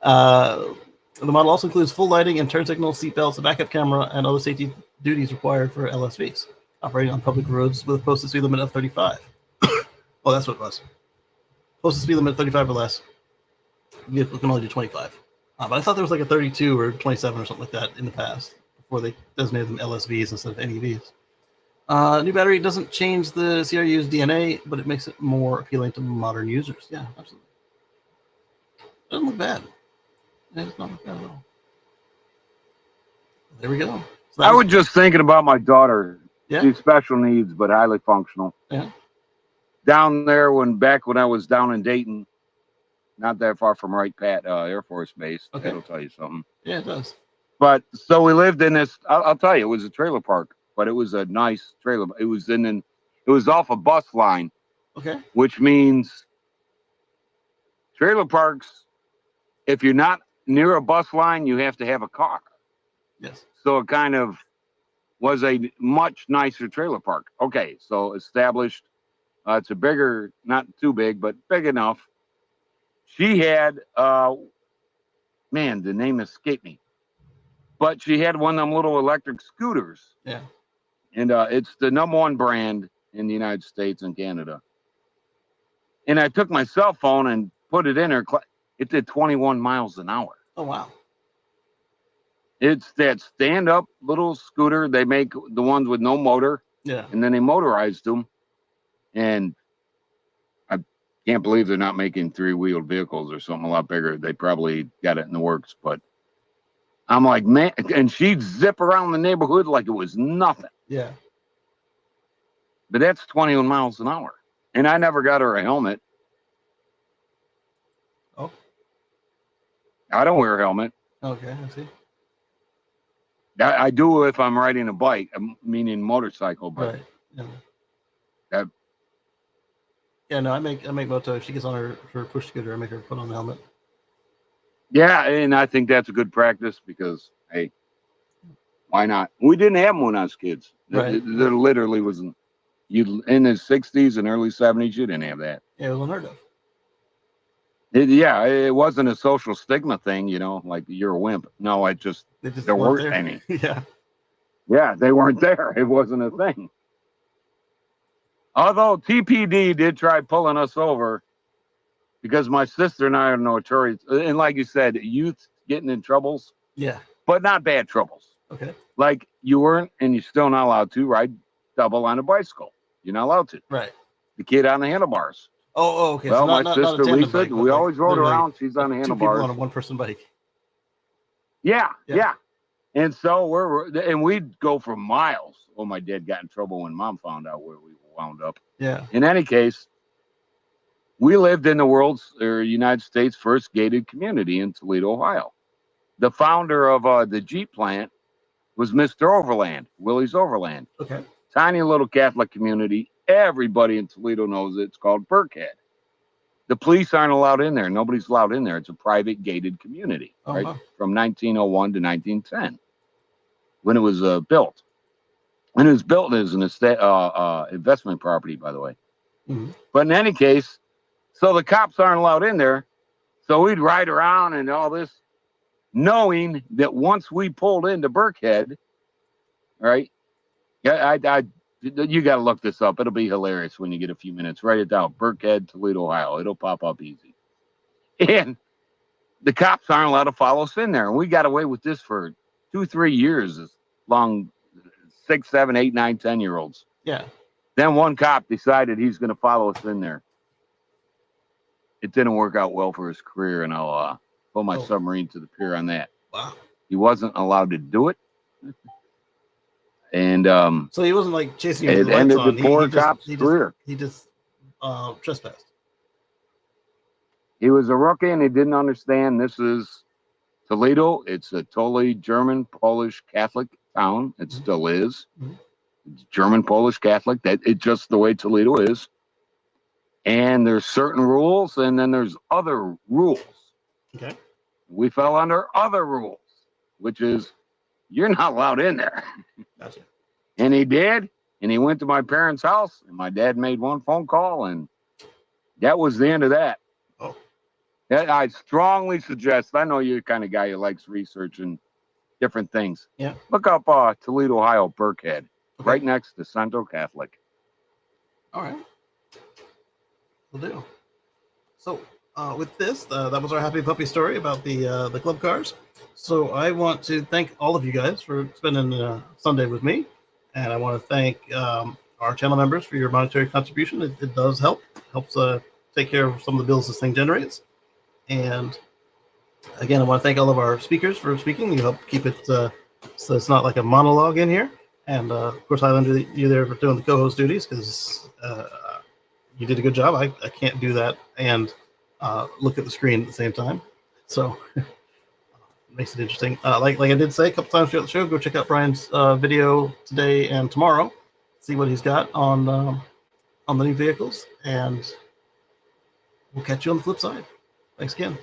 The model also includes full lighting and turn signals, seat belts, a backup camera, and other safety duties required for LSVs operating on public roads with a posted speed limit of 35. Oh, that's what it was. Posted speed limit 35 or less. Vehicle can only do 25. But I thought there was like a 32 or 27 or something like that in the past before they designated them LSVs instead of NEVs. New battery doesn't change the CRU's DNA, but it makes it more appealing to modern users. Yeah, absolutely. Doesn't look bad. It's not look bad at all. There we go. So I was just thinking about my daughter. Yeah. She's special needs, but highly functional. Yeah. Down there, back when I was down in Dayton, not that far from Wright Pat Air Force Base. Okay. That'll tell you something. Yeah, it does. But so we lived in this. I'll tell you, it was a trailer park, but it was a nice trailer. It was off a bus line. Okay. Which means trailer parks, if you're not near a bus line, you have to have a car. Yes. So it kind of was a much nicer trailer park. Okay, so established. It's a bigger, not too big, but big enough. She had, man, the name escaped me. But she had one of them little electric scooters. Yeah. And it's the #1 brand in the United States and Canada. And I took my cell phone and put it in her. It did 21 miles an hour. Oh, wow. It's that stand-up little scooter. They make the ones with no motor. Yeah. And then they motorized them. And I can't believe they're not making 3-wheeled vehicles or something a lot bigger. They probably got it in the works. But I'm like, man, and she'd zip around the neighborhood like it was nothing. Yeah. But that's 21 miles an hour. And I never got her a helmet. Oh. I don't wear a helmet. Okay, I see. I do if I'm riding a bike, meaning motorcycle. But Right. Yeah. That- Yeah, no, I make Moto. If she gets on her push scooter, I make her put on the helmet. yeah, and I think that's a good practice because, hey, why not? We didn't have them when I was kids. Right. There literally wasn't. You in the 60s and early 70s, you didn't have that. Yeah, it was unheard of. It wasn't a social stigma thing, like you're a wimp. No, there weren't any. Yeah. Yeah, they weren't there. It wasn't a thing. Although TPD did try pulling us over because my sister and I are notorious. And like you said, youth getting in troubles, Yeah. but not bad troubles. Okay. Like you weren't, and you're still not allowed to ride double on a bicycle. You're not allowed to. Right. The kid on the handlebars. Oh, okay. Well, so my not sister a tandem Lisa, bike, but we like always rode literally around. She's on the two people handlebars. on a one-person bike. Yeah. Yeah. And so we'd go for miles. Oh, my dad got in trouble when Mom found out where we wound up. Yeah. In any case, we lived in the United States' first gated community in Toledo, Ohio. The founder of the Jeep plant was Mr. Overland, Willie's Overland. Okay. Tiny little Catholic community. Everybody in Toledo knows it. It's called Burkhead. The police aren't allowed in there. Nobody's allowed in there. It's a private gated community, right? Wow. From 1901 to 1910, when it was built. When it was built as an investment property, by the way. Mm-hmm. But in any case, so the cops aren't allowed in there. So we'd ride around and all this, knowing that once we pulled into Burkhead, right? Yeah, you got to look this up. It'll be hilarious when you get a few minutes. Write it down. Burkhead, Toledo, Ohio. It'll pop up easy. And the cops aren't allowed to follow us in there. And we got away with this for 2-3 years, as long 6, 7, 8, 9, 10-year-olds. Yeah. Then one cop decided he's going to follow us in there. It didn't work out well for his career, and I'll pull my submarine to the pier on that. Wow. He wasn't allowed to do it. And so he wasn't like chasing you it with the lights ended on. the poor cop's career. He just trespassed. He was a rookie and he didn't understand this is Toledo. It's a totally German, Polish, Catholic town. It still is. Mm-hmm. It's German, Polish, Catholic. It's just the way Toledo is. And there's certain rules and then there's other rules. Okay. We fell under other rules, which is you're not allowed in there. Gotcha. And he did. And he went to my parents' house, and my dad made one phone call, and that was the end of that. Oh. I strongly suggest, I know you're the kind of guy who likes researching different things. Yeah. Look up Toledo, Ohio, Burkhead, Okay. right next to Central Catholic. All right. Will do. So with this, that was our happy puppy story about the club cars. So I want to thank all of you guys for spending Sunday with me, and I want to thank our channel members for your monetary contribution. It does helps take care of some of the bills this thing generates. And again, I want to thank all of our speakers for speaking. You help keep it so it's not like a monologue in here. And of course, Highlander, you there for doing the co-host duties because you did a good job. I can't do that and look at the screen at the same time. So makes it interesting. Like I did say a couple times throughout the show, go check out Brian's video today and tomorrow. See what he's got on the new vehicles, and we'll catch you on the flip side. Thanks again.